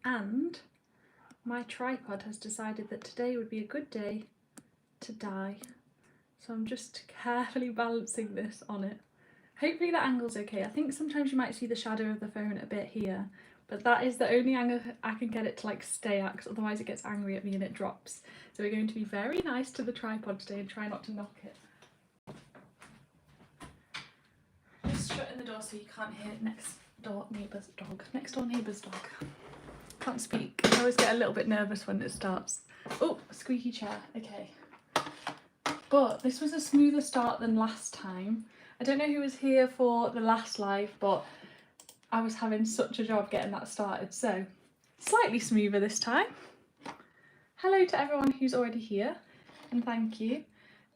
and my tripod has decided that today would be a good day to die. So I'm just carefully balancing this on it. Hopefully that angle's okay. I think sometimes you might see the shadow of the phone a bit here, but that is the only angle I can get it to like stay at, because otherwise it gets angry at me and it drops. So we're going to be very nice to the tripod today and try not to knock it. Just shutting the door so you can't hear next door neighbour's dog. Can't speak. I always get a little bit nervous when it starts. Oh, squeaky chair. Okay. But this was a smoother start than last time. I don't know who was here for the last live, but I was having such a job getting that started. So slightly smoother this time. Hello to everyone who's already here, and thank you.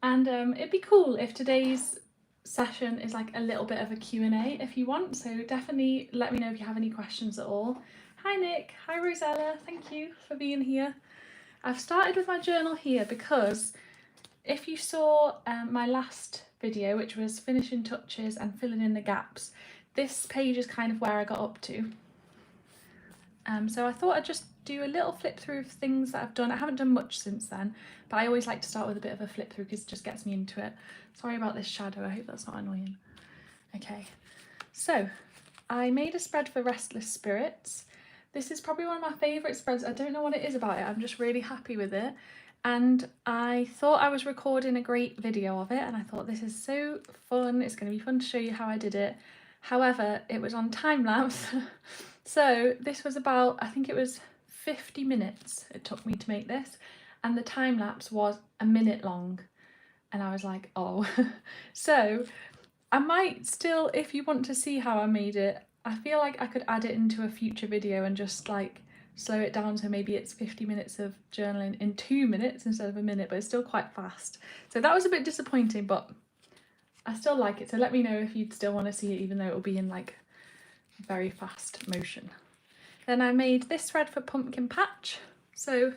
And it'd be cool if today's session is like a little bit of a Q&A if you want. So definitely let me know if you have any questions at all. Hi Nick, hi Rosella, thank you for being here. I've started with my journal here because if you saw my last video, which was finishing touches and filling in the gaps, this page is kind of where I got up to. So I thought I'd just do a little flip through of things that I've done. I haven't done much since then, but I always like to start with a bit of a flip through because it just gets me into it. Sorry about this shadow, I hope that's not annoying. Okay, so I made a spread for Restless Spirits. This is probably one of my favourite spreads. I don't know what it is about it, I'm just really happy with it. And I thought I was recording a great video of it, and I thought this is so fun, it's going to be fun to show you how I did it. However, it was on time lapse. So this was about, I think it was 50 minutes it took me to make this, and the time lapse was a minute long. And I was like, oh. So I might still, if you want to see how I made it, I feel like I could add it into a future video and just like slow it down so maybe it's 50 minutes of journaling in 2 minutes instead of a minute, but it's still quite fast. So that was a bit disappointing, but I still like it. So let me know if you'd still want to see it, even though it will be in like very fast motion. Then I made this thread for Pumpkin Patch. So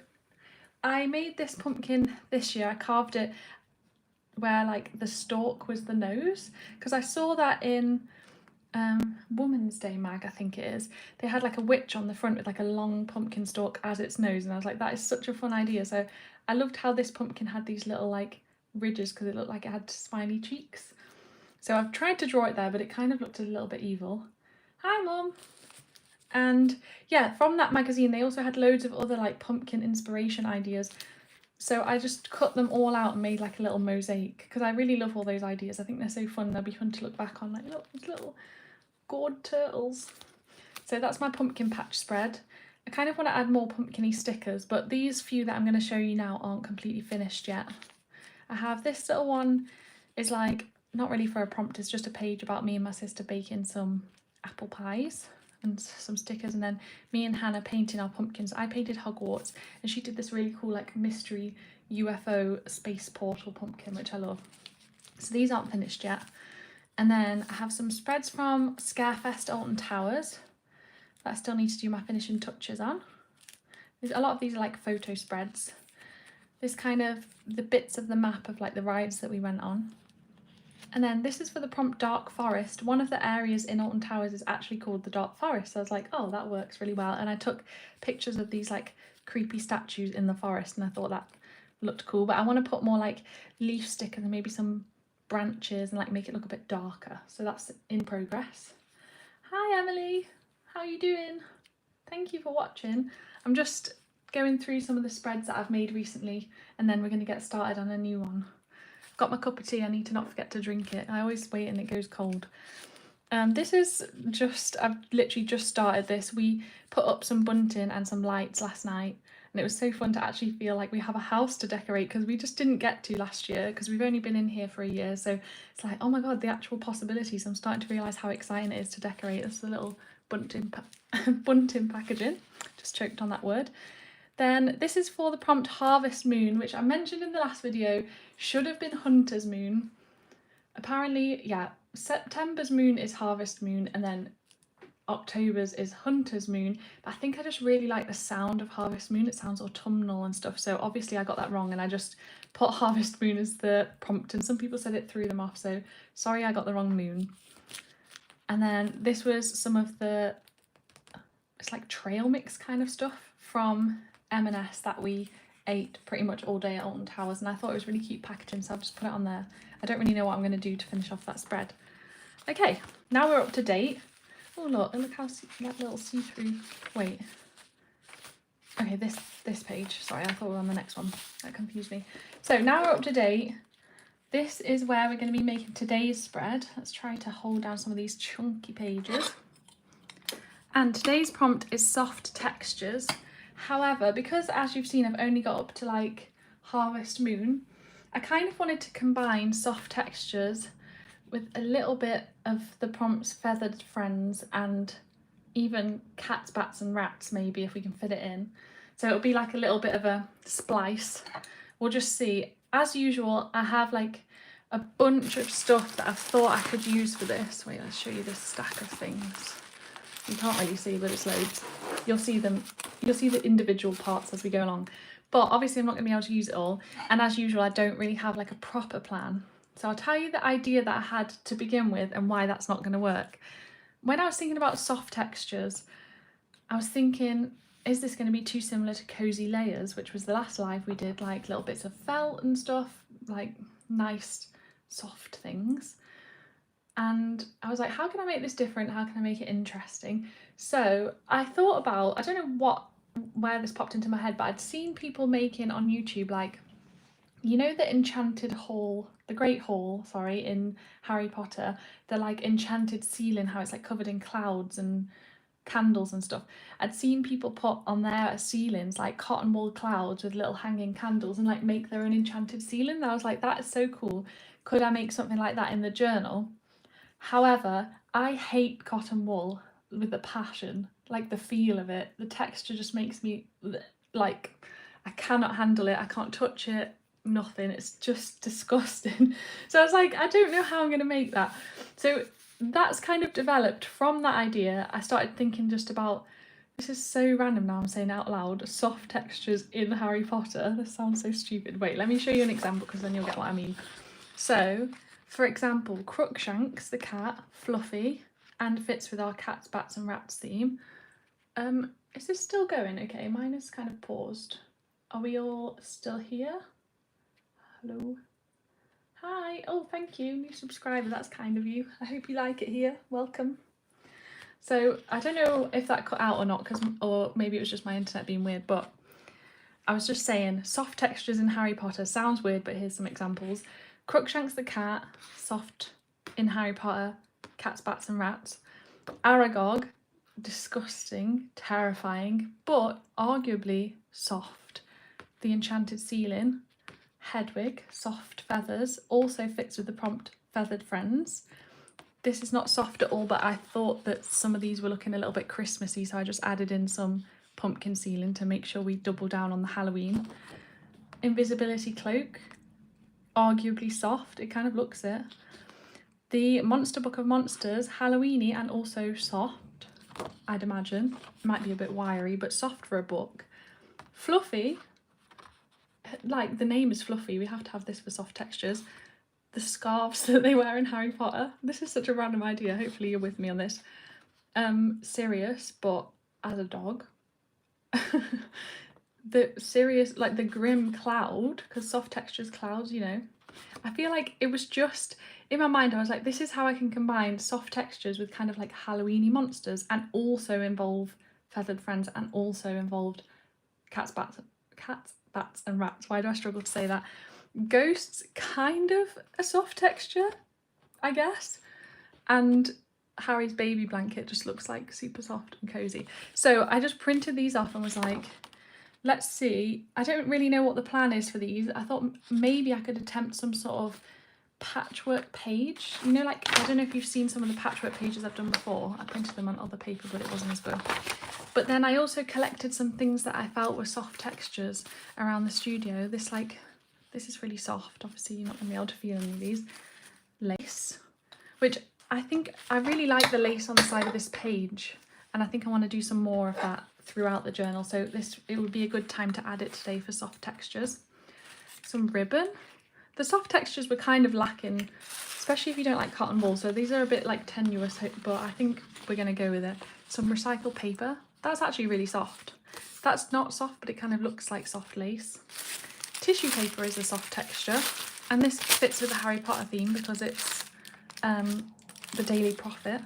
I made this pumpkin this year. I carved it where like the stalk was the nose, because I saw that in Woman's Day mag, I think it is. They had like a witch on the front with like a long pumpkin stalk as its nose, and I was like, that is such a fun idea. So I loved how this pumpkin had these little like ridges because it looked like it had smiley cheeks. So I've tried to draw it there, but it kind of looked a little bit evil. Hi Mum! And yeah, from that magazine they also had loads of other like pumpkin inspiration ideas. So I just cut them all out and made like a little mosaic, because I really love all those ideas. I think they're so fun. They'll be fun to look back on, like look, these little gourd turtles. So that's my pumpkin patch spread. I kind of want to add more pumpkin-y stickers, but these few that I'm going to show you now aren't completely finished yet. I have this little one, is like not really for a prompt, it's just a page about me and my sister baking some apple pies and some stickers, and then me and Hannah painting our pumpkins. I painted Hogwarts and she did this really cool like mystery UFO space portal pumpkin, which I love. So these aren't finished yet. And then I have some spreads from Scarefest Alton Towers that I still need to do my finishing touches on. A lot of these are like photo spreads. This kind of the bits of the map of like the rides that we went on. And then this is for the prompt Dark Forest. One of the areas in Alton Towers is actually called the Dark Forest. So I was like, oh, that works really well. And I took pictures of these like creepy statues in the forest, and I thought that looked cool. But I want to put more like leaf stickers and maybe some branches and like make it look a bit darker. So that's in progress. Hi Emily, how are you doing? Thank you for watching. I'm just going through some of the spreads that I've made recently, and then we're going to get started on a new one. Got my cup of tea, I need to not forget to drink it. I always wait and it goes cold. This is just, I've literally just started this. We put up some bunting and some lights last night, and it was so fun to actually feel like we have a house to decorate, because we just didn't get to last year because we've only been in here for a year. So it's like, oh my god, the actual possibilities. I'm starting to realise how exciting it is to decorate. This is a little bunting packaging. Just choked on that word. Then this is for the prompt Harvest Moon, which I mentioned in the last video should have been Hunter's Moon. Apparently, yeah, September's moon is Harvest Moon, and then October's is Hunter's Moon. But I think I just really like the sound of Harvest Moon. It sounds autumnal and stuff. So obviously I got that wrong, and I just put Harvest Moon as the prompt, and some people said it threw them off. So sorry, I got the wrong moon. And then this was some of the it's like trail mix kind of stuff from M&S that we ate pretty much all day at Alton Towers, and I thought it was really cute packaging, so I've just put it on there. I don't really know what I'm going to do to finish off that spread. Okay, now we're up to date. Oh look how that little see-through, wait. Okay, this page, sorry, I thought we were on the next one, that confused me. So now we're up to date. This is where we're going to be making today's spread. Let's try to hold down some of these chunky pages. And today's prompt is soft textures. However, because as you've seen, I've only got up to like Harvest Moon, I kind of wanted to combine soft textures with a little bit of the prompt's feathered friends and even cats, bats and rats, maybe, if we can fit it in. So it'll be like a little bit of a splice. We'll just see. As usual, I have like a bunch of stuff that I've thought I could use for this. Wait, let's show you this stack of things. You can't really see, but it's loads. You'll see them, you'll see the individual parts as we go along. But obviously I'm not going to be able to use it all. And as usual, I don't really have like a proper plan. So I'll tell you the idea that I had to begin with and why that's not going to work. When I was thinking about soft textures, I was thinking, is this going to be too similar to Cozy Layers, which was the last live we did, like little bits of felt and stuff, like nice soft things. And I was like, how can I make this different? How can I make it interesting? So I thought about, I don't know where this popped into my head, but I'd seen people making on YouTube, like, you know, the enchanted hall, the Great Hall, sorry, in Harry Potter, the like enchanted ceiling, how it's like covered in clouds and candles and stuff. I'd seen people put on their ceilings like cotton wool clouds with little hanging candles and like make their own enchanted ceiling. And I was like, that is so cool. Could I make something like that in the journal? However, I hate cotton wool with a passion, like the feel of it. The texture just makes me like, I cannot handle it. I can't touch it, nothing. It's just disgusting. So I was like, I don't know how I'm going to make that. So that's kind of developed from that idea. I started thinking just about, this is so random now I'm saying out loud, soft textures in Harry Potter. This sounds so stupid. Wait, let me show you an example because then you'll get what I mean. So, for example, Crookshanks, the cat, fluffy, and fits with our cats, bats and rats theme. Is this still going? Okay, mine is kind of paused. Are we all still here? Hello? Hi, oh thank you, new subscriber, that's kind of you. I hope you like it here, welcome. So I don't know if that cut out or not, or maybe it was just my internet being weird, but I was just saying soft textures in Harry Potter sounds weird, but here's some examples. Crookshanks the cat, soft in Harry Potter, cats, bats and rats. Aragog, disgusting, terrifying, but arguably soft. The enchanted ceiling. Hedwig, soft feathers, also fits with the prompt feathered friends. This is not soft at all, but I thought that some of these were looking a little bit Christmassy, so I just added in some pumpkin ceiling to make sure we double down on the Halloween. Invisibility cloak, arguably soft, it kind of looks it. The Monster Book of Monsters, Halloweeny and also soft, I'd imagine. It might be a bit wiry, but soft for a book. Fluffy, like the name is Fluffy, we have to have this for soft textures. The scarves that they wear in Harry Potter. This is such a random idea, hopefully you're with me on this. Sirius, but as a dog. The Sirius, like the grim cloud, because soft textures clouds, you know. I feel like it was just, in my mind I was like, this is how I can combine soft textures with kind of like Halloweeny monsters and also involve feathered friends and also involved cats, bats and rats. Why do I struggle to say that? Ghosts, kind of a soft texture, I guess. And Harry's baby blanket just looks like super soft and cozy. So I just printed these off and was like, let's see. I don't really know what the plan is for these. I thought maybe I could attempt some sort of patchwork page. You know, like, I don't know if you've seen some of the patchwork pages I've done before. I printed them on other paper, but it wasn't as good. But then I also collected some things that I felt were soft textures around the studio. This is really soft. Obviously you're not going to be able to feel any of these. Lace, which I think I really like the lace on the side of this page. And I think I want to do some more of that throughout the journal. So it would be a good time to add it today for soft textures. Some ribbon. The soft textures were kind of lacking, especially if you don't like cotton wool. So these are a bit like tenuous, but I think we're going to go with it. Some recycled paper. That's actually really soft. That's not soft, but it kind of looks like soft lace. Tissue paper is a soft texture, and this fits with the Harry Potter theme because it's the Daily Prophet.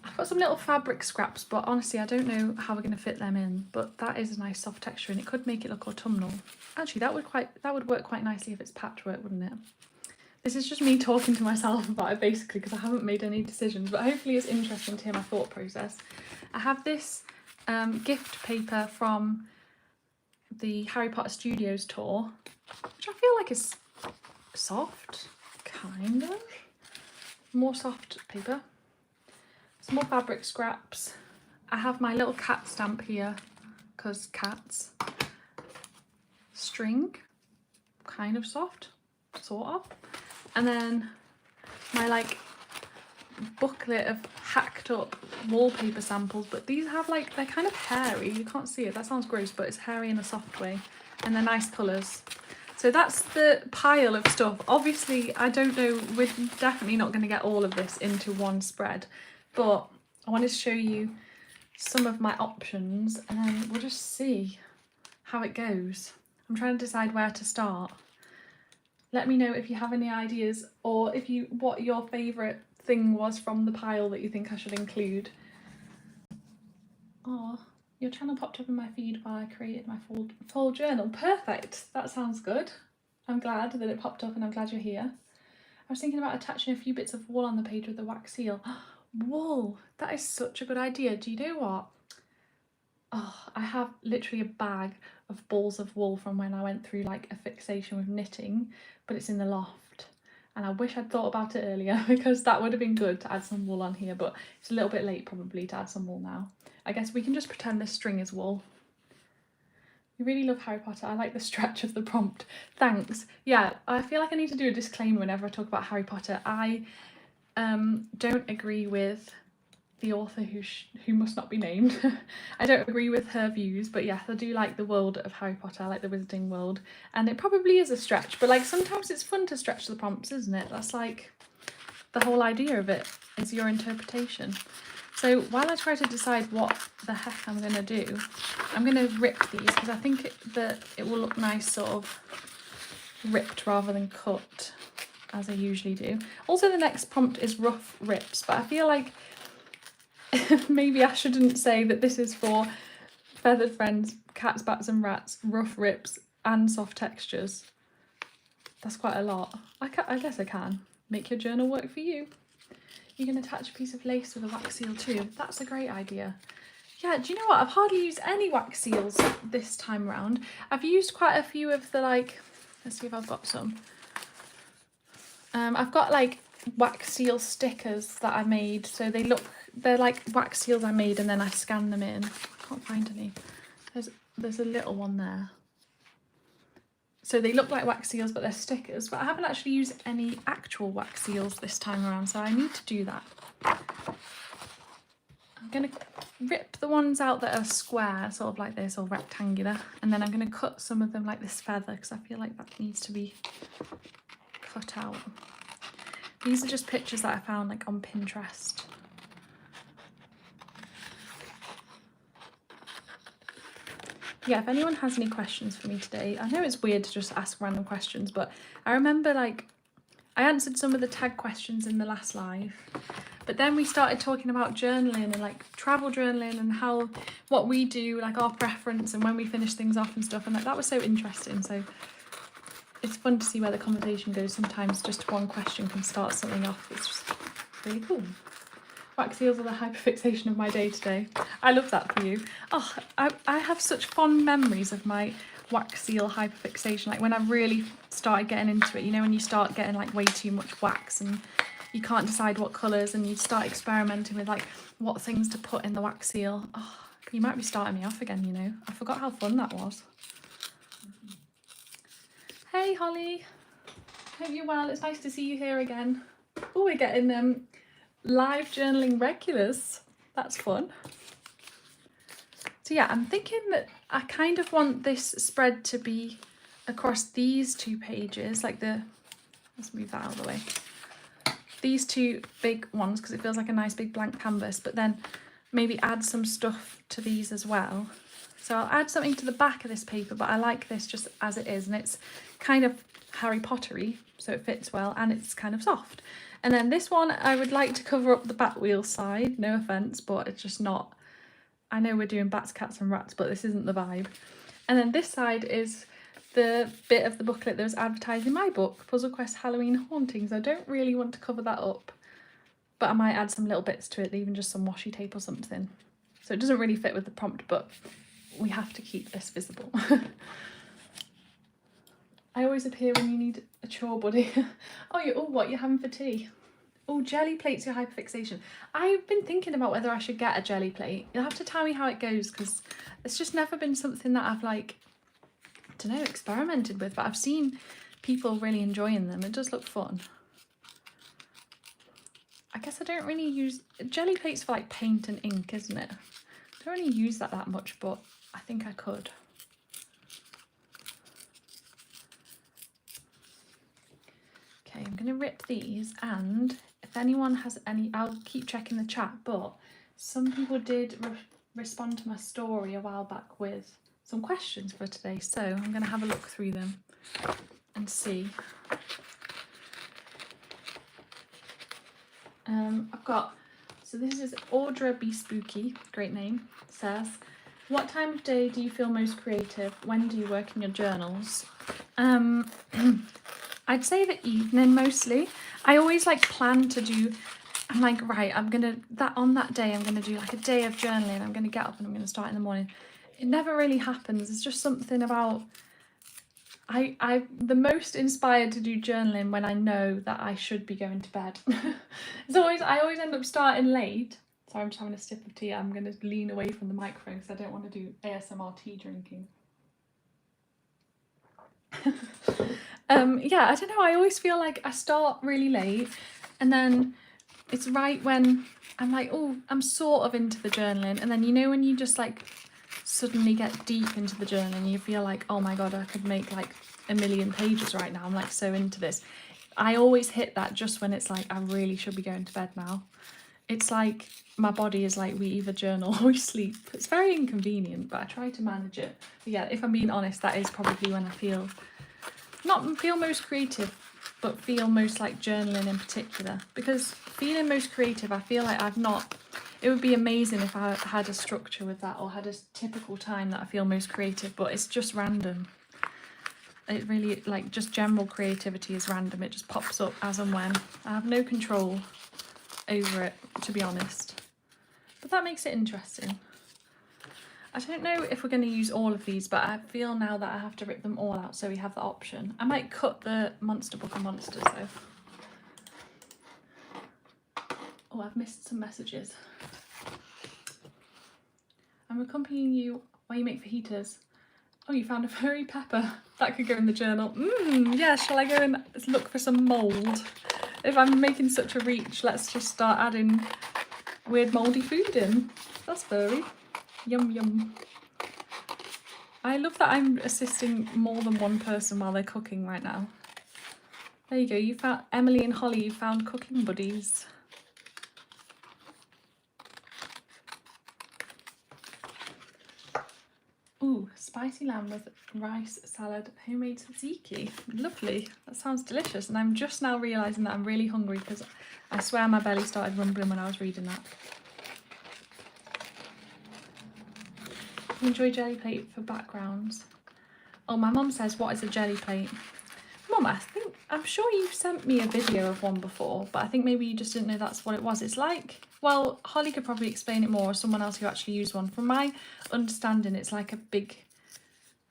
I've got some little fabric scraps, but honestly I don't know how we're going to fit them in, but that is a nice soft texture and it could make it look autumnal. Actually that would work quite nicely if it's patchwork, wouldn't it? This is just me talking to myself about it basically because I haven't made any decisions, but hopefully it's interesting to hear my thought process. I have this gift paper from the Harry Potter Studios tour, which I feel like is soft, kind of. More soft paper. Some more fabric scraps. I have my little cat stamp here, because cats. String, kind of soft, sort of. And then my like booklet of hacked up wallpaper samples, but these have like, they're kind of hairy. You can't see it, that sounds gross, but it's hairy in a soft way. And they're nice colours. So that's the pile of stuff. Obviously, I don't know, we're definitely not going to get all of this into one spread, but I wanted to show you some of my options and then we'll just see how it goes. I'm trying to decide where to start. Let me know if you have any ideas or what your favourite thing was from the pile that you think I should include. Oh, your channel popped up in my feed while I created my full journal. Perfect, that sounds good. I'm glad that it popped up and I'm glad you're here. I was thinking about attaching a few bits of wool on the page with the wax seal. Wool, that is such a good idea. Do you know what? Oh, I have literally a bag of balls of wool from when I went through like a fixation with knitting, but it's in the loft. And I wish I'd thought about it earlier because that would have been good to add some wool on here, but it's a little bit late probably to add some wool now. I guess we can just pretend this string is wool. You really love Harry Potter. I like the stretch of the prompt. Thanks. Yeah, I feel like I need to do a disclaimer whenever I talk about Harry Potter. I don't agree with the author who must not be named. I don't agree with her views, but yes, I do like the world of Harry Potter. I like the wizarding world, and it probably is a stretch, but like sometimes it's fun to stretch the prompts, isn't it? That's like the whole idea of it, is your interpretation. So while I try to decide what the heck I'm going to do, I'm going to rip these because I think that it will look nice sort of ripped rather than cut, as I usually do. Also, the next prompt is rough rips, but I feel like maybe I shouldn't say that this is for feathered friends, cats, bats and rats, rough rips and soft textures. That's quite a lot. I guess I can. Make your journal work for you. You can attach a piece of lace with a wax seal too. That's a great idea. Yeah, do you know what? I've hardly used any wax seals this time around. I've used quite a few of the like, let's see if I've got some. I've got like wax seal stickers that I made. So they're like wax seals I made and then I scanned them in. I can't find any. There's a little one there. So they look like wax seals, but they're stickers. But I haven't actually used any actual wax seals this time around, so I need to do that. I'm going to rip the ones out that are square, sort of like this, or rectangular. And then I'm going to cut some of them like this feather, because I feel like that needs to be cut out. These are just pictures that I found like on Pinterest. Yeah, if anyone has any questions for me today, I know it's weird to just ask random questions, but I remember like I answered some of the tag questions in the last live, but then we started talking about journaling and like travel journaling and what we do, like our preference and when we finish things off and stuff, and like, that was so interesting. So it's fun to see where the conversation goes. Sometimes just one question can start something off. It's just really cool. Wax seals are the hyperfixation of my day today. I love that for you. Oh, I have such fond memories of my wax seal hyperfixation. Like when I really started getting into it, you know, when you start getting like way too much wax and you can't decide what colours and you start experimenting with like what things to put in the wax seal. Oh, you might be starting me off again, you know. I forgot how fun that was. Hey Holly, hope you're well. It's nice to see you here again. Oh, we're getting live journaling regulars. That's fun. So yeah, I'm thinking that I kind of want this spread to be across these two pages, like let's move that out of the way. These two big ones, because it feels like a nice big blank canvas, but then maybe add some stuff to these as well. So I'll add something to the back of this paper, but I like this just as it is, and it's kind of Harry Pottery, so it fits well, and it's kind of soft. And then this one, I would like to cover up the bat wheel side, no offence, but it's just not, I know we're doing bats, cats and rats, but this isn't the vibe. And then this side is the bit of the booklet that was advertising my book, Puzzle Quest Halloween Hauntings. I don't really want to cover that up, but I might add some little bits to it, even just some washi tape or something. So it doesn't really fit with the prompt, but we have to keep this visible. I always appear when you need a chore buddy. Oh, what you're having for tea? Oh, jelly plates, your hyperfixation. I've been thinking about whether I should get a jelly plate. You'll have to tell me how it goes, because it's just never been something that I've I don't know, experimented with, but I've seen people really enjoying them. It does look fun. I guess I don't really use jelly plates for paint and ink, isn't it? I don't really use that much, but I think I could. Okay, I'm going to rip these, and if anyone has any, I'll keep checking the chat, but some people did respond to my story a while back with some questions for today, so I'm going to have a look through them and see. I've got, so this is Audra Be Spooky, great name, says, what time of day do you feel most creative? When do you work in your journals? I'd say the evening mostly. I always plan to do, I'm right, on that day I'm gonna do a day of journaling. I'm gonna get up and I'm gonna start in the morning. It never really happens. It's just something about, I'm the most inspired to do journaling when I know that I should be going to bed. I always end up starting late. Sorry, I'm just having a sip of tea. I'm gonna lean away from the microphone because I don't want to do ASMR tea drinking. Yeah, I don't know, I always feel I start really late, and then it's right when I'm oh, I'm sort of into the journaling, and then when you just suddenly get deep into the journaling, you feel oh my god, I could make 1,000,000 pages right now, I'm so into this. I always hit that just when it's I really should be going to bed now. It's my body is we either journal or we sleep. It's very inconvenient, but I try to manage it. But yeah, if I'm being honest, that is probably when I feel most creative, but feel most journaling in particular, because feeling most creative, I feel it would be amazing if I had a structure with that, or had a typical time that I feel most creative, but it's just random. It really, just general creativity is random. It just pops up as and when. I have no control over it, to be honest, but that makes it interesting. I don't know if we're going to use all of these, but I feel now that I have to rip them all out so we have the option. I might cut the Monster Book of Monsters though. Oh, I've missed some messages. I'm accompanying you while you make fajitas. Oh, you found a furry pepper. That could go in the journal. Yeah, shall I go and look for some mould? If I'm making such a reach, let's just start adding weird mouldy food in. That's furry. Yum yum. I love that I'm assisting more than one person while they're cooking right now. There you go, you found Emily and Holly, you found cooking buddies. Ooh, spicy lamb with rice, salad, homemade tzatziki. Lovely, that sounds delicious. And I'm just now realising that I'm really hungry because I swear my belly started rumbling when I was reading that. Enjoy jelly plate for backgrounds. Oh, my mum says, what is a jelly plate? Mum, I'm sure you've sent me a video of one before, but I think maybe you just didn't know that's what it was. It's well, Holly could probably explain it more, or someone else who actually used one. From my understanding, it's a big,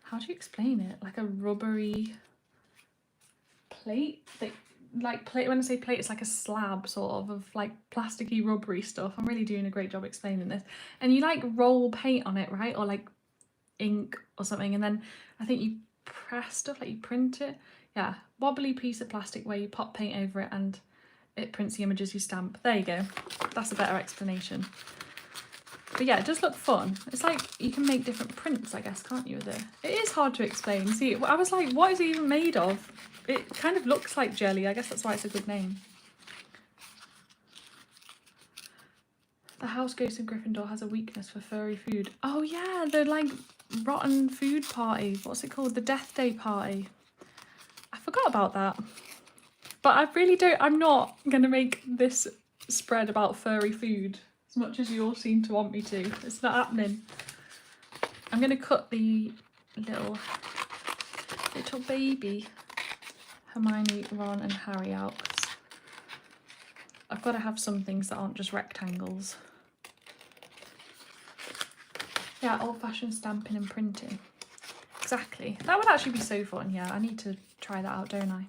how do you explain it? A rubbery plate that, plate, when I say plate, it's a slab sort of plasticky rubbery stuff. I'm really doing a great job explaining this. And you roll paint on it, right? Or ink or something, and then I think you press stuff, you print it. Yeah, wobbly piece of plastic where you pop paint over it and it prints the images you stamp. There you go, that's a better explanation. But yeah, it does look fun. It's you can make different prints, I guess, can't you, with it? It is hard to explain. See, I was what is it even made of? It kind of looks like jelly. I guess that's why it's a good name. The house ghost in Gryffindor has a weakness for furry food. Oh yeah, the like rotten food party. What's it called? The Death Day party. I forgot about that. But I really don't, I'm not going to make this spread about furry food as much as you all seem to want me to. It's not happening. I'm going to cut the little baby Hermione, Ron and Harry out, 'cause I've got to have some things that aren't just rectangles. Yeah, old-fashioned stamping and printing. Exactly. That would actually be so fun. Yeah, I need to try that out, don't I?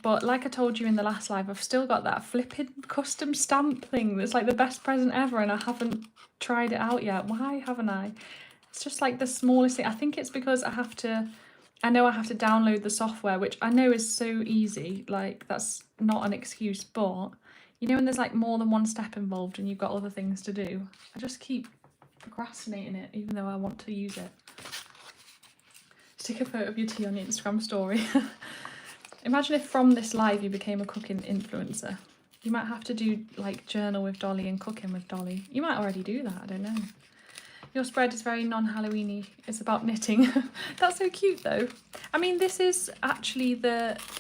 But like I told you in the last live, I've still got that flipping custom stamp thing that's like the best present ever, and I haven't tried it out yet. Why haven't I? It's just like the smallest thing. I think it's because I know I have to download the software, which I know is so easy. Like, that's not an excuse, but you know when there's like more than one step involved and you've got other things to do, I just keep procrastinating it, even though I want to use it. Stick a photo of your tea on your Instagram story. Imagine if from this live you became a cooking influencer. You might have to do like journal with Dolly and cooking with Dolly. You might already do that, I don't know. Your spread is very non-Halloween-y. It's about knitting. That's so cute though. I mean, this is actually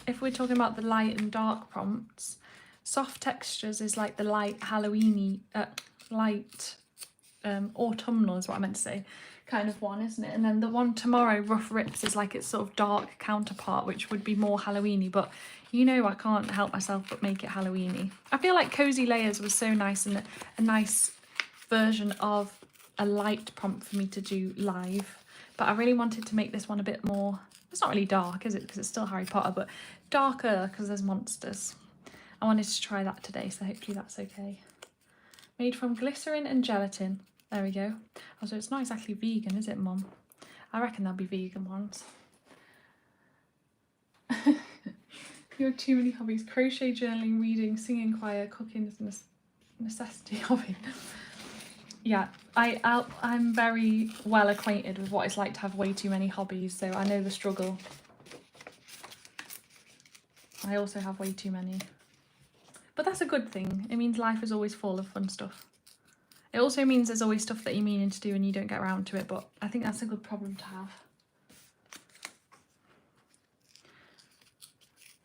if we're talking about the light and dark prompts, soft textures is like the light Halloween-y, autumnal is what I meant to say, kind of one, isn't it? And then the one tomorrow, Rough Rips, is like its sort of dark counterpart, which would be more Halloween-y, but you know I can't help myself but make it Halloween-y. I feel like Cozy Layers was so nice, and a nice version of a light prompt for me to do live, but I really wanted to make this one a bit more, it's not really dark, is it, because it's still Harry Potter, but darker because there's monsters. I wanted to try that today, so hopefully that's okay. Made from glycerin and gelatin. There we go. Oh, so it's not exactly vegan, is it, Mum? I reckon there'll be vegan ones. You have too many hobbies. Crochet, journaling, reading, singing, choir, cooking is a necessity hobby. Yeah, I'm very well acquainted with what it's like to have way too many hobbies, so I know the struggle. I also have way too many. But that's a good thing. It means life is always full of fun stuff. It also means there's always stuff that you're meaning to do and you don't get around to it, but I think that's a good problem to have.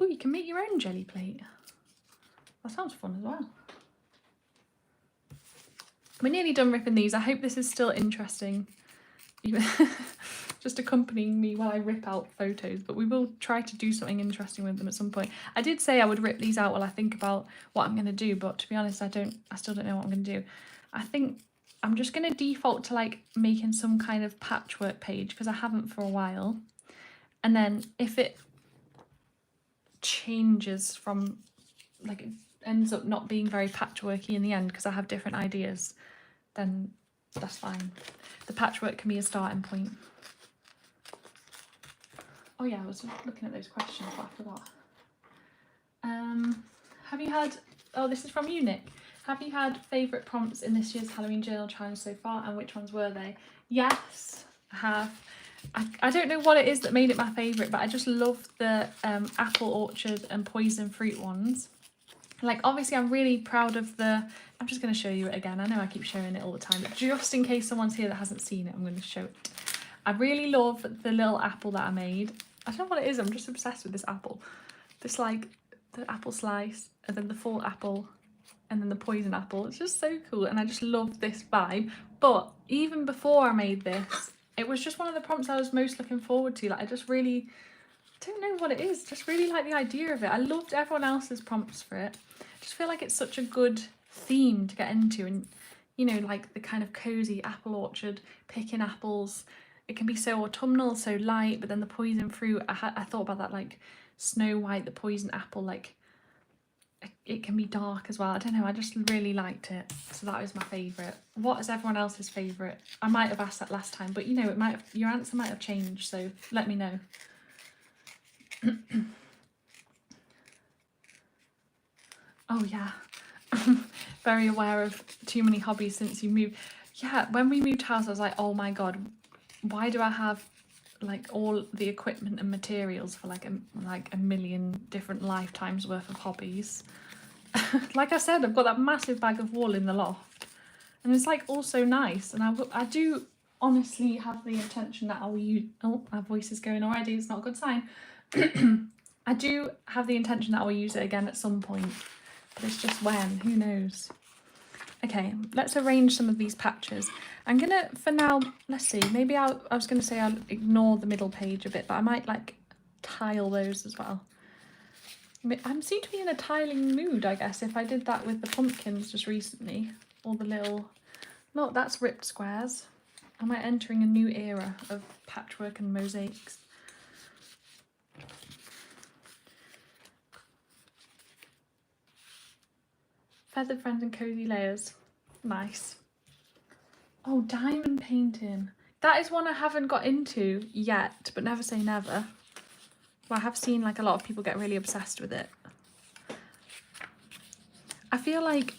Oh, you can make your own jelly plate. That sounds fun as well. We're nearly done ripping these. I hope this is still interesting. Just accompanying me while I rip out photos, but we will try to do something interesting with them at some point. I did say I would rip these out while I think about what I'm going to do, but to be honest, I still don't know what I'm going to do. I think I'm just going to default to like making some kind of patchwork page because I haven't for a while. And then if it changes from like it ends up not being very patchworky in the end because I have different ideas, then that's fine. The patchwork can be a starting point. Oh yeah, I was looking at those questions, but I forgot. Have you had, oh, this is from you, Nick. Have you had favourite prompts in this year's Halloween Journal Challenge so far, and which ones were they? Yes, I have. I don't know what it is that made it my favourite, but I just love the apple orchard and poison fruit ones. Like, obviously I'm really proud of I'm just going to show you it again. I know I keep showing it all the time, but just in case someone's here that hasn't seen it, I'm going to show it. I really love the little apple that I made. I don't know what it is, I'm just obsessed with this apple. This like, the apple slice, and then the full apple, and then the poison apple. It's just so cool, and I just love this vibe. But even before I made this, it was just one of the prompts I was most looking forward to. Like, I just really don't know what it is, just really like the idea of it. I loved everyone else's prompts for it. I just feel like it's such a good theme to get into, and you know, like the kind of cozy apple orchard, picking apples. It can be so autumnal, so light, but then the poison fruit, I thought about that, like Snow White, the poison apple, like it can be dark as well. I don't know, I just really liked it, so that was my favourite. What is everyone else's favourite? I might have asked that last time, but you know, your answer might have changed, so let me know. Oh yeah, very aware of too many hobbies since you moved. Yeah, when we moved house, I was like, oh my god, why do I have like all the equipment and materials for like a million different lifetimes worth of hobbies? like I said, I've got that massive bag of wool in the loft, and it's like also nice. And I do honestly have the intention that I'll use. Oh, our voice is going already. It's not a good sign. I do have the intention that I'll use it again at some point, but it's just when. Who knows? Okay, let's arrange some of these patches. I'm gonna, for now, let's see, maybe I was gonna say I'll ignore the middle page a bit, but I might like tile those as well. I seem to be in a tiling mood, I guess, if I did that with the pumpkins just recently. All the little, no, that's ripped squares. Am I entering a new era of patchwork and mosaics? Feathered friends and cozy layers. Nice. Oh, diamond painting. That is one I haven't got into yet, but never say never. Well, I have seen like a lot of people get really obsessed with it. I feel like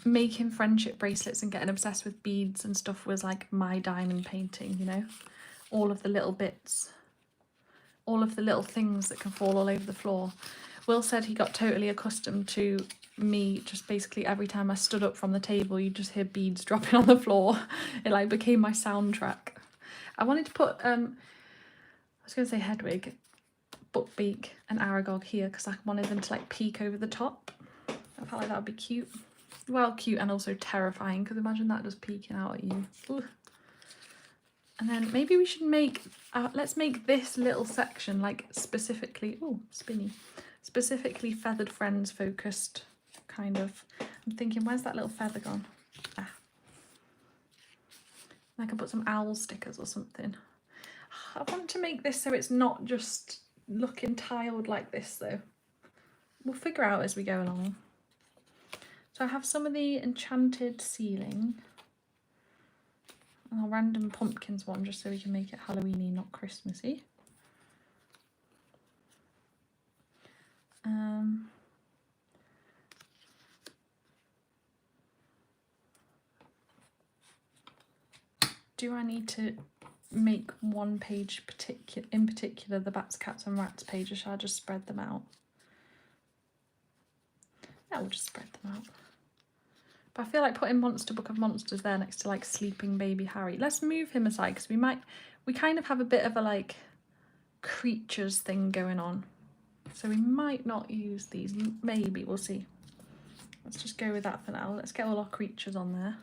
making friendship bracelets and getting obsessed with beads and stuff was like my diamond painting, you know? All of the little bits. All of the little things that can fall all over the floor. Will said he got totally accustomed to me just basically every time I stood up from the table, you just hear beads dropping on the floor. It like became my soundtrack. I wanted to put, I was going to say Hedwig, Buckbeak and Aragog here because I wanted them to like peek over the top. I felt like that would be cute. Well, cute and also terrifying, because imagine that just peeking out at you. Ooh. And then maybe we should make, let's make this little section like specifically, oh, spinny, specifically feathered friends focused, kind of. I'm thinking, where's that little feather gone? Ah. I can put some owl stickers or something. I want to make this so it's not just looking tiled like this though. We'll figure out as we go along. So I have some of the enchanted ceiling. And our random pumpkins one, just so we can make it Halloweeny, not Christmassy. Do I need to make one page in particular, the bats, cats and rats page, or shall I just spread them out? Yeah, we'll just spread them out. But I feel like putting Monster Book of Monsters there next to like sleeping baby Harry. Let's move him aside because we kind of have a bit of a like creatures thing going on. So we might not use these, maybe, we'll see. Let's just go with that for now. Let's get all our creatures on there.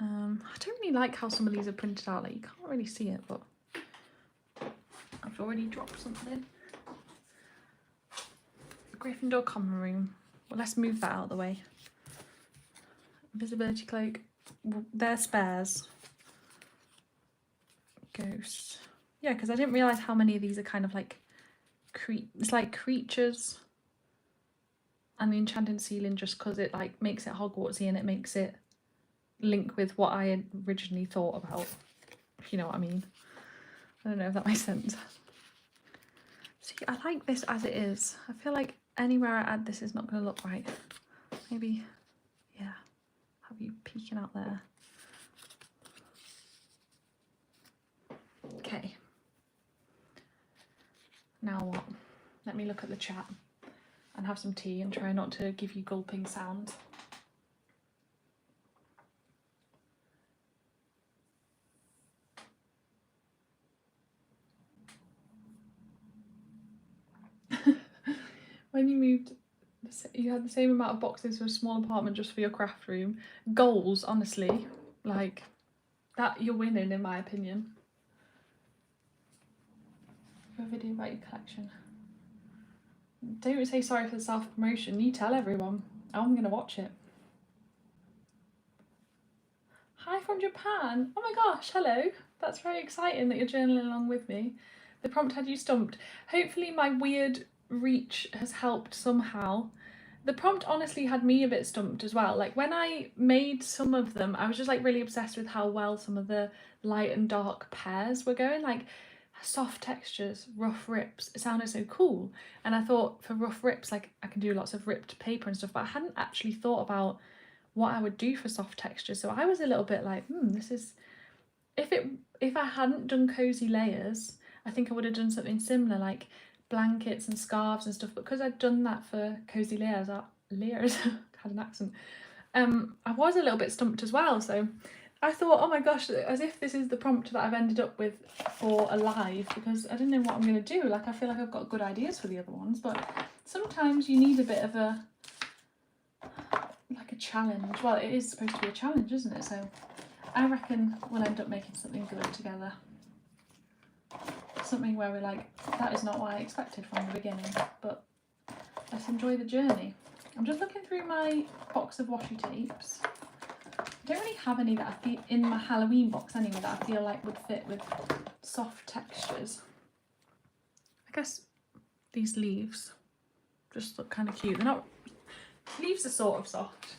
I don't really like how some of these are printed out, like you can't really see it, but I've already dropped something. Gryffindor common room. Well, let's move that out of the way. Invisibility cloak. Well, they're spares. Ghost. Yeah, because I didn't realise how many of these are kind of like it's like creatures. And the enchanted ceiling, just because it like makes it Hogwartsy and it makes it link with what I had originally thought about, if you know what I mean. I don't know if that makes sense. See, I like this as it is. I feel like anywhere I add this is not going to look right. Maybe, yeah, have you peeking out there. Okay. Now what? Let me look at the chat and have some tea and try not to give you gulping sounds. When you moved, you had the same amount of boxes for a small apartment just for your craft room. Goals, honestly, like that, you're winning in my opinion. A video about your collection. Don't say sorry for the self-promotion. You tell everyone. I'm gonna watch it. Hi from Japan. Oh my gosh, hello. That's very exciting that you're journaling along with me. The prompt had you stumped. Hopefully my weird reach has helped somehow. The prompt honestly had me a bit stumped as well. Like when I made some of them, I was just like really obsessed with how well some of the light and dark pairs were going. Like soft textures, rough rips, it sounded so cool. And I thought for rough rips, like I can do lots of ripped paper and stuff, but I hadn't actually thought about what I would do for soft textures. So I was a little bit like, this is, if I hadn't done cozy layers, I think I would have done something similar, like blankets and scarves and stuff, but because I'd done that for Cozy Layers, had an accent, I was a little bit stumped as well. So I thought, oh my gosh, as if this is the prompt that I've ended up with for a live, because I didn't know what I'm going to do. Like, I feel like I've got good ideas for the other ones, but sometimes you need a bit of a, like a challenge. Well, it is supposed to be a challenge, isn't it? So I reckon we'll end up making something good together. Something where we're like, that is not what I expected from the beginning, but let's enjoy the journey. I'm just looking through my box of washi tapes. I don't really have any that I feel in my Halloween box anyway that I feel like would fit with soft textures. I guess these leaves just look kind of cute. They're not, leaves are sort of soft.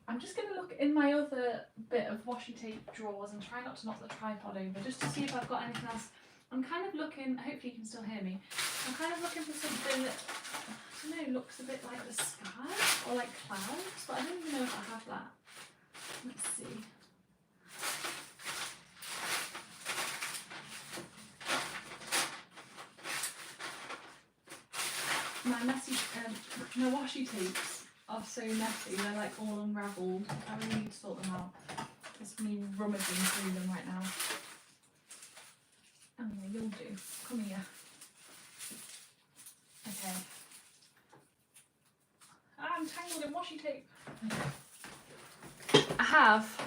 I'm just going to look in my other bit of washi tape drawers and try not to knock the tripod over, just to see if I've got anything else. I'm kind of looking, hopefully you can still hear me, I'm kind of looking for something that, I don't know, looks a bit like the sky or like clouds, but I don't even know if I have that. Let's see. My messy, my washi tapes are so messy, they're like all unravelled. I really need to sort them out. It's me rummaging through them right now. Oh yeah, you'll do. Come here. Okay. I'm tangled in washi tape. Okay. I have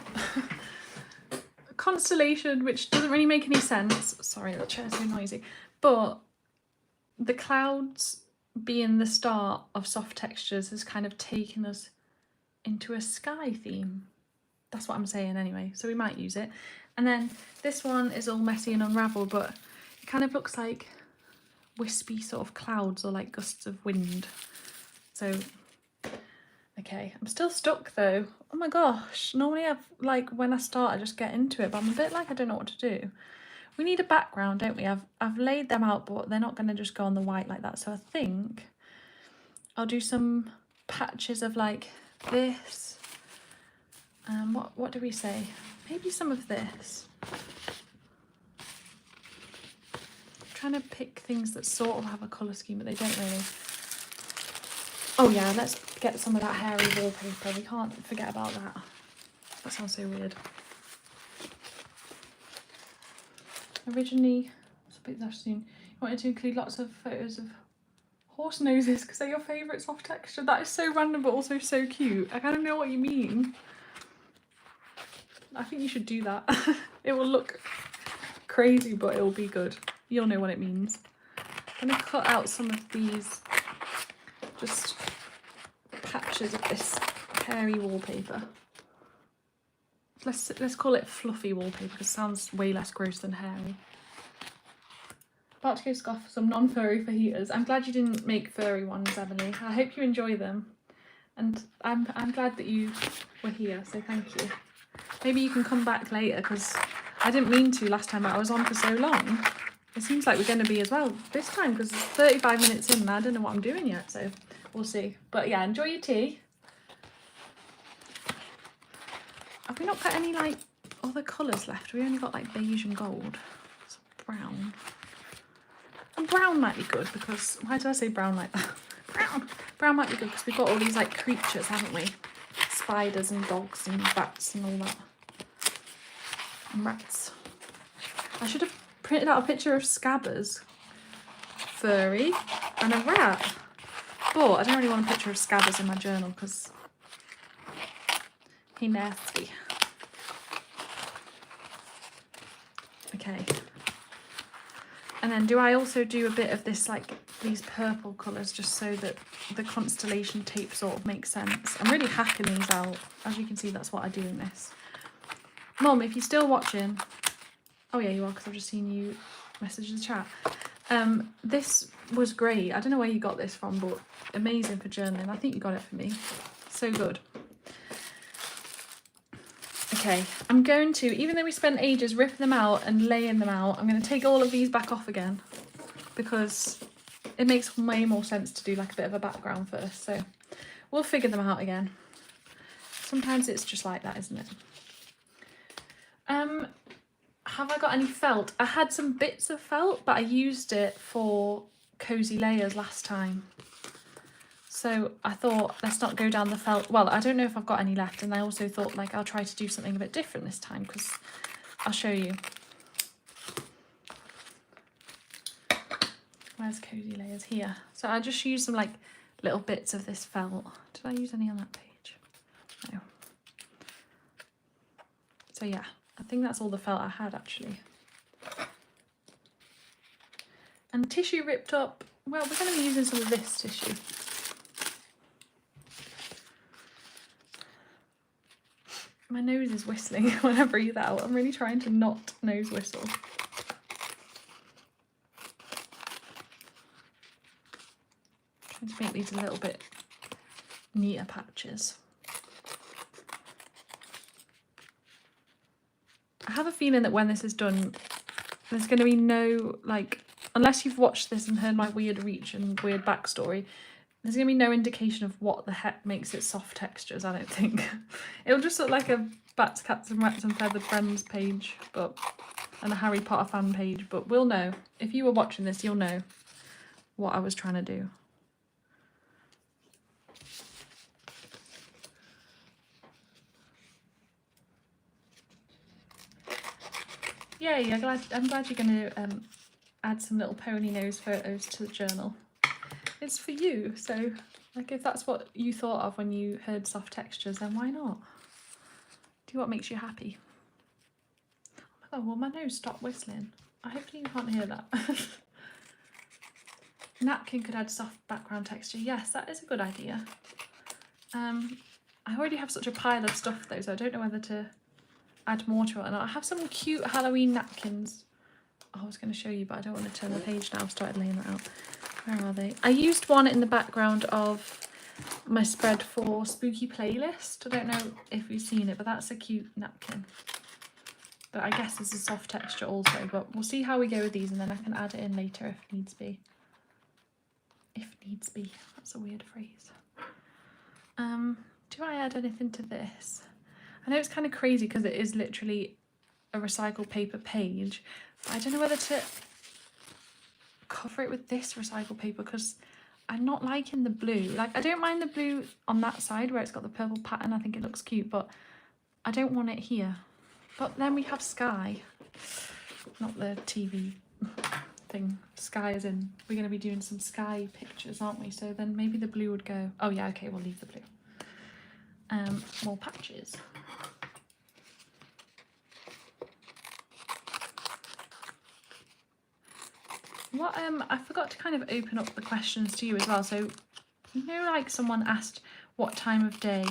a constellation which doesn't really make any sense. Sorry, the chair's so noisy. But the clouds being the start of soft textures has kind of taken us into a sky theme. That's what I'm saying anyway, so we might use it. And then this one is all messy and unravelled, but it kind of looks like wispy sort of clouds or like gusts of wind. So, okay, I'm still stuck though. Oh my gosh, normally like when I start I just get into it, but I'm a bit like I don't know what to do. We need a background, don't we? I've laid them out, but they're not going to just go on the white like that. So I think I'll do some patches of like this. What do we say? Maybe some of this. I'm trying to pick things that sort of have a colour scheme, but they don't really. Oh yeah, let's get some of that hairy wallpaper. We can't forget about that. That sounds so weird. Originally, you wanted to include lots of photos of horse noses because they're your favourite soft texture. That is so random but also so cute. I kind of know what you mean. I think you should do that. It will look crazy, but it will be good. You'll know what it means. I'm going to cut out some of these just patches of this hairy wallpaper. Let's call it fluffy wallpaper because it sounds way less gross than hairy. About to go scoff some non-furry fajitas. I'm glad you didn't make furry ones, Emily. I hope you enjoy them. And I'm glad that you were here, so thank you. Maybe you can come back later because I didn't mean to last time I was on for so long. It seems like we're going to be as well this time because it's 35 minutes in and I don't know what I'm doing yet, so we'll see. But yeah, enjoy your tea. Have we not got any like other colours left? We only got like beige and gold. It's brown. And brown might be good because, why did I say brown like that? Brown might be good because we've got all these like creatures, haven't we? Spiders and dogs and bats and all that. And rats. I should have printed out a picture of Scabbers, furry, and a rat. But I don't really want a picture of Scabbers in my journal because he nasty. Okay. And then do I also do a bit of this, like these purple colours, just so that the constellation tape sort of makes sense? I'm really hacking these out. As you can see, that's what I do in this. Mum, if you're still watching, oh yeah, you are, because I've just seen you message the chat. This was great. I don't know where you got this from, but amazing for journaling. I think you got it for me. So good. Okay, I'm going to, even though we spent ages ripping them out and laying them out, I'm going to take all of these back off again because it makes way more sense to do like a bit of a background first. So we'll figure them out again. Sometimes it's just like that, isn't it? Have I got any felt? I had some bits of felt, but I used it for cozy layers last time. So I thought, let's not go down the felt. Well, I don't know if I've got any left. And I also thought, like, I'll try to do something a bit different this time, because I'll show you. Where's cozy layers? Here. So I just used some, like, little bits of this felt. Did I use any on that page? No. So yeah, I think that's all the felt I had, actually. And tissue ripped up. Well, we're going to be using some of this tissue. My nose is whistling when I breathe out. I'm really trying to not nose whistle. Trying to make these a little bit neater patches. I have a feeling that when this is done, there's going to be no, like, unless you've watched this and heard my weird reach and weird backstory, there's going to be no indication of what the heck makes it soft textures, I don't think. It'll just look like a Bats, Cats and Rats and Feathered Friends page, and a Harry Potter fan page, but we'll know. If you were watching this, you'll know what I was trying to do. Yay, I'm glad you're going to add some little pony nose photos to the journal. It's for you, so like if that's what you thought of when you heard soft textures, then why not? Do what makes you happy. Oh, well, my nose stopped whistling. Hopefully you can't hear that. Napkin could add soft background texture. Yes, that is a good idea. I already have such a pile of stuff though, so I don't know whether to add more to it or not. I have some cute Halloween napkins. Oh, I was going to show you, but I don't want to turn the page now. I've started laying that out. Where are they? I used one in the background of my spread for Spooky Playlist. I don't know if you've seen it, but that's a cute napkin. But I guess it's a soft texture also, but we'll see how we go with these and then I can add it in later if needs be. If needs be. That's a weird phrase. Do I add anything to this? I know it's kind of crazy because it is literally a recycled paper page, but I don't know whether to cover it with this recycled paper because I'm not liking the blue. Like, I don't mind the blue on that side where it's got the purple pattern. I think it looks cute, but I don't want it here. But then we have sky, not the TV thing. Sky as in, we're going to be doing some sky pictures, aren't we? So then maybe the blue would go. Oh yeah, okay, we'll leave the blue. More patches. What I forgot to kind of open up the questions to you as well. So, you know, like someone asked, what time of day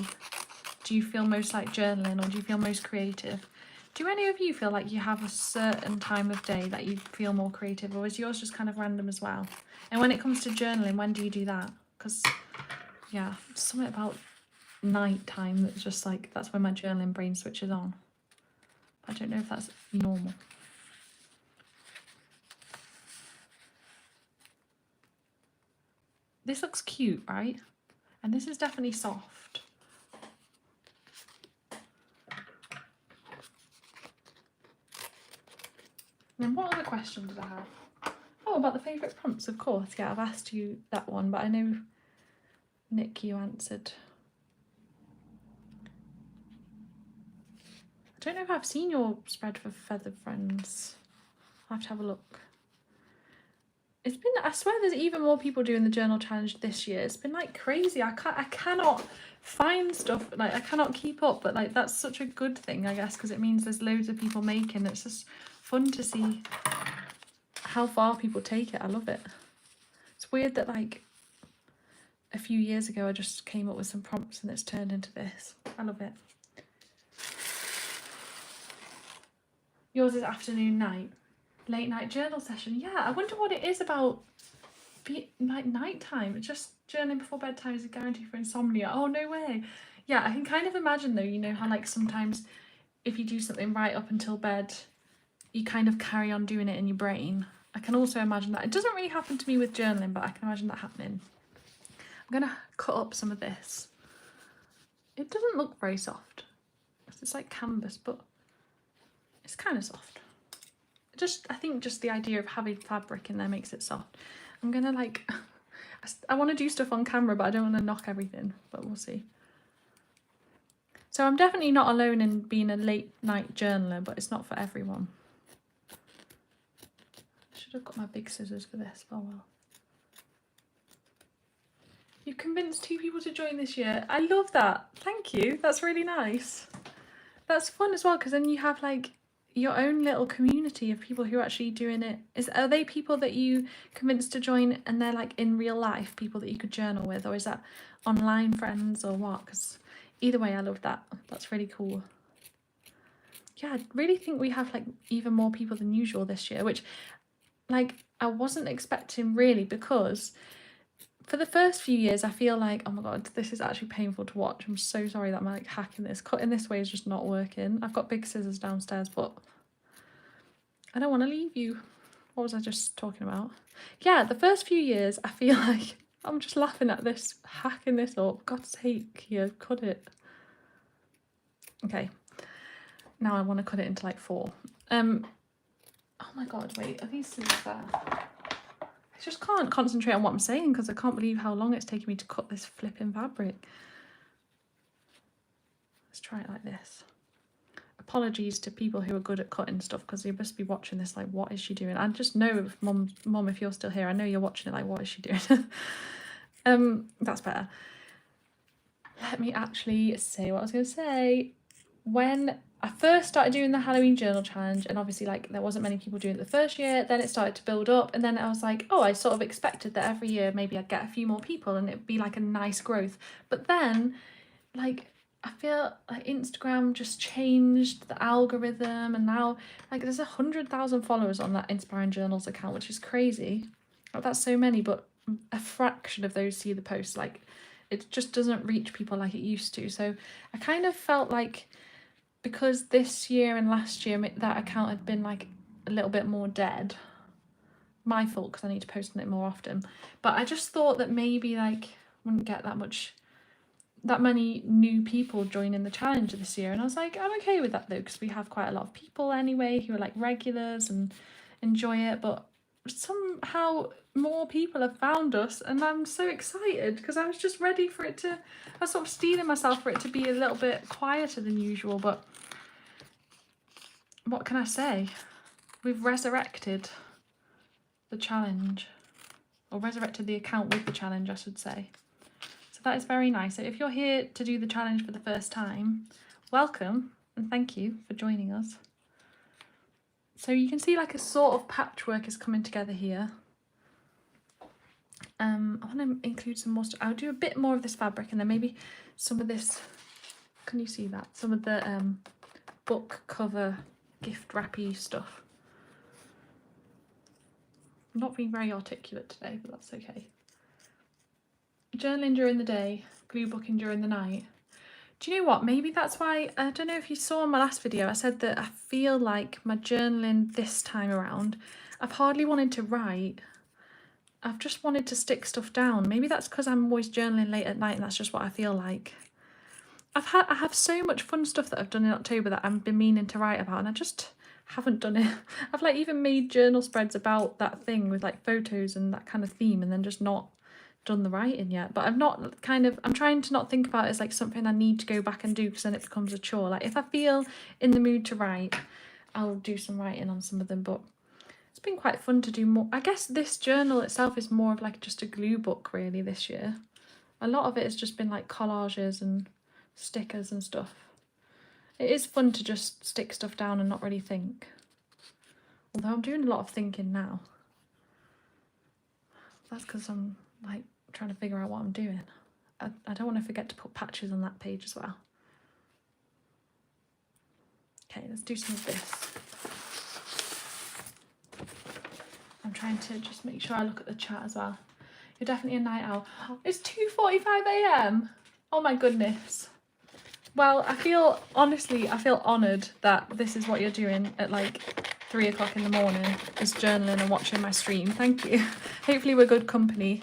do you feel most like journaling, or do you feel most creative? Do any of you feel like you have a certain time of day that you feel more creative, or is yours just kind of random as well? And when it comes to journaling, when do you do that? Because, yeah, something about night time that's just like, that's when my journaling brain switches on. I don't know if that's normal. This looks cute, right? And this is definitely soft. And what other question did I have? Oh, about the favourite prompts, of course. Yeah, I've asked you that one, but I know, Nick, you answered. I don't know if I've seen your spread for Feathered Friends. I'll have to have a look. It's been, I swear there's even more people doing the journal challenge this year. It's been like crazy. I cannot find stuff, like I cannot keep up, but like that's such a good thing, I guess, because it means there's loads of people making. It's just fun to see how far people take it. I love it. It's weird that like a few years ago I just came up with some prompts and it's turned into this. I love it. Yours is afternoon, night. Late night journal session. Yeah, I wonder what it is about like nighttime. It's just journaling before bedtime is a guarantee for insomnia. Oh, no way. Yeah, I can kind of imagine though, you know how like sometimes if you do something right up until bed, you kind of carry on doing it in your brain. I can also imagine that. It doesn't really happen to me with journaling, but I can imagine that happening. I'm going to cut up some of this. It doesn't look very soft. It's like canvas, but it's kind of soft. I think just the idea of having fabric in there makes it soft. I'm gonna like, I want to do stuff on camera, but I don't want to knock everything, but we'll see. So I'm definitely not alone in being a late night journaler, but it's not for everyone. I should have got my big scissors for this, oh well. You've convinced 2 people to join this year. I love that. Thank you. That's really nice. That's fun as well, because then you have like your own little community of people who are actually doing it. Are they people that you convinced to join and they're like in real life, people that you could journal with, or is that online friends or what? Because either way, I love that. That's really cool. Yeah, I really think we have like even more people than usual this year, which like I wasn't expecting really, because for the first few years I feel like, oh my god, this is actually painful to watch. I'm so sorry that I'm like hacking this. Cutting this way is just not working. I've got big scissors downstairs, but I don't want to leave you. What was I just talking about? Yeah, the first few years I feel like I'm just laughing at this, hacking this up. God's sake, here, cut it. Okay, now I want to cut it into like 4. Oh my god, wait, are these scissors there? I just can't concentrate on what I'm saying because I can't believe how long it's taken me to cut this flipping fabric. Let's try it like this. Apologies to people who are good at cutting stuff, because you must be watching this like, what is she doing? I just know, if mum, if you're still here, I know you're watching it like, what is she doing? That's better. Let me actually say what I was going to say. When I first started doing the Halloween journal challenge, and obviously like there wasn't many people doing it the first year, then it started to build up, and then I was like, oh, I sort of expected that every year maybe I'd get a few more people and it'd be like a nice growth. But then like I feel like Instagram just changed the algorithm, and now like there's 100,000 followers on that Inspiring Journals account, which is crazy. Like, that's so many, but a fraction of those see the post. Like it just doesn't reach people like it used to. So I kind of felt like, because this year and last year that account had been like a little bit more dead, my fault because I need to post on it more often, but I just thought that maybe like wouldn't get that many new people joining the challenge this year, and I was like, I'm okay with that though, because we have quite a lot of people anyway who are like regulars and enjoy it. But somehow more people have found us, and I'm so excited because I was just ready for it to, I was sort of steeling myself for it to be a little bit quieter than usual, but what can I say? We've resurrected the challenge, or resurrected the account with the challenge, I should say. So that is very nice. So if you're here to do the challenge for the first time, welcome and thank you for joining us. So you can see like a sort of patchwork is coming together here. I want to include some more stuff. I'll do a bit more of this fabric, and then maybe some of this, can you see that? Some of the book cover gift wrappy stuff. I'm not being very articulate today, but that's okay. Journaling during the day, glue booking during the night. Do you know what? Maybe that's why, I don't know if you saw in my last video, I said that I feel like my journaling this time around, I've hardly wanted to write. I've just wanted to stick stuff down. Maybe that's because I'm always journaling late at night and that's just what I feel like. I have so much fun stuff that I've done in October that I've been meaning to write about, and I just haven't done it. I've like even made journal spreads about that thing with like photos and that kind of theme, and then just not done the writing yet. But I'm trying to not think about it as like something I need to go back and do, because then it becomes a chore. Like if I feel in the mood to write, I'll do some writing on some of them, but it's been quite fun to do more. I guess this journal itself is more of like just a glue book really this year. A lot of it has just been like collages and stickers and stuff. It is fun to just stick stuff down and not really think. Although I'm doing a lot of thinking now. That's because I'm like trying to figure out what I'm doing. I don't want to forget to put patches on that page as well. Okay, let's do some of this. I'm trying to just make sure I look at the chat as well. You're definitely a night owl. It's 2:45 AM. Oh my goodness. Well, honestly, I feel honoured that this is what you're doing at like 3 o'clock in the morning, is journaling and watching my stream. Thank you. Hopefully we're good company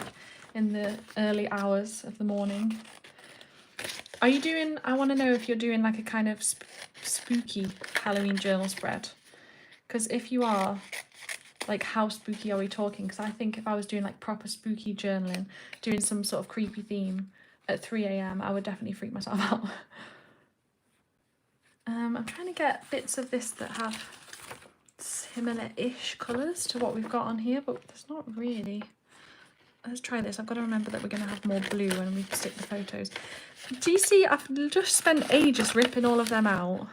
in the early hours of the morning. Are you doing, I want to know if you're doing like a kind of spooky Halloween journal spread. Because if you are, like how spooky are we talking? Because I think if I was doing like proper spooky journaling, doing some sort of creepy theme at 3 a.m, I would definitely freak myself out. I'm trying to get bits of this that have similar-ish colours to what we've got on here, but there's not really. Let's try this. I've got to remember that we're going to have more blue when we stick the photos. Do you see, I've just spent ages ripping all of them out.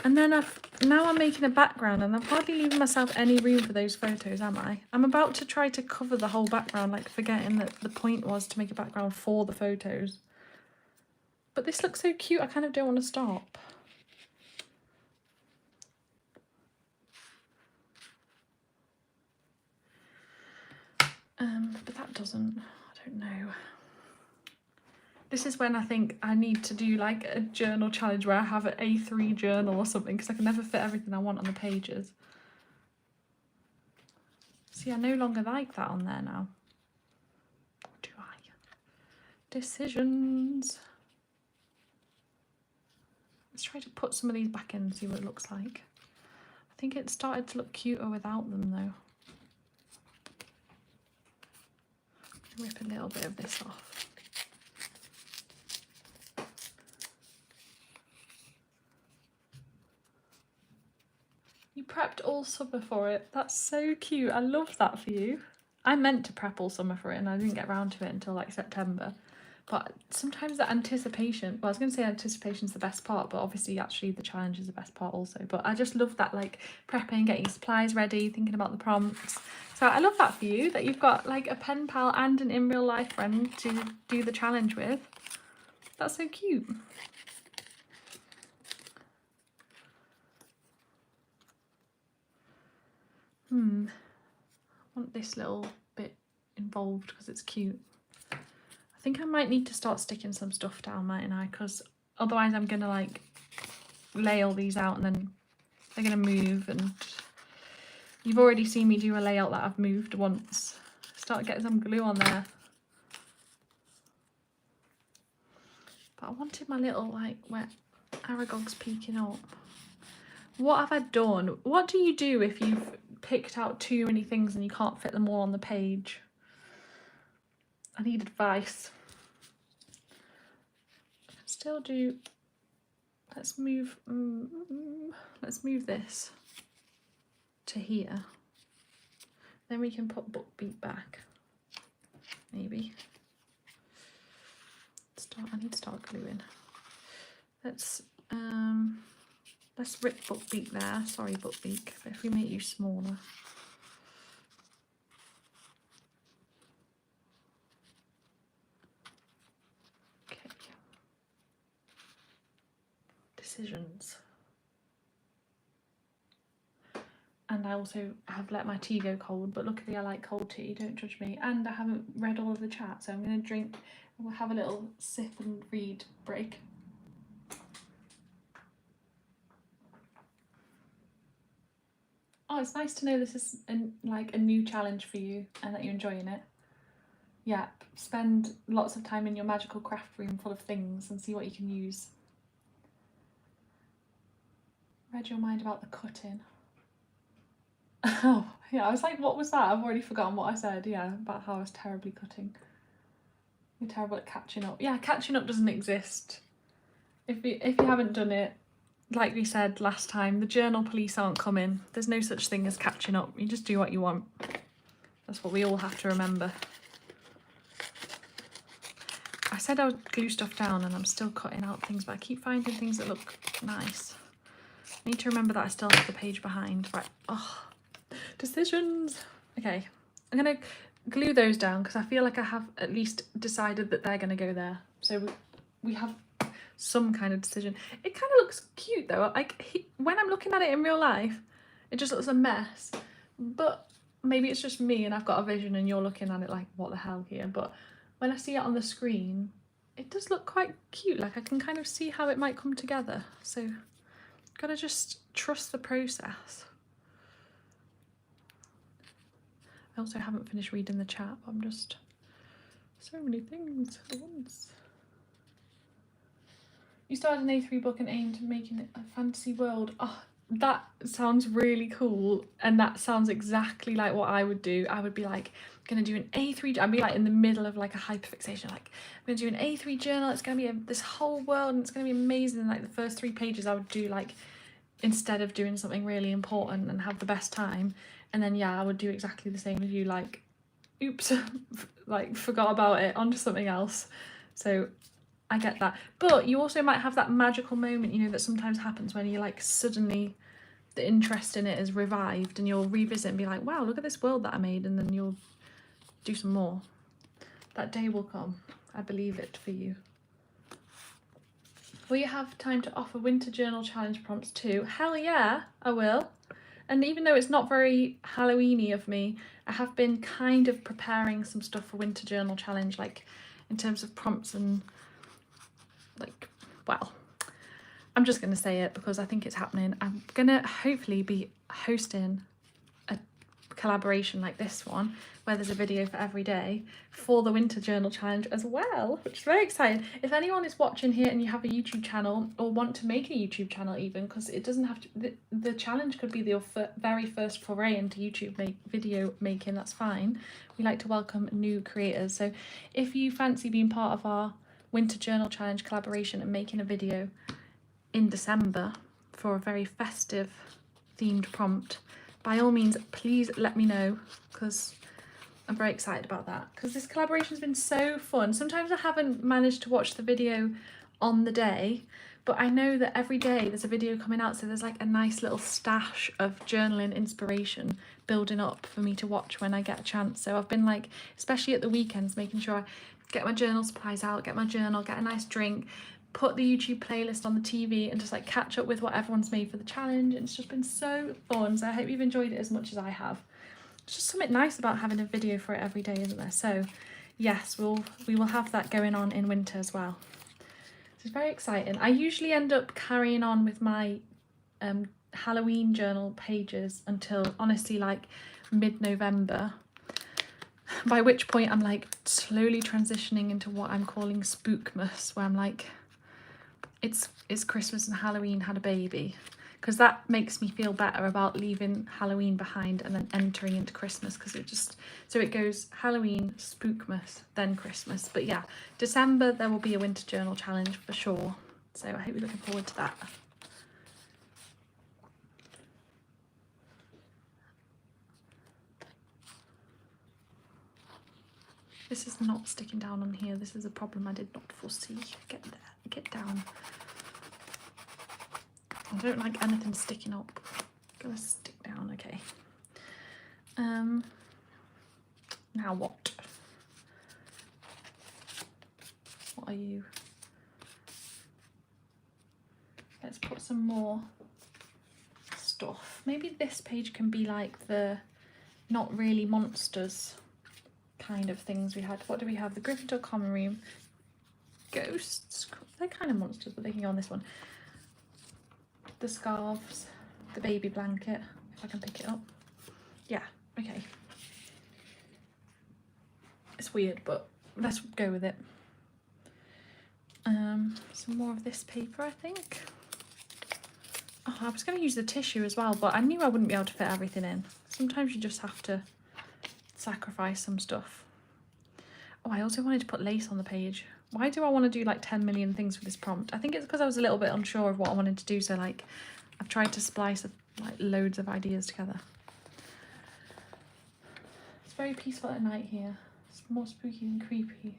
And then now I'm making a background and I'm hardly leaving myself any room for those photos, am I? I'm about to try to cover the whole background, like forgetting that the point was to make a background for the photos. But this looks so cute, I kind of don't want to stop. But that doesn't, I don't know. This is when I think I need to do like a journal challenge where I have an A3 journal or something, because I can never fit everything I want on the pages. See, I no longer like that on there now. Or do I? Decisions. Let's try to put some of these back in and see what it looks like. I think it started to look cuter without them though. Rip a little bit of this off. You prepped all summer for it. That's so cute. I love that for you. I meant to prep all summer for it and I didn't get around to it until like September. But sometimes the anticipation, well, I was going to say anticipation's the best part, but obviously actually the challenge is the best part also. But I just love that, like prepping, getting supplies ready, thinking about the prompts. So I love that for you, that you've got like a pen pal and an in real life friend to do the challenge with. That's so cute. I want this little bit involved because it's cute. I think I might need to start sticking some stuff down, mightn't I? Because otherwise I'm going to like lay all these out and then they're going to move, and you've already seen me do a layout that I've moved once. Start getting some glue on there. But I wanted my little like wet Aragog's peeking up. What have I done? What do you do if you've picked out too many things and you can't fit them all on the page? I need advice. Still do. Let's move this to here. Then we can put book beat back. Maybe. I need to start gluing. Let's rip book beak there. Sorry, book beak. But if we make you smaller. Decisions. And I also have let my tea go cold, but luckily I like cold tea, don't judge me. And I haven't read all of the chat, so I'm going to drink and we'll have a little sip and read break. Oh, it's nice to know this is like a new challenge for you and that you're enjoying it. Yeah, spend lots of time in your magical craft room full of things and see what you can use. Read your mind about the cutting. Oh, yeah, I was like, what was that? I've already forgotten what I said, yeah, about how I was terribly cutting. You're terrible at catching up. Yeah, catching up doesn't exist. If you haven't done it, like we said last time, the journal police aren't coming. There's no such thing as catching up. You just do what you want. That's what we all have to remember. I said I would glue stuff down and I'm still cutting out things, but I keep finding things that look nice. I need to remember that I still have the page behind. Right, oh, decisions. Okay, I'm gonna glue those down because I feel like I have at least decided that they're gonna go there. So we have some kind of decision. It kind of looks cute though. Like when I'm looking at it in real life, it just looks a mess. But maybe it's just me and I've got a vision and you're looking at it like, what the hell here? But when I see it on the screen, it does look quite cute. Like I can kind of see how it might come together. So gotta just trust the process. I also haven't finished reading the chat, but I'm just so many things at once. You started an A3 book and aimed at making it a fantasy world. Oh, that sounds really cool, and that sounds exactly like what I would do. I would be like, gonna do an A3, I'd be like in the middle of like a hyperfixation, like I'm gonna do an A3 journal, it's gonna be this whole world and it's gonna be amazing. And like the first 3 pages I would do, like, instead of doing something really important and have the best time. And then yeah, I would do exactly the same as you, like, oops, like forgot about it, onto something else. So I get that. But you also might have that magical moment, you know, that sometimes happens when you like suddenly the interest in it is revived and you'll revisit and be like, wow, look at this world that I made, and then you'll do some more. That day will come. I believe it for you. Will you have time to offer winter journal challenge prompts too? Hell yeah, I will. And even though it's not very Halloween-y of me, I have been kind of preparing some stuff for winter journal challenge, like in terms of prompts and like, well, I'm just going to say it because I think it's happening. I'm going to hopefully be hosting a collaboration like this one, where there's a video for every day for the winter journal challenge as well, which is very exciting. If anyone is watching here and you have a YouTube channel or want to make a YouTube channel, even, because it doesn't have to, the challenge could be your very first foray into YouTube video making, that's fine. We like to welcome new creators. So if you fancy being part of our winter journal challenge collaboration and making a video in December for a very festive themed prompt, by all means please let me know, because I'm very excited about that, because this collaboration's been so fun. Sometimes I haven't managed to watch the video on the day, but I know that every day there's a video coming out, so there's like a nice little stash of journaling inspiration building up for me to watch when I get a chance. So I've been like, especially at the weekends, making sure I get my journal supplies out, get my journal, get a nice drink, put the YouTube playlist on the TV, and just like catch up with what everyone's made for the challenge. And it's just been so fun. So I hope you've enjoyed it as much as I have. It's just something nice about having a video for it every day, isn't there? So yes, we will have that going on in winter as well. So it's very exciting. I usually end up carrying on with my Halloween journal pages until honestly like mid-November, by which point I'm like slowly transitioning into what I'm calling Spookmas, where I'm like, it's Christmas and Halloween had a baby, because that makes me feel better about leaving Halloween behind and then entering into Christmas, because it just, so it goes Halloween, Spookmas, then Christmas. But yeah, December there will be a winter journal challenge for sure, so I hope you're looking forward to that. This is not sticking down on here. This is a problem I did not foresee. Get there, get down. I don't like anything sticking up. Gonna stick down, okay. Now what? What are you? Let's put some more stuff. Maybe this page can be like the not really monsters kind of things we had. What do we have? The Gryffindor common room. Ghosts. They're kind of monsters, but they can go on this one. The scarves, the baby blanket, if I can pick it up. Yeah, okay. It's weird, but let's go with it. Some more of this paper, I think. Oh, I was going to use the tissue as well, but I knew I wouldn't be able to fit everything in. Sometimes you just have to sacrifice some stuff. Oh, I also wanted to put lace on the page. Why do I want to do like 10 million things for this prompt? I think it's because I was a little bit unsure of what I wanted to do, so like I've tried to splice like loads of ideas together. It's very peaceful at night here. It's more spooky than creepy.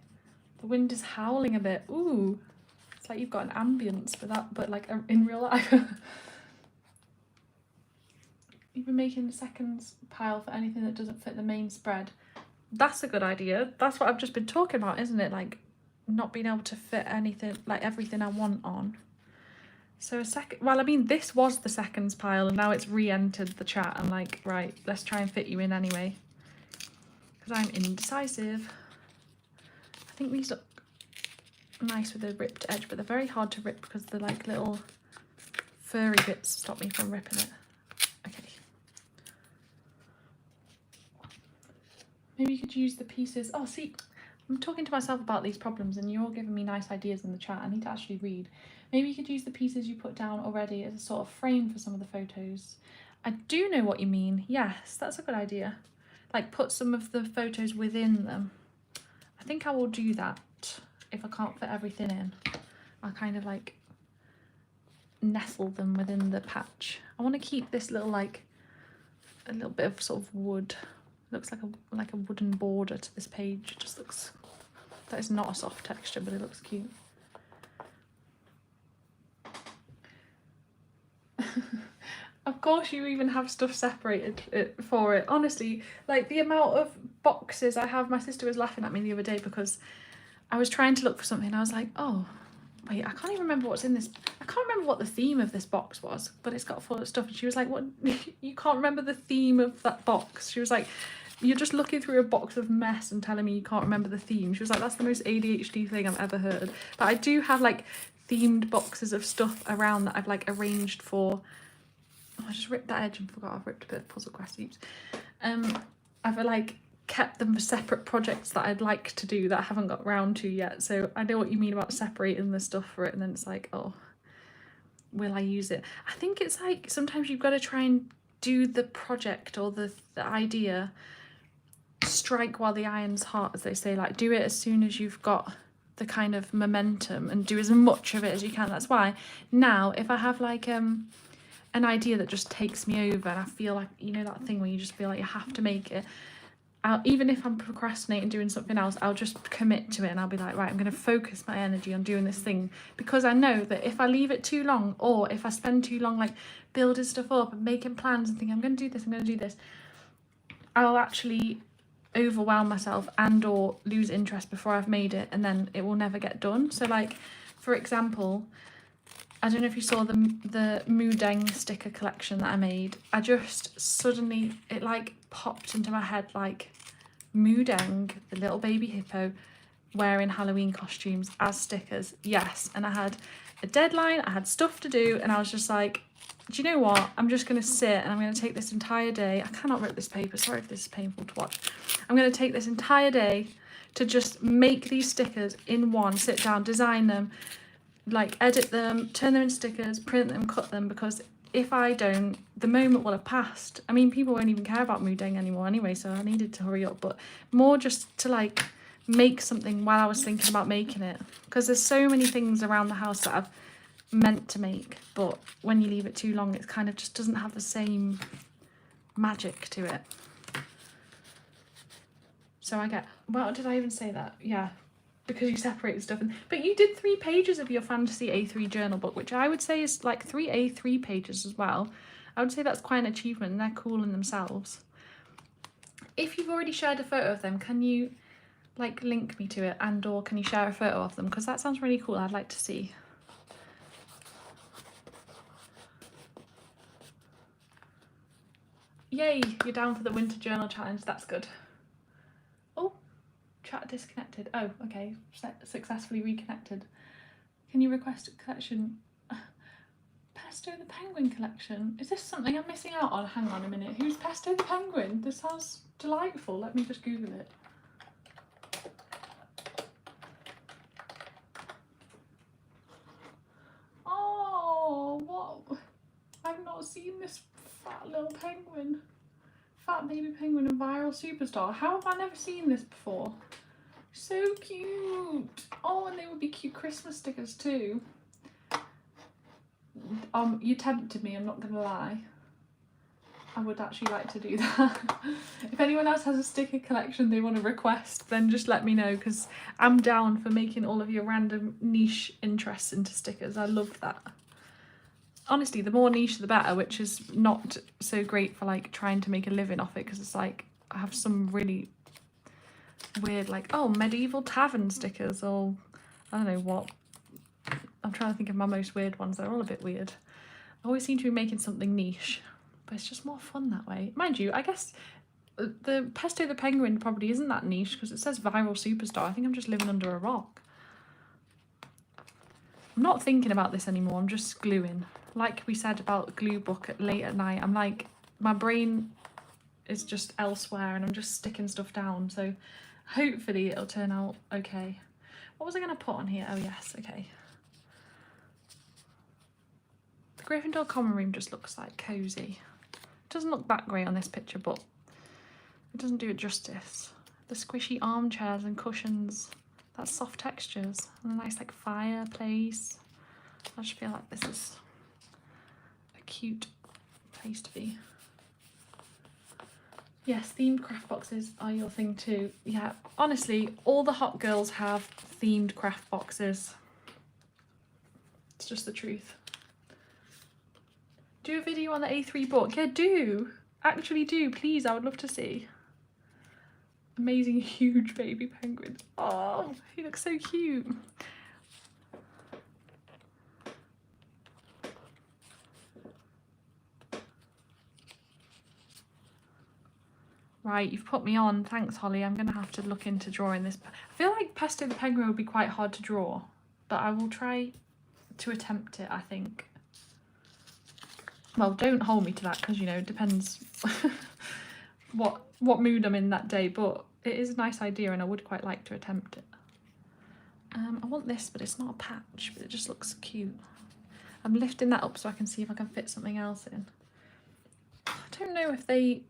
The wind is howling a bit. Ooh, it's like you've got an ambience for that, but like in real life. You've been making a seconds pile for anything that doesn't fit the main spread. That's a good idea. That's what I've just been talking about, isn't it? Like not being able to fit anything, like everything I want on. So a second, well, I mean, this was the seconds pile and now it's re-entered the chat. I'm like, right, let's try and fit you in anyway. Because I'm indecisive. I think these look nice with a ripped edge, but they're very hard to rip because the like little furry bits stop me from ripping it. Okay. Maybe you could use the pieces. Oh, see, I'm talking to myself about these problems and you're all giving me nice ideas in the chat. I need to actually read. Maybe you could use the pieces you put down already as a sort of frame for some of the photos. I do know what you mean. Yes, that's a good idea. Like put some of the photos within them. I think I will do that if I can't fit everything in. I'll kind of like nestle them within the patch. I want to keep this little like a little bit of sort of wood. It looks like a wooden border to this page. It just looks, that is not a soft texture, but it looks cute. Of course you even have stuff separated for it. Honestly, like the amount of boxes I have, my sister was laughing at me the other day because I was trying to look for something and I was like, oh, wait, I can't even remember what's in this. I can't remember what the theme of this box was, but it's got full of stuff. And she was like, what? You can't remember the theme of that box? She was like, you're just looking through a box of mess and telling me you can't remember the theme. She was like, that's the most ADHD thing I've ever heard. But I do have like themed boxes of stuff around that I've like arranged for. Oh, I just ripped that edge and forgot I've ripped a bit of Puzzle Quest. Oops. I've like kept them for separate projects that I'd like to do that I haven't got round to yet. So I know what you mean about separating the stuff for it, and then it's like, oh, will I use it? I think it's like sometimes you've got to try and do the project or the idea, strike while the iron's hot, as they say, like do it as soon as you've got the kind of momentum and do as much of it as you can. That's why now if I have like an idea that just takes me over and I feel like, you know, that thing where you just feel like you have to make it, even if I'm procrastinating doing something else, I'll just commit to it and I'll be like, right, I'm going to focus my energy on doing this thing, because I know that if I leave it too long, or if I spend too long like building stuff up and making plans and thinking I'm going to do this, I'm going to do this, I'll actually overwhelm myself and or lose interest before I've made it, and then it will never get done. So like, for example, I don't know if you saw the Moodeng sticker collection that I made. I just suddenly, it like popped into my head like Moodeng, the little baby hippo, wearing Halloween costumes as stickers. Yes, and I had a deadline, I had stuff to do, and I was just like, do you know what? I'm just going to sit and I'm going to take this entire day. I cannot rip this paper. Sorry if this is painful to watch. I'm going to take this entire day to just make these stickers in one, sit down, design them, like edit them, turn them into stickers, print them, cut them, because if I don't, the moment will have passed. I mean, people won't even care about Moodeng anymore anyway, so I needed to hurry up, but more just to like make something while I was thinking about making it, because there's so many things around the house that I've meant to make, but when you leave it too long, it kind of just doesn't have the same magic to it. So I get, well, did I even say that? Yeah, because you separated stuff. But you did 3 pages of your fantasy A3 journal book, which I would say is like 3 A3 pages as well. I would say that's quite an achievement, and they're cool in themselves. If you've already shared a photo of them, can you like link me to it, and or can you share a photo of them? Because that sounds really cool. I'd like to see. Yay, you're down for the winter journal challenge. That's good. Oh, chat disconnected. Oh, okay, successfully reconnected. Can you request a collection? Pesto the Penguin collection. Is this something I'm missing out on? Hang on a minute. Who's Pesto the Penguin? This sounds delightful. Let me just Google it. Oh, what? I've not seen this fat little penguin. Fat baby penguin and viral superstar. How have I never seen this before? So cute. Oh, and they would be cute Christmas stickers too. You tempted me, I'm not gonna lie. I would actually like to do that. If anyone else has a sticker collection they want to request, then just let me know, because I'm down for making all of your random niche interests into stickers. I love that. Honestly, the more niche the better, which is not so great for like trying to make a living off it, because it's like I have some really weird like, oh, medieval tavern stickers, or I don't know what. I'm trying to think of my most weird ones. They're all a bit weird. I always seem to be making something niche, but it's just more fun that way. Mind you, I guess the Pesto the Penguin probably isn't that niche, because it says viral superstar. I think I'm just living under a rock. I'm not thinking about this anymore. I'm just gluing. Like we said about glue book late at night, I'm like, my brain is just elsewhere and I'm just sticking stuff down. So hopefully it'll turn out okay. What was I going to put on here? Oh yes, okay. The Gryffindor common room just looks like cosy. It doesn't look that great on this picture, but it doesn't do it justice. The squishy armchairs and cushions, that's soft textures, and a nice like fireplace. I just feel like this is a cute place to be. Yes, themed craft boxes are your thing too. Yeah, honestly, all the hot girls have themed craft boxes. It's just the truth. Do a video on the A3 book. Yeah, do. Actually do, please. I would love to see. Amazing huge baby penguin. Oh, he looks so cute. Right, you've put me on. Thanks, Holly. I'm going to have to look into drawing this. I feel like Pesto the Penguin would be quite hard to draw, but I will try to attempt it, I think. Well, don't hold me to that because, you know, it depends what mood I'm in that day, but it is a nice idea and I would quite like to attempt it. I want this, but it's not a patch, but it just looks cute. I'm lifting that up so I can see if I can fit something else in. I don't know if they...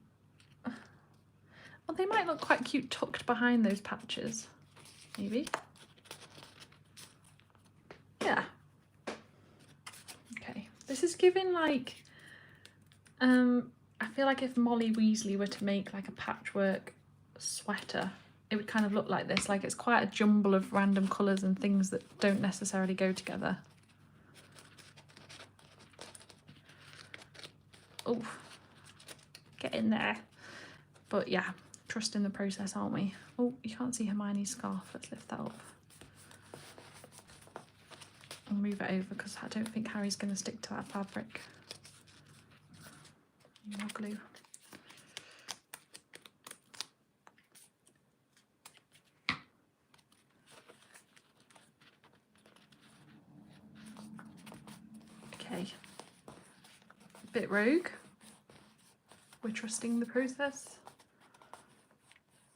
Well, they might look quite cute tucked behind those patches. Maybe. Yeah. Okay. This is giving like... I feel like if Molly Weasley were to make like a patchwork sweater, it would kind of look like this. Like it's quite a jumble of random colours and things that don't necessarily go together. Oh, get in there. But yeah, trust in the process, aren't we? Oh, you can't see Hermione's scarf. Let's lift that up. I'll move it over because I don't think Harry's going to stick to that fabric. More glue. Okay. Bit rogue. We're trusting the process.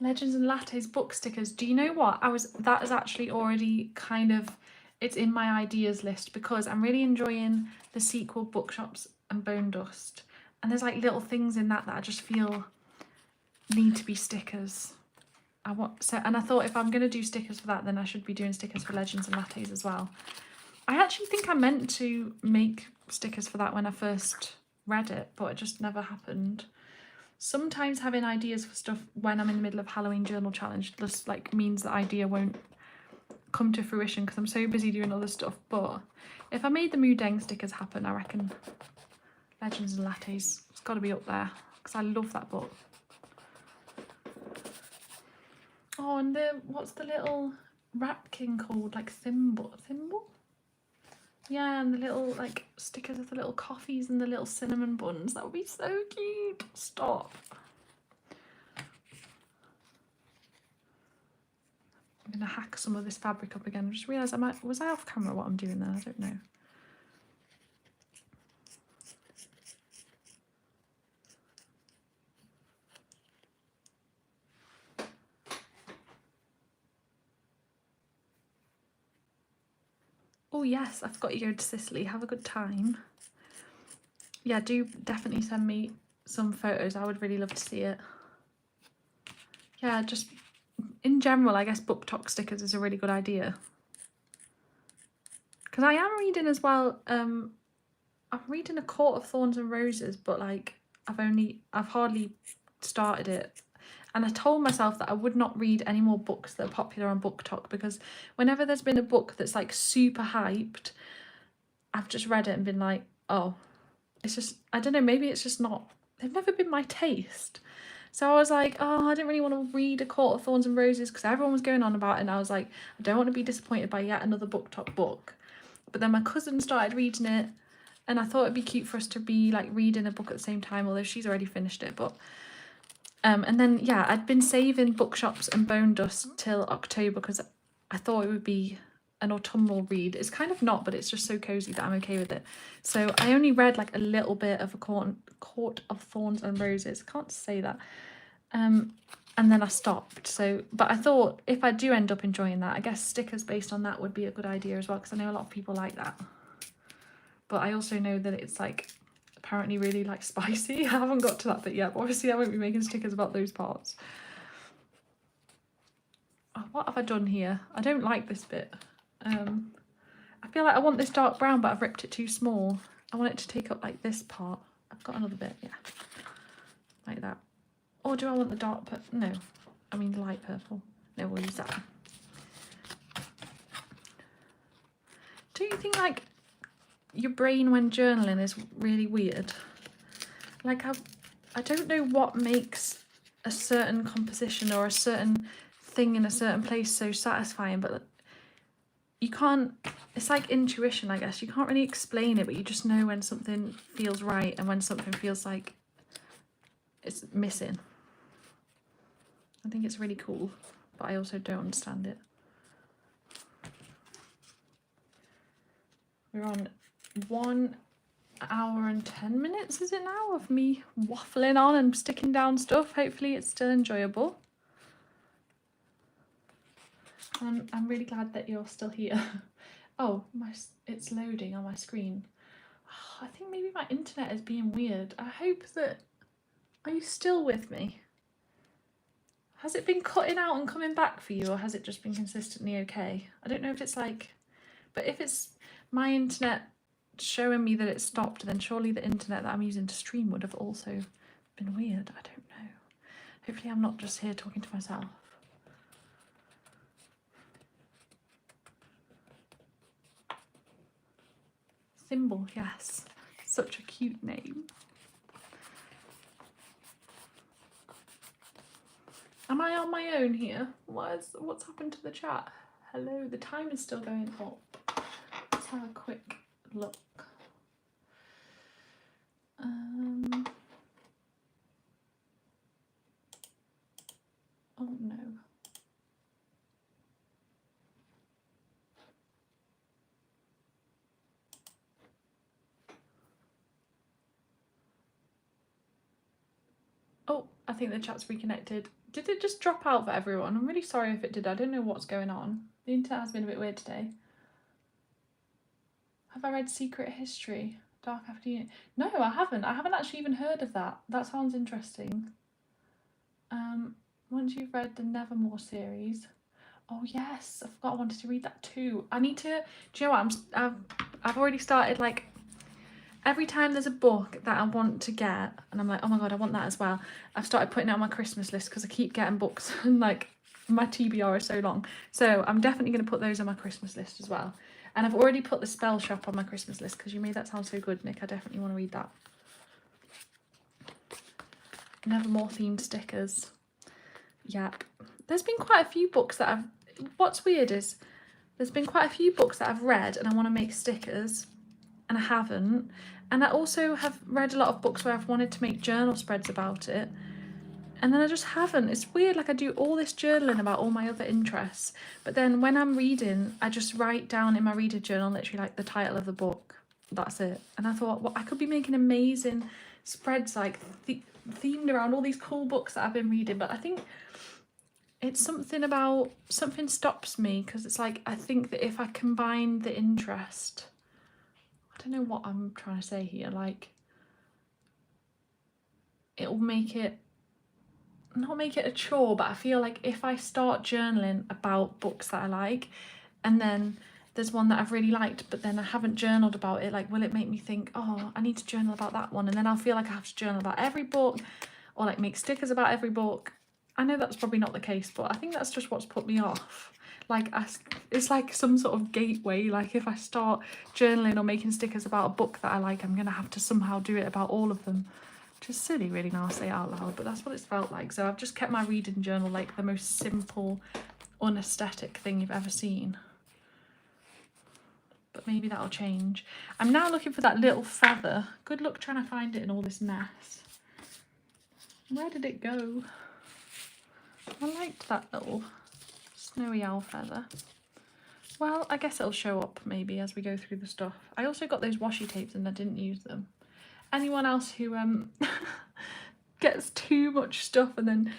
Legends and Lattes book stickers. Do you know what? That is actually already kind of, it's in my ideas list because I'm really enjoying the sequel Bookshops and Bone Dust. And there's like little things in that I just feel need to be stickers. And I thought if I'm going to do stickers for that, then I should be doing stickers for Legends and Lattes as well. I actually think I meant to make stickers for that when I first read it, but it just never happened. Sometimes having ideas for stuff when I'm in the middle of Halloween journal challenge just like means the idea won't come to fruition because I'm so busy doing other stuff. But if I made the Moodeng stickers happen, I reckon Legends and Lattes, it's got to be up there because I love that book. Oh, and what's the little Ratkin called? Like thimble? Yeah, and the little like stickers of the little coffees and the little cinnamon buns. That would be so cute. Stop. I'm gonna hack some of this fabric up again. I just realised was I off camera what I'm doing there? I don't know. Oh yes, I forgot you're going to Sicily. Have a good time. Yeah, do definitely send me some photos. I would really love to see it. Yeah, just in general, I guess book talk stickers is a really good idea. Because I am reading as well, I'm reading A Court of Thorns and Roses, but like I've hardly started it. And I told myself that I would not read any more books that are popular on Book Talk because whenever there's been a book that's like super hyped, I've just read it and been like, oh, it's just, I don't know, maybe it's just not, they've never been my taste. So I was like, oh, I don't really want to read A Court of Thorns and Roses because everyone was going on about it and I was like, I don't want to be disappointed by yet another Book Talk book. But then my cousin started reading it and I thought it'd be cute for us to be like reading a book at the same time, although she's already finished it, but... and then, yeah, I'd been saving Bookshops and Bone Dust till October because I thought it would be an autumnal read. It's kind of not, but it's just so cozy that I'm okay with it. So I only read like a little bit of A Court of Thorns and Roses. I can't say that. And then I stopped. So, but I thought if I do end up enjoying that, I guess stickers based on that would be a good idea as well because I know a lot of people like that. but I also know that it's like apparently really like spicy. I haven't got to that bit yet, but obviously I won't be making stickers about those parts. Oh, what have I done here? I don't like this bit. I feel like I want this dark brown, but I've ripped it too small. I want it to take up like this part. I've got another bit, yeah, like that. Or do I want the dark purple? No, I mean the light purple. No, we'll use that. Do you think like your brain when journaling is really weird? Like I don't know what makes a certain composition or a certain thing in a certain place so satisfying, but you can't, it's like intuition, I guess. You can't really explain it, but you just know when something feels right and when something feels like it's missing. I think it's really cool, but I also don't understand it. We're on 1 hour and 10 minutes, is it now, of me waffling on and sticking down stuff. Hopefully it's still enjoyable. I'm really glad that you're still here. Oh, it's loading on my screen. Oh, I think maybe my internet is being weird. I hope that... Are you still with me? Has it been cutting out and coming back for you, or has it just been consistently okay? I don't know if it's like... But if it's my internet showing me that it stopped, then surely the internet that I'm using to stream would have also been weird. I don't know. Hopefully I'm not just here talking to myself. Thimble, yes. Such a cute name. Am I on my own here? What's happened to the chat? Hello, the time is still going up. Let's have a quick look. Oh no. Oh, I think the chat's reconnected. Did it just drop out for everyone? I'm really sorry if it did. I don't know what's going on. The internet has been a bit weird today. Have I read Secret History? Dark After Unit? No, I haven't. I haven't actually even heard of that. That sounds interesting. Once you've read the Nevermore series. Oh yes, I forgot I wanted to read that too. I need to, do you know what, I've already started, like, every time there's a book that I want to get and I'm like, oh my god, I want that as well, I've started putting it on my Christmas list because I keep getting books and like my TBR is so long. So I'm definitely going to put those on my Christmas list as well. And I've already put The Spell Shop on my Christmas list because you made that sound so good, Nick. I definitely want to read that. Nevermore themed stickers. Yep. There's been quite a few books that what's weird is there's been quite a few books that I've read and I want to make stickers and I haven't. And I also have read a lot of books where I've wanted to make journal spreads about it and then I just haven't. It's weird, like I do all this journaling about all my other interests, but then when I'm reading, I just write down in my reader journal literally like the title of the book. That's it. And I thought, well, I could be making amazing spreads like themed around all these cool books that I've been reading, but I think it's something about, something stops me because it's like, I think that if I combine the interest, I don't know what I'm trying to say here, like it'll make it, not make it a chore, but I feel like if I start journaling about books that I like and then there's one that I've really liked but then I haven't journaled about it, like will it make me think, oh, I need to journal about that one, and then I'll feel like I have to journal about every book or like make stickers about every book. I know that's probably not the case, but I think that's just what's put me off. Like it's like some sort of gateway, like if I start journaling or making stickers about a book that I like, I'm gonna have to somehow do it about all of them. Which is silly really now I say it out loud, but that's what it's felt like. So I've just kept my reading journal like the most simple, unaesthetic thing you've ever seen. But maybe that'll change. I'm now looking for that little feather. Good luck trying to find it in all this mess. Where did it go? I liked that little snowy owl feather. Well, I guess it'll show up maybe as we go through the stuff. I also got those washi tapes and I didn't use them. Anyone else who gets too much stuff and then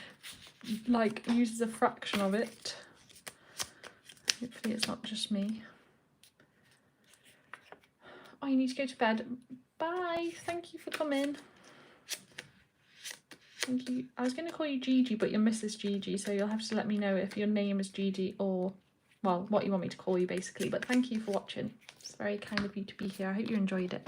like uses a fraction of it? Hopefully it's not just me. Oh, you need to go to bed. Bye. Thank you for coming. Thank you. I was going to call you Gigi, but you're Mrs. Gigi, so you'll have to let me know if your name is Gigi or, well, what you want me to call you, basically. But thank you for watching. It's very kind of you to be here. I hope you enjoyed it.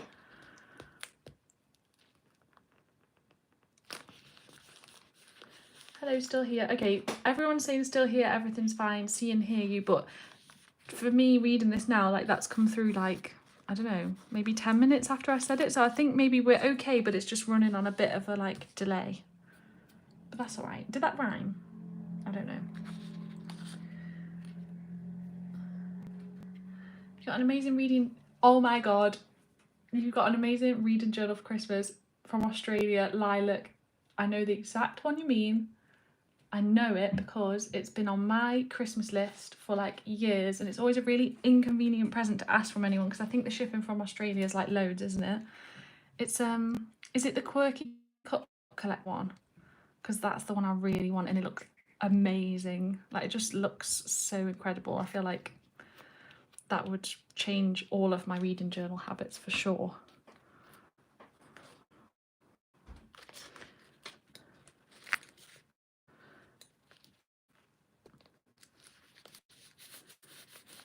Hello, still here. Okay, everyone's saying still here, everything's fine, see and hear you, but for me reading this now, like that's come through like, I don't know, maybe 10 minutes after I said it, so I think maybe we're okay, but it's just running on a bit of a like delay. But that's all right. Did that rhyme? I don't know. You've got an amazing reading. Oh my god. You've got an amazing reading journal for Christmas from Australia, Lilac. I know the exact one you mean. I know it because it's been on my Christmas list for like years, and it's always a really inconvenient present to ask from anyone because I think the shipping from Australia is like loads, isn't it? It's is it the Quirky Cup Collect one? Because that's the one I really want, and it looks amazing. Like it just looks so incredible. I feel like that would change all of my reading journal habits for sure.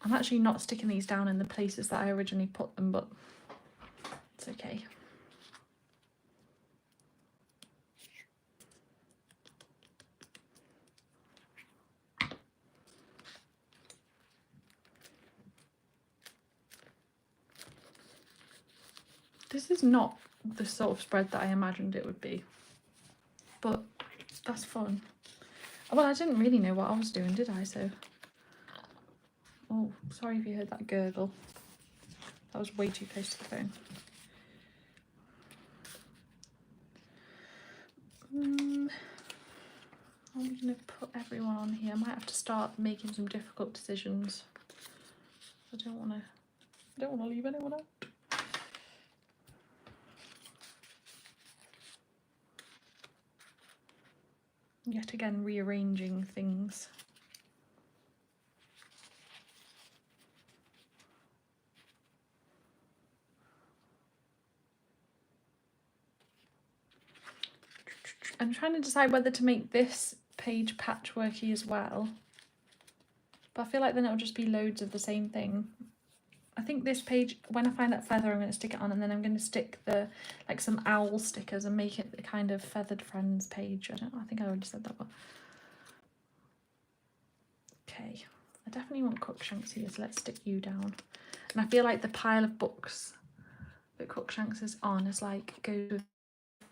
I'm actually not sticking these down in the places that I originally put them, but it's okay. This is not the sort of spread that I imagined it would be, but that's fun. Well, I didn't really know what I was doing, did I? So, oh, sorry if you heard that gurgle. That was way too close to the phone. I'm going to put everyone on here. I might have to start making some difficult decisions. I don't want to leave anyone out. Yet again, rearranging things. I'm trying to decide whether to make this page patchworky as well, but I feel like then it'll just be loads of the same thing. I think this page, when I find that feather, I'm going to stick it on, and then I'm going to stick the like some owl stickers and make it the kind of feathered friends page. I think I already said that, but okay. I definitely want Crookshanks here, so let's stick you down. And I feel like the pile of books that Crookshanks is on is like goes with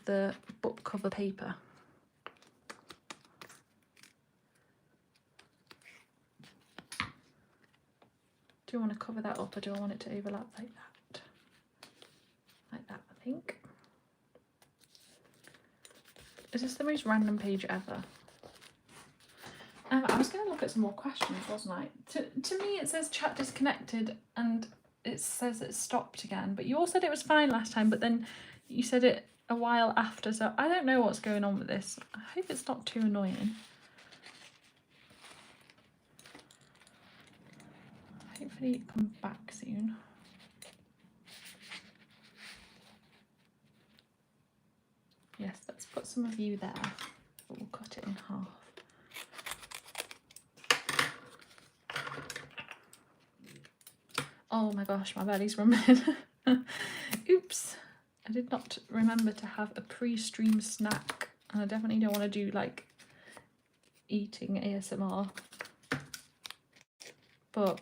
the book cover paper. Do I want to cover that up, or do I want it to overlap like that? Like that, I think. Is this the most random page ever? I was going to look at some more questions, wasn't I? To me it says chat disconnected and it says it's stopped again, but you all said it was fine last time, but then you said it a while after, so I don't know what's going on with this. I hope it's not too annoying. Hopefully it comes back soon. Yes, let's put some of you there, but we'll cut it in half. Oh my gosh, my belly's rumbling. Oops, I did not remember to have a pre-stream snack, and I definitely don't want to do like eating ASMR, but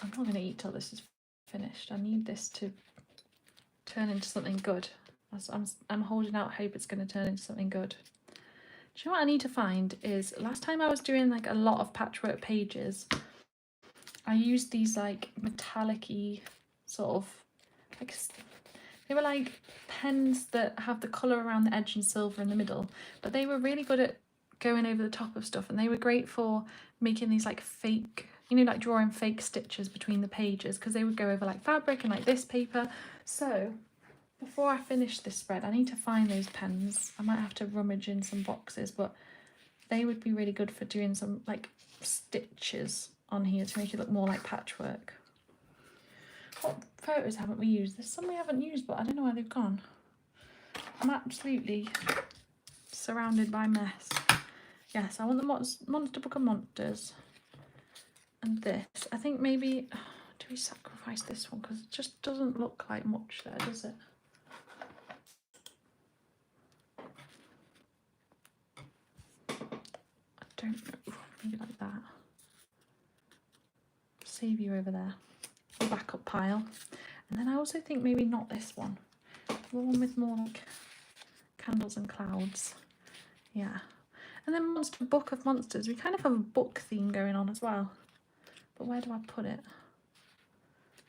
I'm not going to eat till this is finished. I need this to turn into something good. I'm holding out hope it's going to turn into something good. Do you know what I need to find is, last time I was doing like a lot of patchwork pages, I used these like metallic-y sort of, like, they were like pens that have the colour around the edge and silver in the middle, but they were really good at going over the top of stuff, and they were great for making these like fake, you know, like drawing fake stitches between the pages, because they would go over like fabric and like this paper. So before I finish this spread, I need to find those pens. I might have to rummage in some boxes, but they would be really good for doing some like stitches on here to make it look more like patchwork. What photos haven't we used? There's some we haven't used, but I don't know where they've gone. I'm absolutely surrounded by mess. Yes, I want the Monster Book of Monsters. And this. I think maybe... do we sacrifice this one? Because it just doesn't look like much there, does it? I don't know. Maybe like that. Save you over there. Backup pile. And then I also think maybe not this one. The one with more like candles and clouds. Yeah. And then Monster Book of Monsters. We kind of have a book theme going on as well. But where do I put it?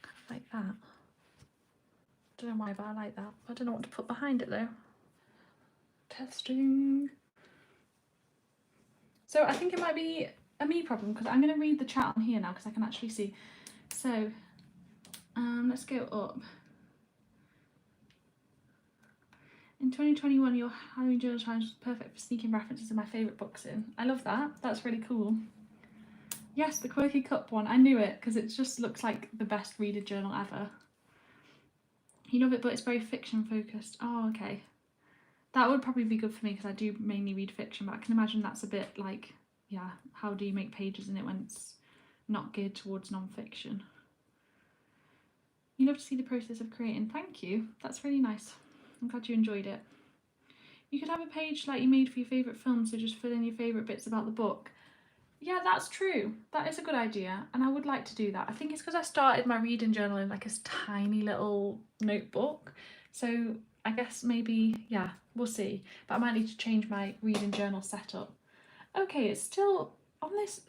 Kind of like that. Don't know why, but I like that. I don't know what to put behind it though. Testing. So I think it might be a me problem because I'm going to read the chat on here now because I can actually see. So let's go up. In 2021, your Halloween journal challenge was perfect for sneaking references to my favourite books in. I love that. That's really cool. Yes, the Quirky Cup one. I knew it because it just looks like the best reader journal ever. You love it, but it's very fiction focused. Oh, okay. That would probably be good for me because I do mainly read fiction, but I can imagine that's a bit like, yeah, how do you make pages in it when it's not geared towards non-fiction? You love to see the process of creating. Thank you. That's really nice. I'm glad you enjoyed it. You could have a page like you made for your favourite film, so just fill in your favourite bits about the book. Yeah, that's true. That is a good idea, and I would like to do that. I think it's because I started my reading journal in like a tiny little notebook, so I guess maybe, yeah, we'll see. But I might need to change my reading journal setup. Okay, it's still on this.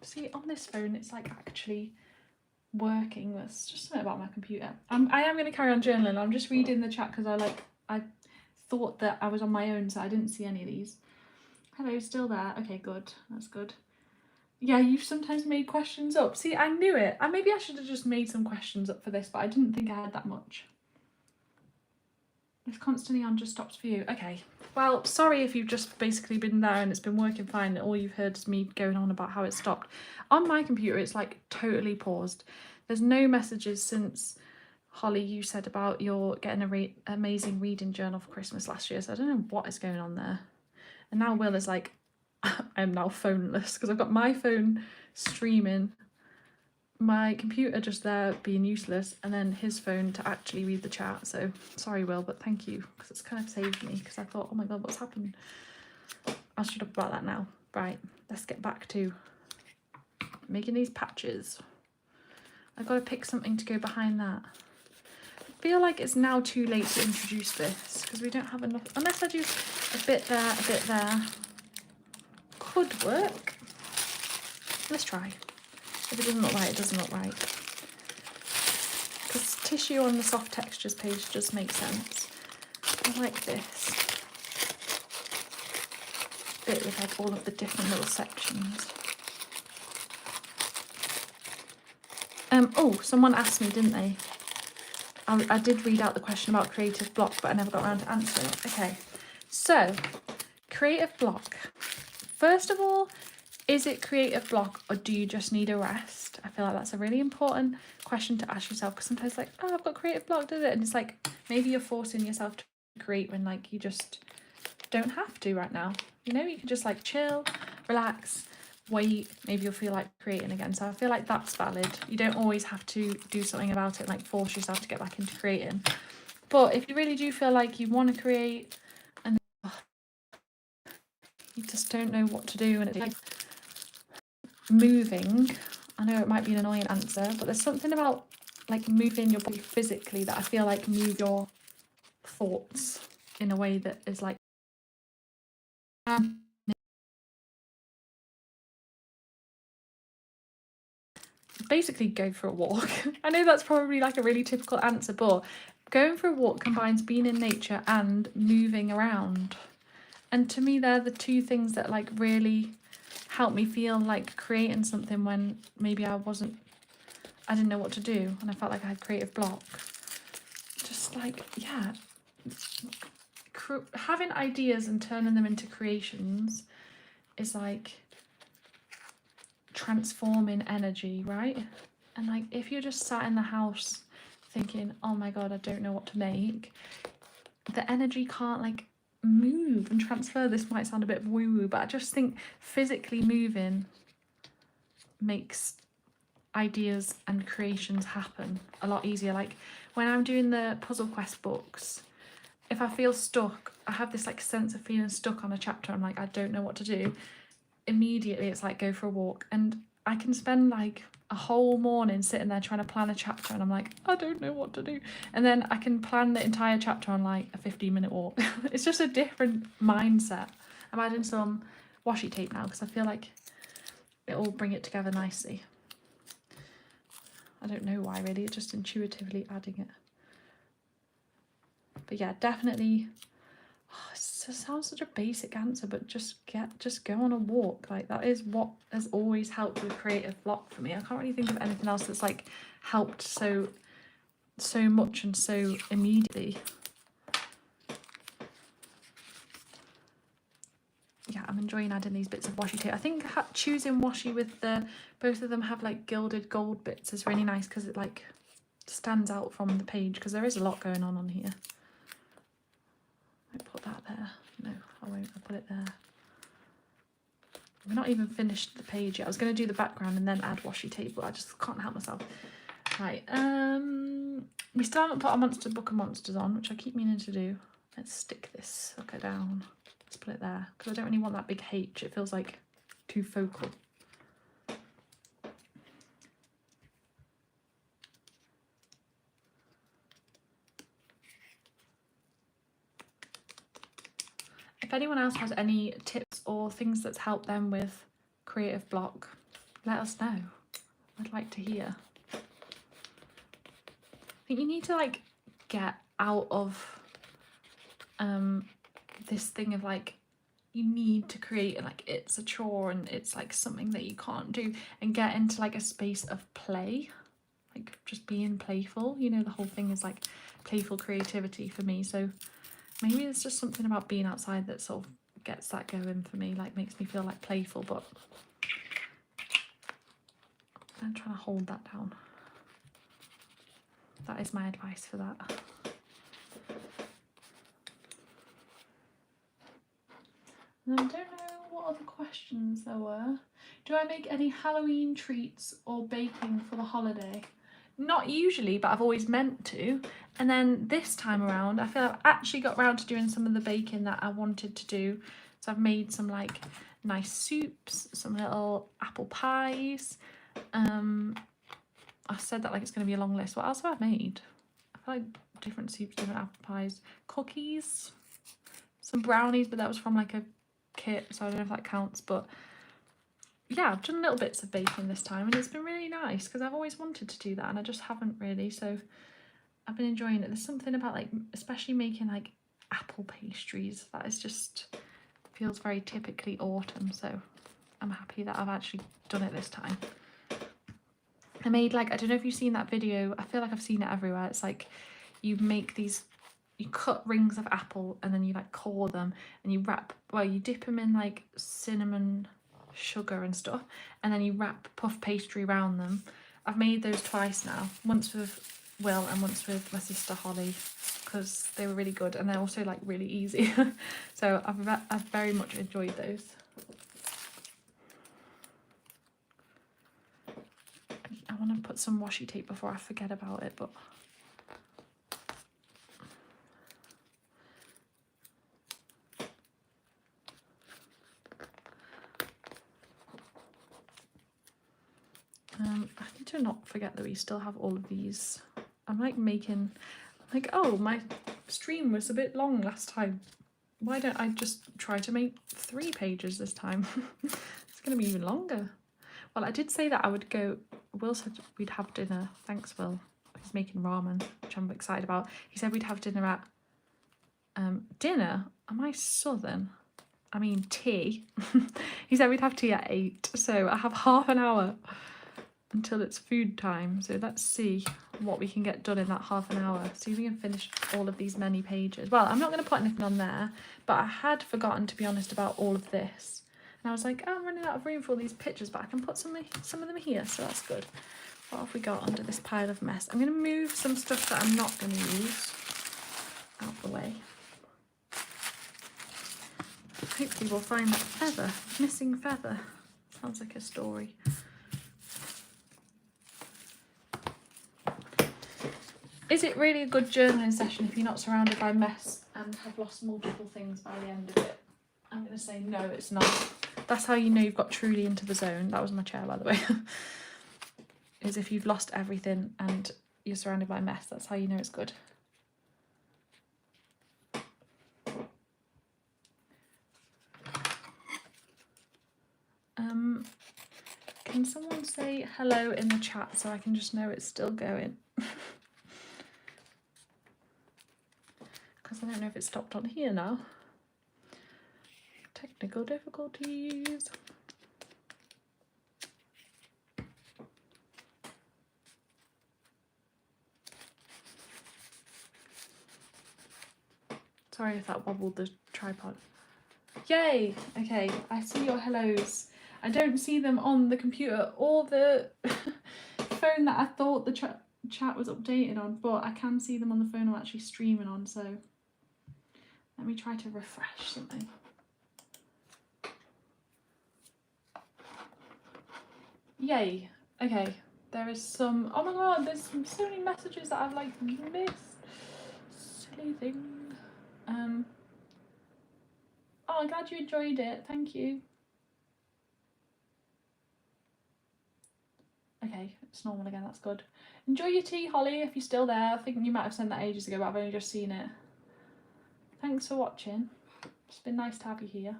See, on this phone, it's like actually working. That's just something about my computer. I am going to carry on journaling. I'm just reading the chat because I thought that I was on my own, so I didn't see any of these. Hello, still there? Okay, good. That's good. Yeah, you've sometimes made questions up. See, I knew it. Maybe I should have just made some questions up for this, but I didn't think I had that much. This constantly on just stops for you. Okay. Well, sorry if you've just basically been there and it's been working fine and all you've heard is me going on about how it stopped. On my computer, it's like totally paused. There's no messages since, Holly, you said about your getting an amazing reading journal for Christmas last year, so I don't know what is going on there. And now Will is like, I'm now phoneless because I've got my phone streaming, my computer just there being useless, and then his phone to actually read the chat. So sorry, Will, but thank you because it's kind of saved me because I thought, oh my god, what's happened? I'll shut up about that now. Right, let's get back to making these patches. I've got to pick something to go behind that. I feel like it's now too late to introduce this because we don't have enough, unless I do a bit there, a bit there. Could work. Let's try. If it doesn't look right, it doesn't look right. Because tissue on the soft textures page does make sense. I like this bit with like all of the different little sections. Oh, someone asked me, didn't they? I did read out the question about creative block, but I never got around to answering it. Okay, so creative block. First of all, is it creative block or do you just need a rest? I feel like that's a really important question to ask yourself because sometimes like, oh, I've got creative block, does it? And it's like, maybe you're forcing yourself to create when like you just don't have to right now. You know, you can just like chill, relax, wait, maybe you'll feel like creating again. So I feel like that's valid. You don't always have to do something about it, like force yourself to get back into creating. But if you really do feel like you want to create and you just don't know what to do and it's like moving, I know it might be an annoying answer, but there's something about like moving your body physically that I feel like move your thoughts in a way that is like basically go for a walk. I know that's probably like a really typical answer, but going for a walk combines being in nature and moving around. And to me, they're the two things that like really help me feel like creating something when maybe I didn't know what to do and I felt like I had creative block. Just like, yeah, having ideas and turning them into creations is like transforming energy, right? And like if you're just sat in the house thinking, oh my god, I don't know what to make, the energy can't like move and transfer. This might sound a bit woo-woo, but I just think physically moving makes ideas and creations happen a lot easier. Like when I'm doing the Puzzle Quest books, if I feel stuck, I have this like sense of feeling stuck on a chapter, I'm like, I don't know what to do, immediately it's like, go for a walk. And I can spend like a whole morning sitting there trying to plan a chapter, and I'm like, I don't know what to do, and then I can plan the entire chapter on like a 15-minute walk. It's just a different mindset. I'm adding some washi tape now because I feel like it'll bring it together nicely. I don't know why really, it's just intuitively adding it. But yeah, definitely, oh, it sounds such a basic answer, but just go on a walk. Like that is what has always helped with creative block for me. I can't really think of anything else that's like helped so much and so immediately. Yeah, I'm enjoying adding these bits of washi tape. I think choosing washi with both of them have like gilded gold bits is really nice because it like stands out from the page, because there is a lot going on here. I put that there. No, I won't. I'll put it there. We're not even finished the page yet. I was going to do the background and then add washi tape, but I just can't help myself. Right, we still haven't put our Book of Monsters on, which I keep meaning to do. Let's stick this sucker down. Let's put it there, because I don't really want that big H. It feels like too focal. If anyone else has any tips or things that's helped them with creative block, let us know. I'd like to hear. I think you need to like get out of this thing of like you need to create and like it's a chore and it's like something that you can't do, and get into like a space of play, like just being playful. You know, the whole thing is like playful creativity for me. So maybe it's just something about being outside that sort of gets that going for me, like makes me feel like playful. But I'm trying to hold that down. That is my advice for that. And I don't know what other questions there were. Do I make any Halloween treats or baking for the holiday? Not usually, but I've always meant to. And then this time around, I feel I've actually got around to doing some of the baking that I wanted to do. So I've made some like nice soups, some little apple pies. I said that like it's going to be a long list. What else have I made? I feel like different soups, different apple pies, cookies, some brownies, but that was from like a kit, so I don't know if that counts. But yeah, I've done little bits of baking this time, and it's been really nice because I've always wanted to do that and I just haven't really, so I've been enjoying it. There's something about like especially making like apple pastries that is just feels very typically autumn, so I'm happy that I've actually done it this time. I made like, I don't know if you've seen that video, I feel like I've seen it everywhere. It's like you make these, you cut rings of apple and then you like core them and you wrap, well, you dip them in like cinnamon sugar and stuff, and then you wrap puff pastry around them. I've made those twice now, once with Will and once with my sister Holly, because they were really good and they're also like really easy. So I've very much enjoyed those. I want to put some washi tape before I forget about it, but I need to not forget that we still have all of these. I'm like making, like, oh, my stream was a bit long last time. Why don't I just try to make 3 pages this time? It's going to be even longer. Well, I did say that I would go, Will said we'd have dinner. Thanks, Will. He's making ramen, which I'm excited about. He said we'd have dinner at, dinner? Am I southern? I mean tea. He said we'd have tea at 8, so I have half an hour until it's food time. So let's see what we can get done in that half an hour. See if we can finish all of these many pages. Well, I'm not going to put anything on there, but I had forgotten, to be honest, about all of this. And I was like, oh, I'm running out of room for all these pictures, but I can put some of them here, so that's good. What have we got under this pile of mess? I'm going to move some stuff that I'm not going to use out of the way. Hopefully we'll find that feather, missing feather. Sounds like a story. Is it really a good journaling session if you're not surrounded by mess and have lost multiple things by the end of it? I'm going to say no, it's not. That's how you know you've got truly into the zone. That was my chair, by the way. Is if you've lost everything and you're surrounded by mess. That's how you know it's good. Can someone say hello in the chat so I can just know it's still going? Because I don't know if it stopped on here now. Technical difficulties. Sorry if that wobbled the tripod. Yay! Okay, I see your hellos. I don't see them on the computer or the phone that I thought the chat was updated on, but I can see them on the phone I'm actually streaming on, so let me try to refresh something. Yay! Okay, there is some, oh my god, there's so many messages that I've like missed. Silly thing. Oh, I'm glad you enjoyed it, thank you. Okay, it's normal again, that's good. Enjoy your tea, Holly, if you're still there. I think you might have sent that ages ago, but I've only just seen it. Thanks for watching. It's been nice to have you here.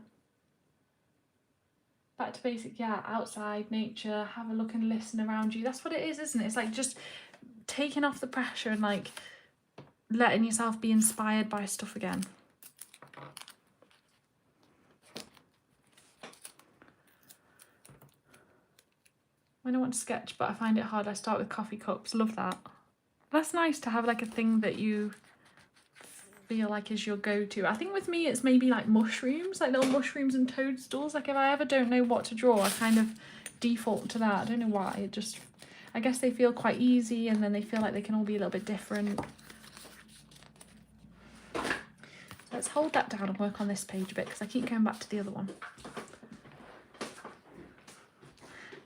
Back to basic, yeah, outside, nature, have a look and listen around you. That's what it is, isn't it? It's like just taking off the pressure and like letting yourself be inspired by stuff again. When I want to sketch, but I find it hard, I start with coffee cups. Love that. That's nice to have like a thing that you feel like is your go-to. I think with me it's maybe like mushrooms, like little mushrooms and toadstools. Like if I ever don't know what to draw, I kind of default to that. I don't know why. It just, I guess they feel quite easy and then they feel like they can all be a little bit different. So let's hold that down and work on this page a bit because I keep going back to the other one.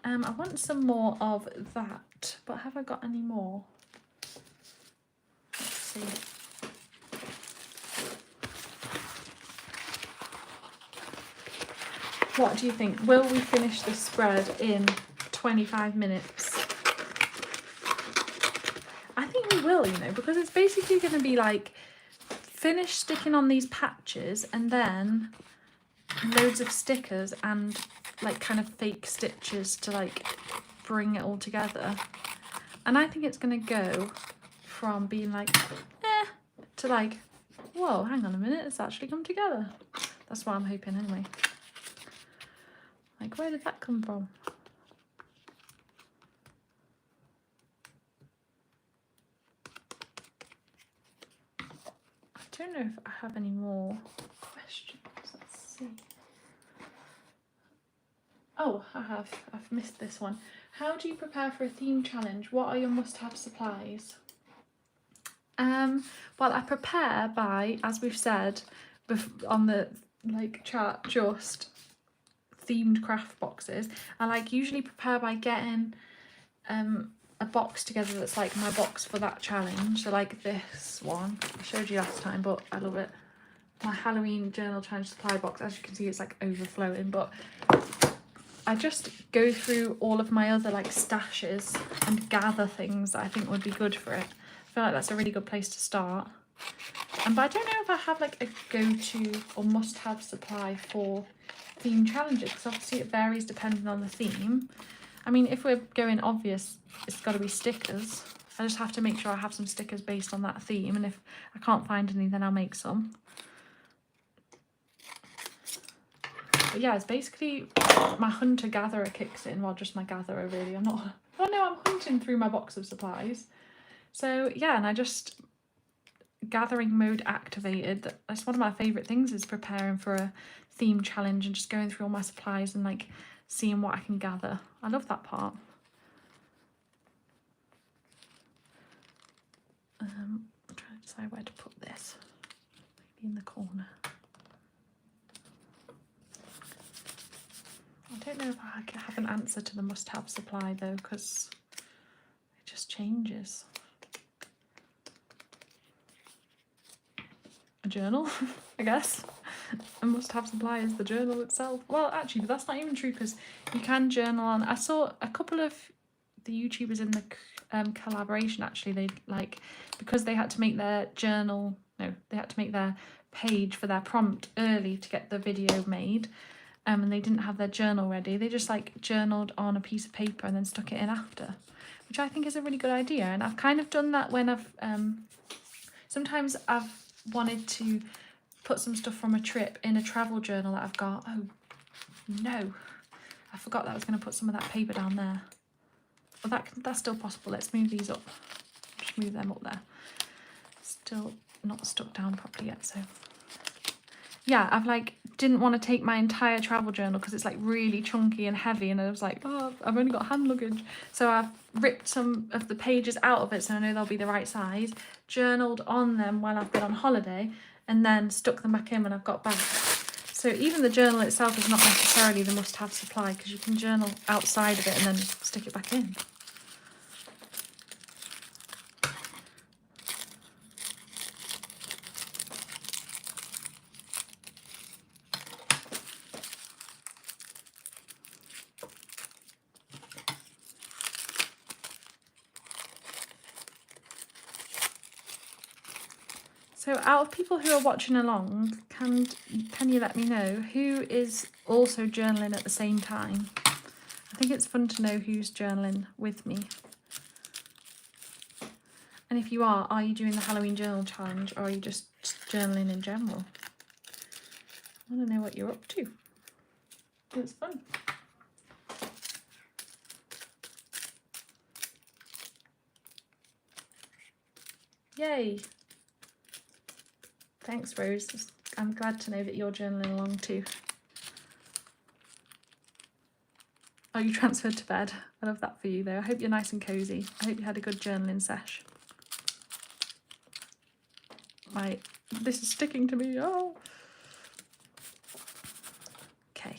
I want some more of that, but have I got any more? Let's see. What do you think? Will we finish this spread in 25 minutes? I think we will, you know, because it's basically going to be like finish sticking on these patches and then loads of stickers and like kind of fake stitches to like bring it all together. And I think it's going to go from being like eh to like, whoa, hang on a minute, it's actually come together. That's what I'm hoping anyway. Like, where did that come from? I don't know if I have any more questions. Let's see. Oh, I have. I've missed this one. How do you prepare for a theme challenge? What are your must-have supplies? Well, I prepare by, as we've said on the like chat, just themed craft boxes. I like usually prepare by getting a box together that's like my box for that challenge. So like this one, I showed you last time, but I love it. My Halloween journal challenge supply box. As you can see, it's like overflowing, but I just go through all of my other like stashes and gather things that I think would be good for it. I feel like that's a really good place to start. But I don't know if I have like a go-to or must-have supply for theme challenges, because obviously it varies depending on the theme. I mean, if we're going obvious, it's got to be stickers. I just have to make sure I have some stickers based on that theme, and if I can't find any, then I'll make some. But yeah, it's basically my hunter-gatherer kicks in. Well, just my gatherer, really. I'm not... Oh no, I'm hunting through my box of supplies. So yeah, and I just... Gathering mode activated. That's one of my favourite things, is preparing for a theme challenge and just going through all my supplies and like seeing what I can gather. I love that part. I'm trying to decide where to put this. Maybe in the corner. I don't know if I have an answer to the must-have supply though, because it just changes. A journal, I guess. A must-have supply is the journal itself. Well, actually, that's not even true, because you can journal on. I saw a couple of the YouTubers in the collaboration, actually, they because they had to make their journal, no, they had to make their page for their prompt early to get the video made. And they didn't have their journal ready. They just journaled on a piece of paper and then stuck it in after, which I think is a really good idea. And I've kind of done that when I've, sometimes I've wanted to put some stuff from a trip in a travel journal that I've got. Oh no, I forgot that I was going to put some of that paper down there. Well, that's still possible. Let's move these up. Just move them up there. Still not stuck down properly yet, so. Yeah, I've didn't want to take my entire travel journal because it's really chunky and heavy, and I was like, oh, I've only got hand luggage. So I've ripped some of the pages out of it so I know they'll be the right size, journaled on them while I've been on holiday, and then stuck them back in when I've got back. So even the journal itself is not necessarily the must-have supply, because you can journal outside of it and then stick it back in. So out of people who are watching along, can you let me know who is also journaling at the same time? I think it's fun to know who's journaling with me. And if you are you doing the Halloween journal challenge, or are you just journaling in general? I want to know what you're up to. It's fun. Yay! Thanks, Rose. I'm glad to know that you're journaling along too. Oh, you transferred to bed. I love that for you though. I hope you're nice and cosy. I hope you had a good journaling sesh. Right, this is sticking to me. Oh. Okay.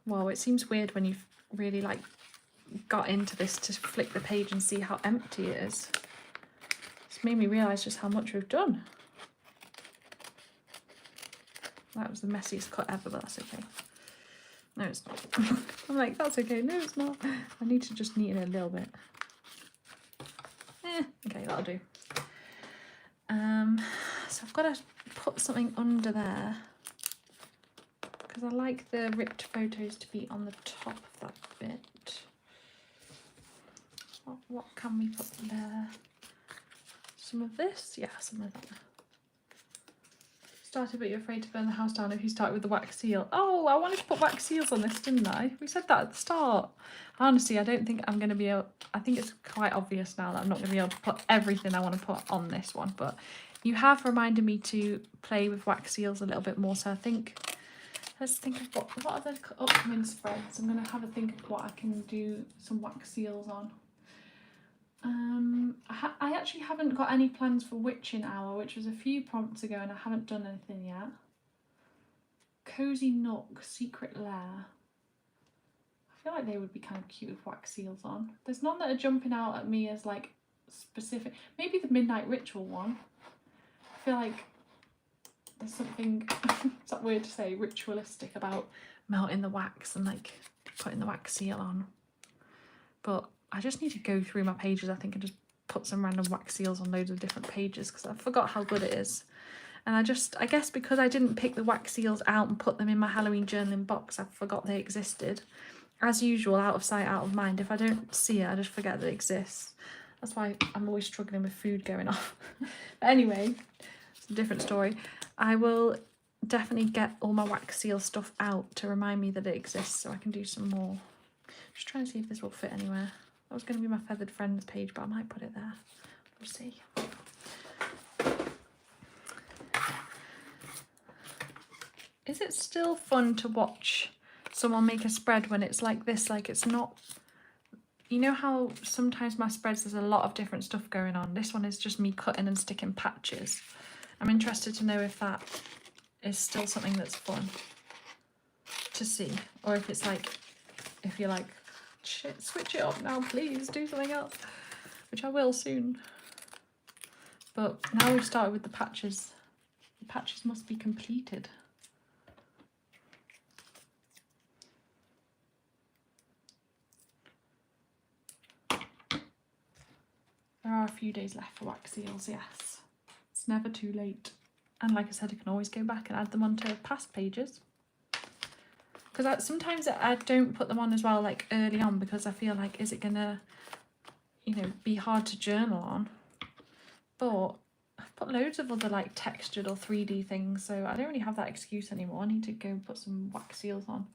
Wow, it seems weird when you've really got into this to flick the page and see how empty it is. It's made me realise just how much we've done. That was the messiest cut ever, but that's okay. No, it's not. I'm like, that's okay. No, it's not. I need to just neaten it a little bit. Okay, that'll do. So I've got to put something under there, because I like the ripped photos to be on the top of that bit. What can we put there? Some of this? Yeah, some of that. Started, but you're afraid to burn the house down if you start with the wax seal. Oh, I wanted to put wax seals on this, didn't I? We said that at the start. Honestly, I don't think I'm going to be able... I think it's quite obvious now that I'm not going to be able to put everything I want to put on this one, but you have reminded me to play with wax seals a little bit more, so I think... Let's think of what are the upcoming spreads. I'm going to have a think of what I can do some wax seals on. I actually haven't got any plans for Witching Hour, which was a few prompts ago, and I haven't done anything yet. Cozy Nook, Secret Lair. I feel like they would be kind of cute with wax seals on. There's none that are jumping out at me as specific. Maybe the Midnight Ritual one. I feel like there's something, is that weird to say, ritualistic about melting the wax and putting the wax seal on. But I just need to go through my pages, I think, and just put some random wax seals on loads of different pages, because I forgot how good it is. And I guess because I didn't pick the wax seals out and put them in my Halloween journaling box, I forgot they existed. As usual, out of sight, out of mind. If I don't see it, I just forget that it exists. That's why I'm always struggling with food going off. But anyway, it's a different story. I will definitely get all my wax seal stuff out to remind me that it exists, so I can do some more. Just trying to see if this will fit anywhere. That was going to be my Feathered Friends page, but I might put it there. We'll see. Is it still fun to watch someone make a spread when it's like this? It's not, you know how sometimes my spreads there's a lot of different stuff going on. This one is just me cutting and sticking patches. I'm interested to know if that is still something that's fun to see, or if it's like, if you're like, shit, switch it up now, please do something else, which I will soon. But now we've started with the patches must be completed. There are a few days left for wax seals, yes. It's never too late. And like I said, you can always go back and add them onto past pages. Because sometimes I don't put them on as well, like early on, because I feel like, is it gonna, you know, be hard to journal on? But I've put loads of other like textured or 3D things, so I don't really have that excuse anymore. I need to go and put some wax seals on.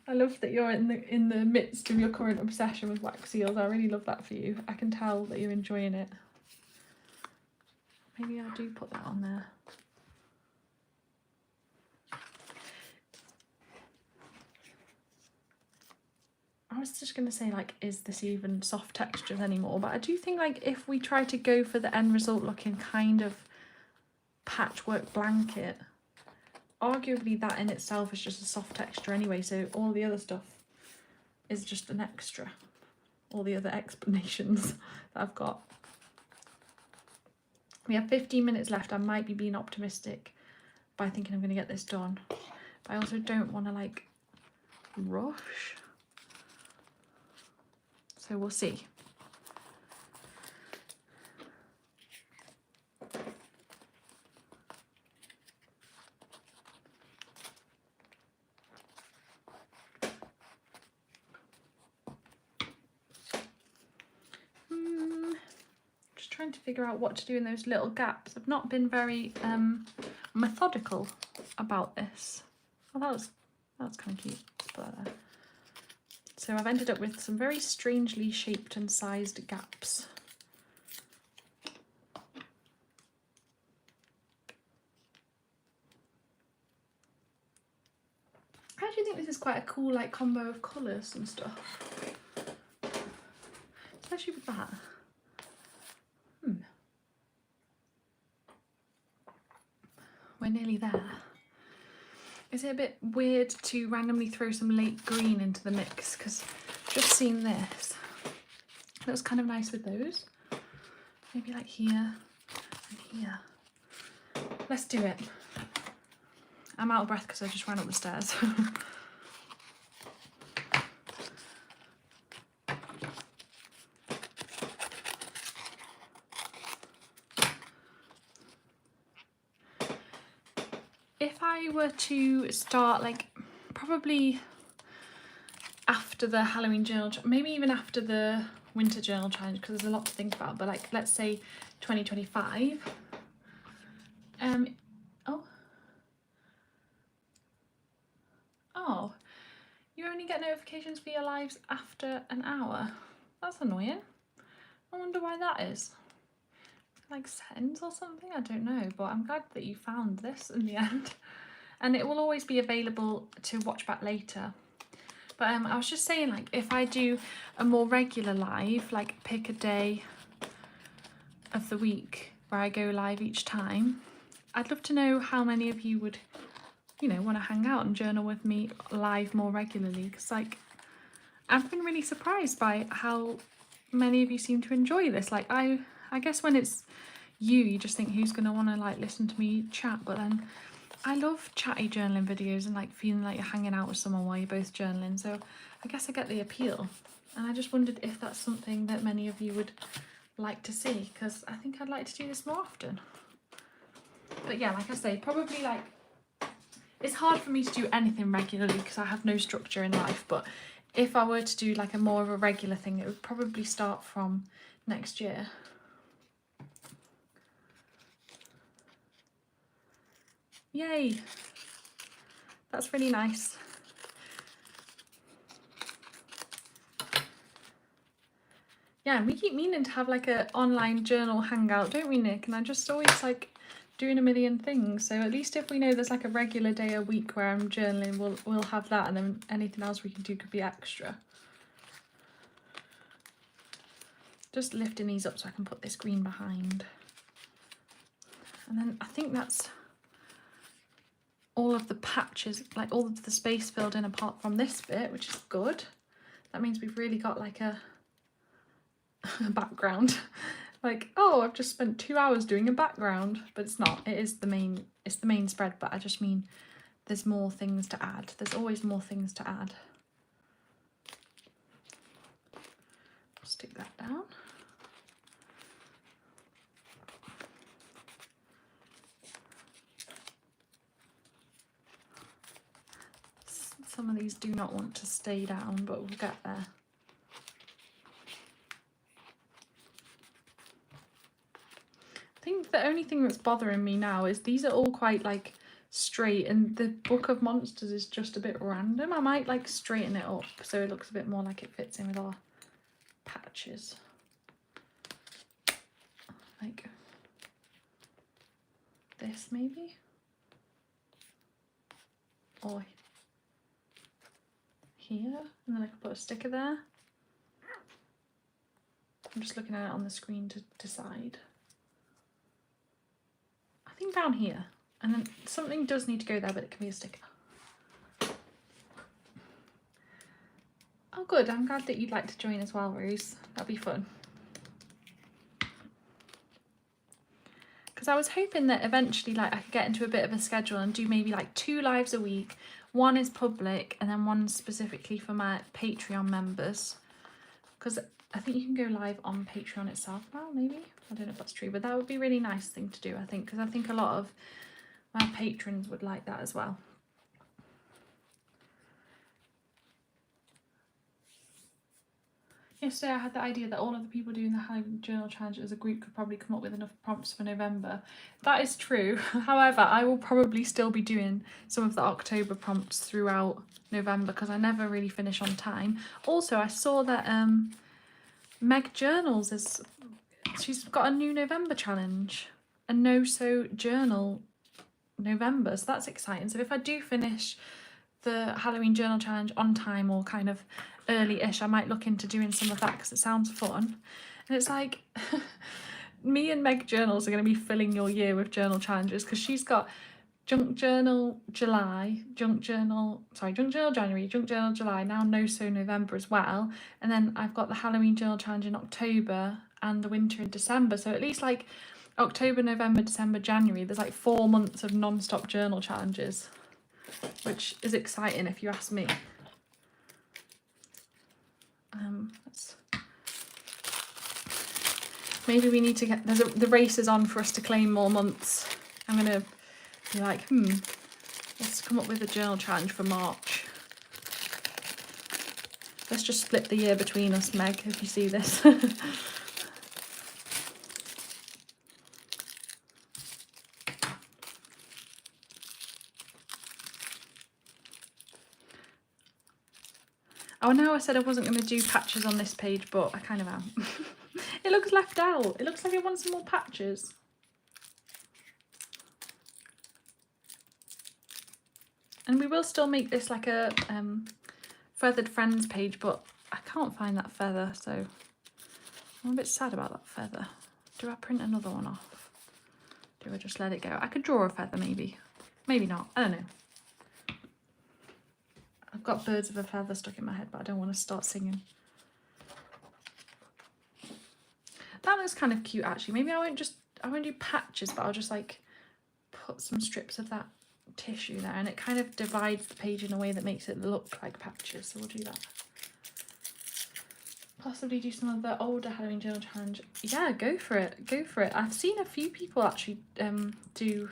I love that you're in the midst of your current obsession with wax seals. I really love that for you. I can tell that you're enjoying it. Maybe I do put that on there. I was just going to say, like, is this even soft textures anymore? But I do think, like, if we try to go for the end result looking kind of patchwork blanket, arguably that in itself is just a soft texture anyway, so all the other stuff is just an extra. All the other explanations that I've got. We have 15 minutes left. I might be being optimistic by thinking I'm going to get this done. But I also don't want to, like, rush. So we'll see. Just trying to figure out what to do in those little gaps. I've not been very methodical about this. Oh, that's kind of cute. Let's put that there. So I've ended up with some very strangely shaped and sized gaps. I actually think this is quite a cool like combo of colours and stuff. Especially with that. We're nearly there. Is it a bit weird to randomly throw some late green into the mix? Because I've just seen this. It looks kind of nice with those. Maybe like here and here. Let's do it. I'm out of breath because I just ran up the stairs. If I were to start, like, probably after the Halloween journal, maybe even after the winter journal challenge, because there's a lot to think about, but like, let's say 2025. Oh, you only get notifications for your lives after an hour. That's annoying. I wonder why that is. Like settings or something? I don't know, but I'm glad that you found this in the end. And it will always be available to watch back later. But I was just saying, like, if I do a more regular live, like pick a day of the week where I go live each time, I'd love to know how many of you would, you know, want to hang out and journal with me live more regularly. Because, like, I've been really surprised by how many of you seem to enjoy this. Like, I guess when it's you just think, who's going to want to, like, listen to me chat? But then I love chatty journaling videos and, like, feeling like you're hanging out with someone while you're both journaling. So I guess I get the appeal. And I just wondered if that's something that many of you would like to see, because I think I'd like to do this more often. But yeah, like I say, probably, like, it's hard for me to do anything regularly because I have no structure in life. But if I were to do, like, a more of a regular thing, it would probably start from next year. Yay! That's really nice. Yeah, and we keep meaning to have, like, an online journal hangout, don't we, Nick? And I just always, like, doing a million things. So at least if we know there's like a regular day a week where I'm journaling, we'll have that, and then anything else we can do could be extra. Just lifting these up so I can put this green behind. And then I think that's all of the patches, like all of the space filled in apart from this bit, which is good. That means we've really got like a background. Like, oh, I've just spent 2 hours doing a background, but it's not. It is the main, it's the main spread, but I just mean there's more things to add. There's always more things to add. Stick that down. Some of these do not want to stay down, but we'll get there. I think the only thing that's bothering me now is these are all quite like straight, and the Book of Monsters is just a bit random. I might like straighten it up so it looks a bit more like it fits in with our patches. Like this maybe? Or here, and then I could put a sticker there. I'm just looking at it on the screen to decide. I think down here, and then something does need to go there, but it can be a sticker. Oh good, I'm glad that you'd like to join as well, Rose. That'd be fun. Because I was hoping that eventually like I could get into a bit of a schedule and do maybe like 2 lives a week. One is public and then one specifically for my Patreon members. Because I think you can go live on Patreon itself now, maybe? I don't know if that's true, but that would be a really nice thing to do, I think. Because I think a lot of my patrons would like that as well. Yesterday I had the idea that all of the people doing the Halloween Journal Challenge as a group could probably come up with enough prompts for November. That is true. However, I will probably still be doing some of the October prompts throughout November because I never really finish on time. Also, I saw that Meg Journals she's got a new November challenge, a no-sew journal November, so that's exciting. So if I do finish the Halloween Journal Challenge on time or kind of early-ish, I might look into doing some of that because it sounds fun. And it's like me and Meg Journals are going to be filling your year with journal challenges, because she's got Junk Journal January, Junk Journal July, now No Sew November as well, and then I've got the Halloween Journal Challenge in October and the winter in December. So at least like October, November, December, January, there's like 4 months of non-stop journal challenges, which is exciting if you ask me. Maybe we need to get, the race is on for us to claim more months. I'm gonna be like, let's come up with a journal challenge for March. Let's just split the year between us, Meg, if you see this. Oh, now I said I wasn't going to do patches on this page, but I kind of am. It looks left out. It looks like it wants some more patches. And we will still make this like a feathered friends page, but I can't find that feather, so I'm a bit sad about that feather. Do I print another one off? Do I just let it go? I could draw a feather maybe. Maybe not. I don't know. I've got birds of a feather stuck in my head, but I don't want to start singing. That looks kind of cute actually. Maybe I won't do patches, but I'll just like put some strips of that tissue there, and it kind of divides the page in a way that makes it look like patches, so we'll do that. Possibly do some of the older Halloween Journal Challenge. Yeah, go for it, go for it. I've seen a few people actually do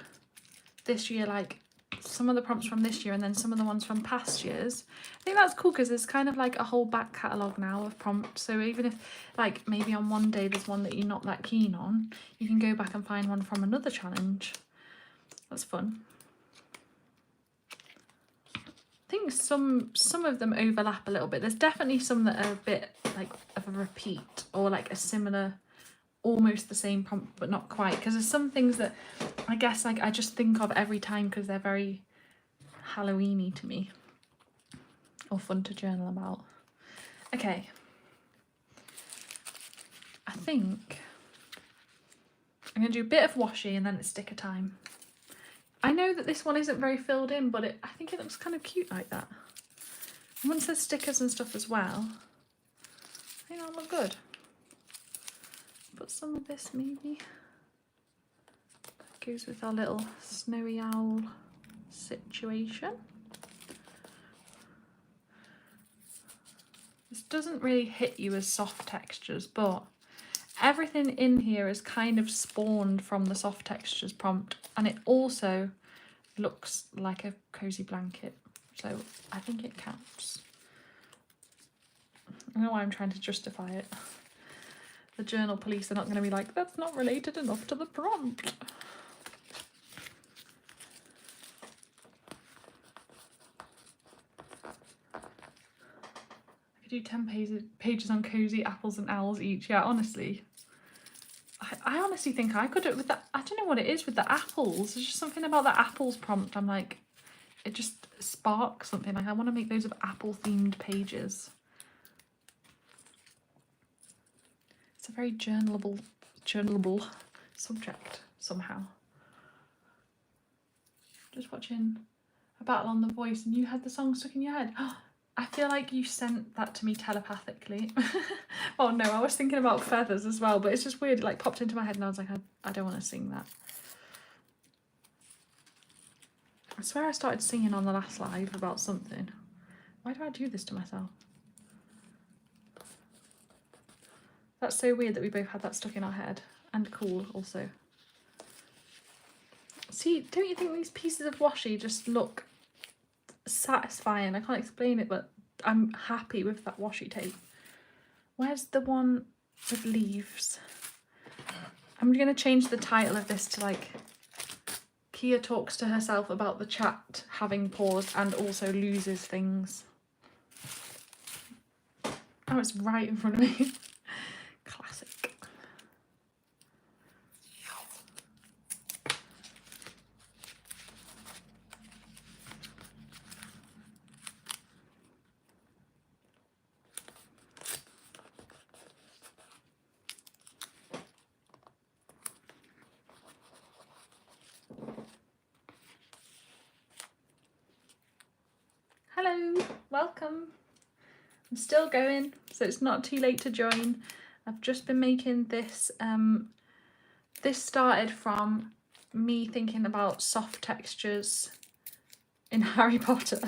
this year, like some of the prompts from this year and then some of the ones from past years. I think that's cool because there's kind of like a whole back catalogue now of prompts, so even if like maybe on one day there's one that you're not that keen on, you can go back and find one from another challenge. That's fun. I think some of them overlap a little bit. There's definitely some that are a bit like of a repeat or like a similar almost the same prompt but not quite, because there's some things that I guess like I just think of every time because they're very Halloween-y to me or fun to journal about. Okay, I think I'm going to do a bit of washi and then it's sticker time. I know that this one isn't very filled in, but I think it looks kind of cute like that. And once there's stickers and stuff as well, I think that'll look good. Put some of this maybe. That goes with our little snowy owl situation. This doesn't really hit you as soft textures, but everything in here is kind of spawned from the soft textures prompt, and it also looks like a cozy blanket, so I think it counts. I don't know why I'm trying to justify it. The journal police are not going to be like, that's not related enough to the prompt. I could do 10 pages on cozy apples and owls each. Yeah, honestly. I honestly think I could do it with that. I don't know what it is with the apples. There's just something about the apples prompt. I'm like, it just sparks something. Like I want to make those of apple themed pages. It's a very journalable subject somehow. Just watching A Battle on the Voice and you had the song stuck in your head. I feel like you sent that to me telepathically. Oh no, I was thinking about feathers as well, but it's just weird. It like popped into my head and I was like, I don't want to sing that. I swear I started singing on the last live about something. Why do I do this to myself? That's so weird that we both had that stuck in our head. And cool also. See, don't you think these pieces of washi just look satisfying? I can't explain it, but I'm happy with that washi tape. Where's the one with leaves? I'm going to change the title of this to like Kia talks to herself about the chat having paused and also loses things. Oh, it's right in front of me. Classic. Hello, welcome. I'm still going, so it's not too late to join. I've just been making this. This started from me thinking about soft textures in Harry Potter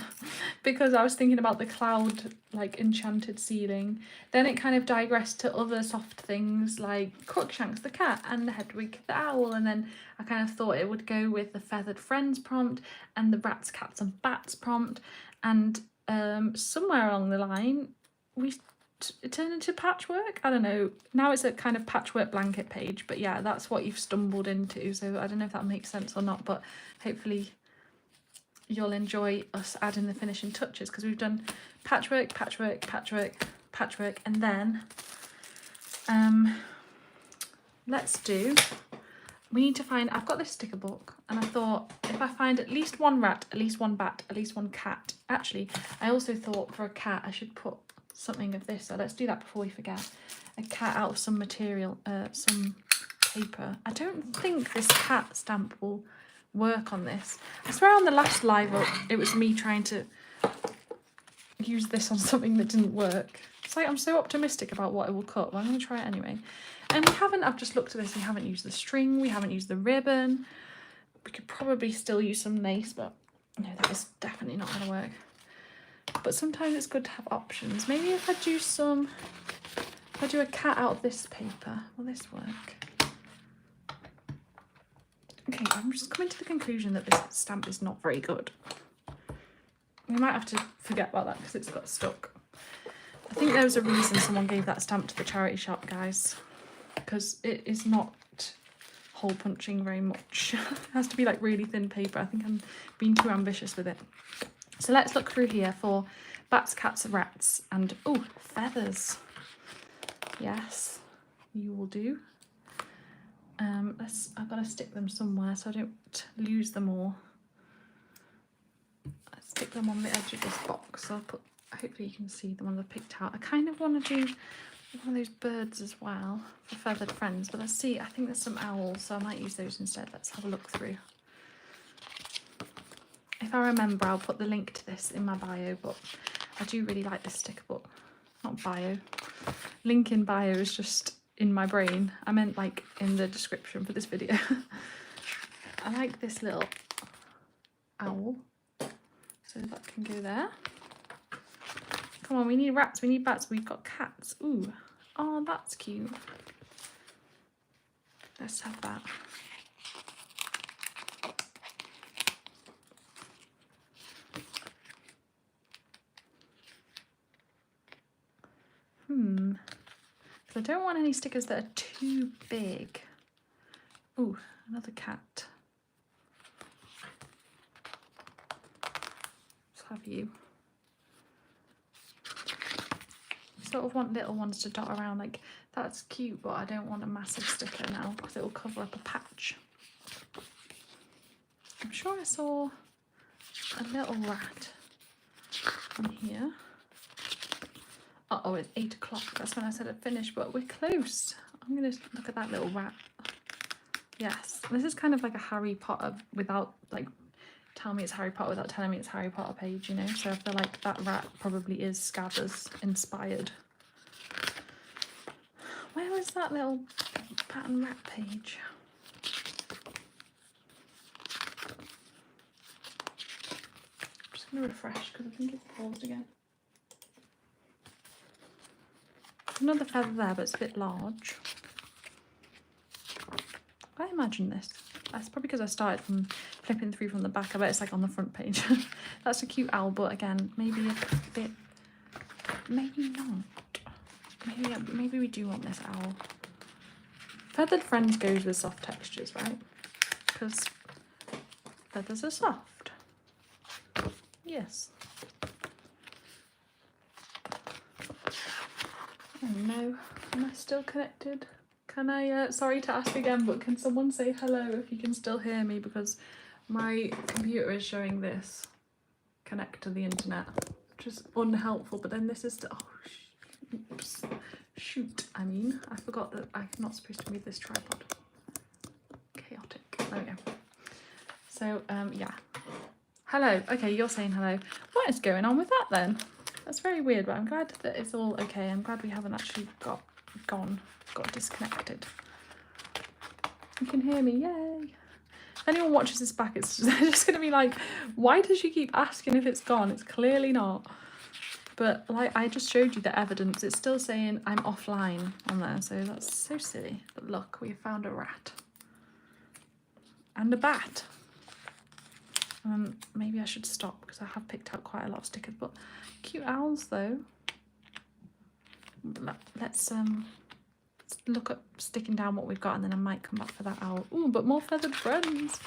because I was thinking about the cloud, like enchanted ceiling. Then it kind of digressed to other soft things like Crookshanks the cat and Hedwig the owl, and then I kind of thought it would go with the feathered friends prompt and the rats, cats and bats prompt, and somewhere along the line it turned into patchwork. I don't know, now it's a kind of patchwork blanket page, but yeah, that's what you've stumbled into, so I don't know if that makes sense or not, but hopefully you'll enjoy us adding the finishing touches, because we've done patchwork, patchwork, patchwork, patchwork, and then we need to find, I've got this sticker book and I thought if I find at least one rat, at least one bat, at least one cat. Actually, I also thought for a cat I should put something of this, so let's do that before we forget. A cat out of some material, some paper. I don't think this cat stamp will work on this. I swear on the last live it was me trying to use this on something that didn't work. It's like I'm so optimistic about what it will cut, but I'm going to try it anyway. And I've just looked at this, we haven't used the string, we haven't used the ribbon. We could probably still use some lace, but no, that is definitely not going to work. But sometimes it's good to have options. Maybe if I do a cat out of this paper, will this work? Okay, I'm just coming to the conclusion that this stamp is not very good. We might have to forget about that because it's got stuck. I think there was a reason someone gave that stamp to the charity shop, guys, because it is not hole punching very much. It has to be like really thin paper. I think I'm being too ambitious with it. So let's look through here for bats, cats, rats, and oh, feathers. Yes, you will do. I've got to stick them somewhere so I don't lose them all. I stick them on the edge of this box. So I'll put. Hopefully you can see the ones I've picked out. I kind of want to do one of those birds as well for feathered friends, but let's see. I think there's some owls, so I might use those instead. Let's have a look through. If I remember, I'll put the link to this in my bio, but I do really like this sticker book. Not bio. Link in bio is just in my brain. I meant like in the description for this video. I like this little owl, so that can go there. Come on, we need rats, we need bats, we've got cats. Ooh, oh, that's cute. Let's have that. So I don't want any stickers that are too big. Ooh, another cat. Let's have you. Sort of want little ones to dot around, like that's cute, but I don't want a massive sticker now because it will cover up a patch. I'm sure I saw a little rat on here. Uh-oh, it's 8 o'clock. That's when I said I'd finish, but we're close. I'm going to look at that little rat. Yes, this is kind of like a Harry Potter without, like, tell me it's Harry Potter without telling me it's Harry Potter page, you know? So I feel like that rat probably is Scabbers inspired. Where was that little pattern rat page? I'm just going to refresh because I think it's paused again. Another feather there, but it's a bit large. I imagine this. That's probably because I started from flipping through from the back. I bet it's like on the front page. That's a cute owl, but again, maybe a bit, maybe not. Maybe we do want this owl. Feathered Friends goes with soft textures, right? Because feathers are soft. Yes. Oh no, am I still connected? Can I, sorry to ask again, but can someone say hello if you can still hear me, because my computer is showing this connect to the internet, which is unhelpful, but then this is still, oh, oops, shoot, I mean, I forgot that I'm not supposed to move this tripod. Chaotic, there we go. So, yeah. Hello, okay, you're saying hello. What is going on with that then? That's very weird, but I'm glad that it's all okay. I'm glad we haven't actually got disconnected. You can hear me, yay. If anyone watches this back, it's just going to be like, why does she keep asking if it's gone? It's clearly not. But like I just showed you the evidence. It's still saying I'm offline on there, so that's so silly. But look, we found a rat. And a bat. Maybe I should stop because I have picked out quite a lot of stickers, but cute owls though. Let's look at sticking down what we've got, and then I might come back for that owl. Ooh, but more feathered friends.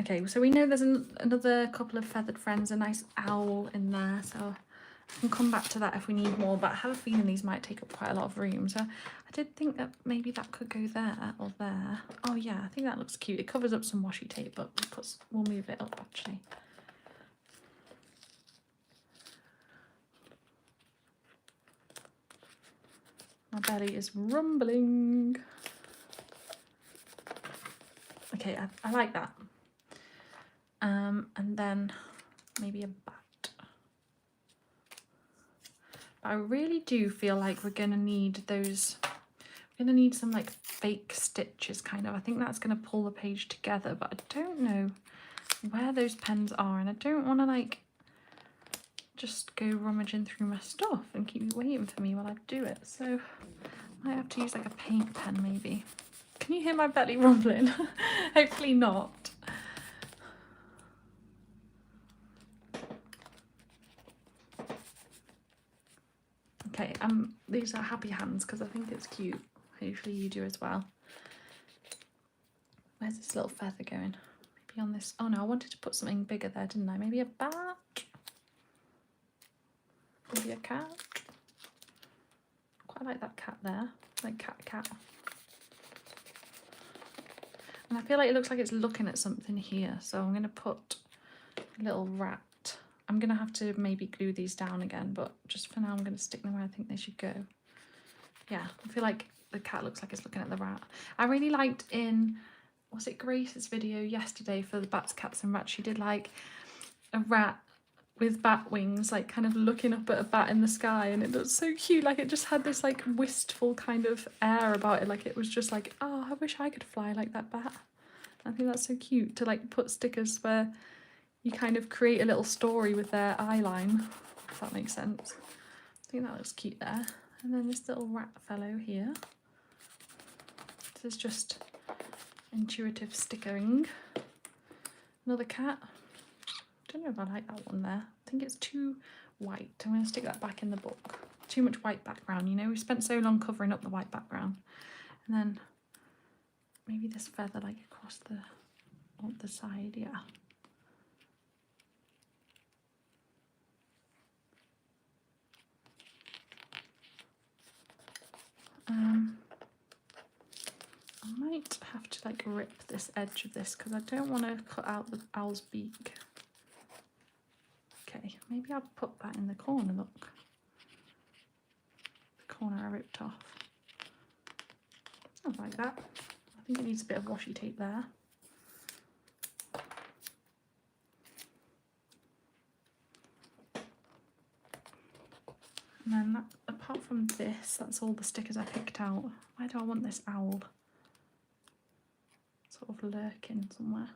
Okay, so we know there's another couple of feathered friends, a nice owl in there, so I can come back to that if we need more, but I have a feeling these might take up quite a lot of room, so I did think that maybe that could go there or there. Oh yeah, I think that looks cute. It covers up some washi tape, but we'll move it up actually. My belly is rumbling. Okay, I like that. And then maybe a bat. But I really do feel like we're gonna need those. We're gonna need some like fake stitches, kind of. I think that's gonna pull the page together, but I don't know where those pens are, and I don't want to like just go rummaging through my stuff and keep you waiting for me while I do it. So I might have to use like a paint pen maybe. Can you hear my belly rumbling? Hopefully not. Okay, these are happy hands because I think it's cute. Hopefully you do as well. Where's this little feather going? Maybe on this. Oh no, I wanted to put something bigger there, didn't I? Maybe a bat? Maybe a cat? quite like that cat there, like cat. And I feel like it looks like it's looking at something here, so I'm going to put a little rat. I'm going to have to maybe glue these down again, but just for now I'm going to stick them where I think they should go. Yeah, I feel like the cat looks like it's looking at the rat. I really liked in, was it Grace's video yesterday for the bats, cats and rats, she did like a rat with bat wings, like kind of looking up at a bat in the sky, and it looked so cute. Like it just had this like wistful kind of air about it, like it was just like, oh, I wish I could fly like that bat. I think that's so cute to like put stickers where you kind of create a little story with their eye line, if that makes sense. I think that looks cute there. And then this little rat fellow here. This is just intuitive stickering. Another cat. Don't know if I like that one there. I think it's too white. I'm going to stick that back in the book. Too much white background, you know, we spent so long covering up the white background. And then maybe this feather like across the on the side, yeah. I might have to like rip this edge of this because I don't want to cut out the owl's beak. Okay, maybe I'll put that in the corner, look. The corner I ripped off. I like that. I think it needs a bit of washi tape there. And then that, apart from this, that's all the stickers I picked out. Why do I want this owl? Sort of lurking somewhere.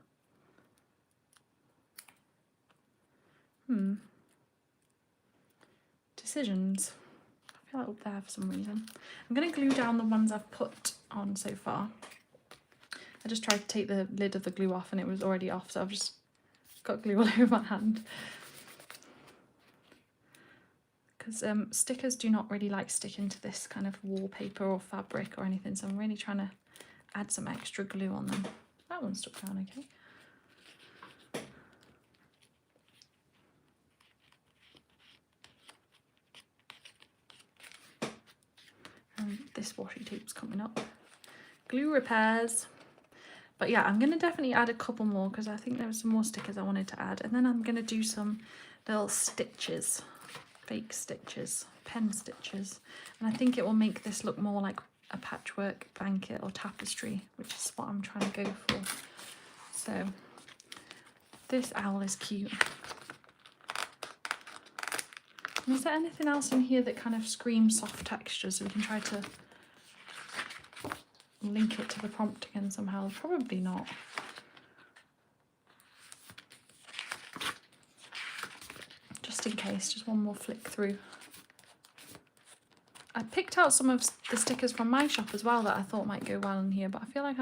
Decisions. I feel like up there for some reason. I'm going to glue down the ones I've put on so far. I just tried to take the lid of the glue off and it was already off, so I've just got glue all over my hand. Because stickers do not really like sticking to this kind of wallpaper or fabric or anything, so I'm really trying to add some extra glue on them. That one stuck down okay. And this washi tape's coming up. Glue repairs. But yeah, I'm going to definitely add a couple more because I think there were some more stickers I wanted to add. And then I'm going to do some little stitches, fake stitches, pen stitches. And I think it will make this look more like a patchwork blanket or tapestry, which is what I'm trying to go for. So this owl is cute. And is there anything else in here that kind of screams soft texture so we can try to link it to the prompt again somehow? Probably not. Just in case, just one more flick through. I picked out some of the stickers from my shop as well that I thought might go well in here, but I feel like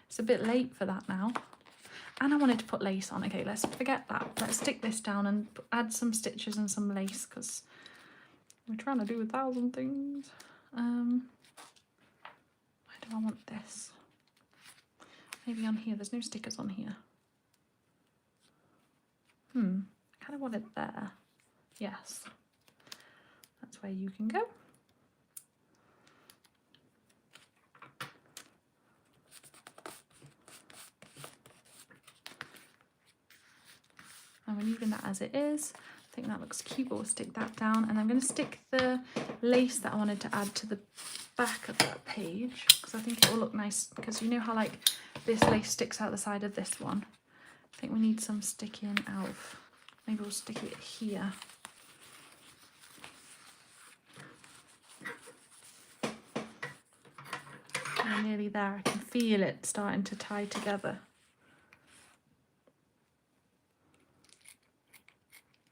it's a bit late for that now. And I wanted to put lace on. Okay, let's forget that. Let's stick this down and add some stitches and some lace because we're trying to do 1,000 things. Where do I want this? Maybe on here. There's no stickers on here. I kind of want it there. Yes. That's where you can go. I'm leaving that as it is. I think that looks cute, but we'll stick that down. And I'm going to stick the lace that I wanted to add to the back of that page because I think it will look nice because you know how like this lace sticks out the side of this one. I think we need some sticking out. Maybe we'll stick it here. I'm nearly there. I can feel it starting to tie together.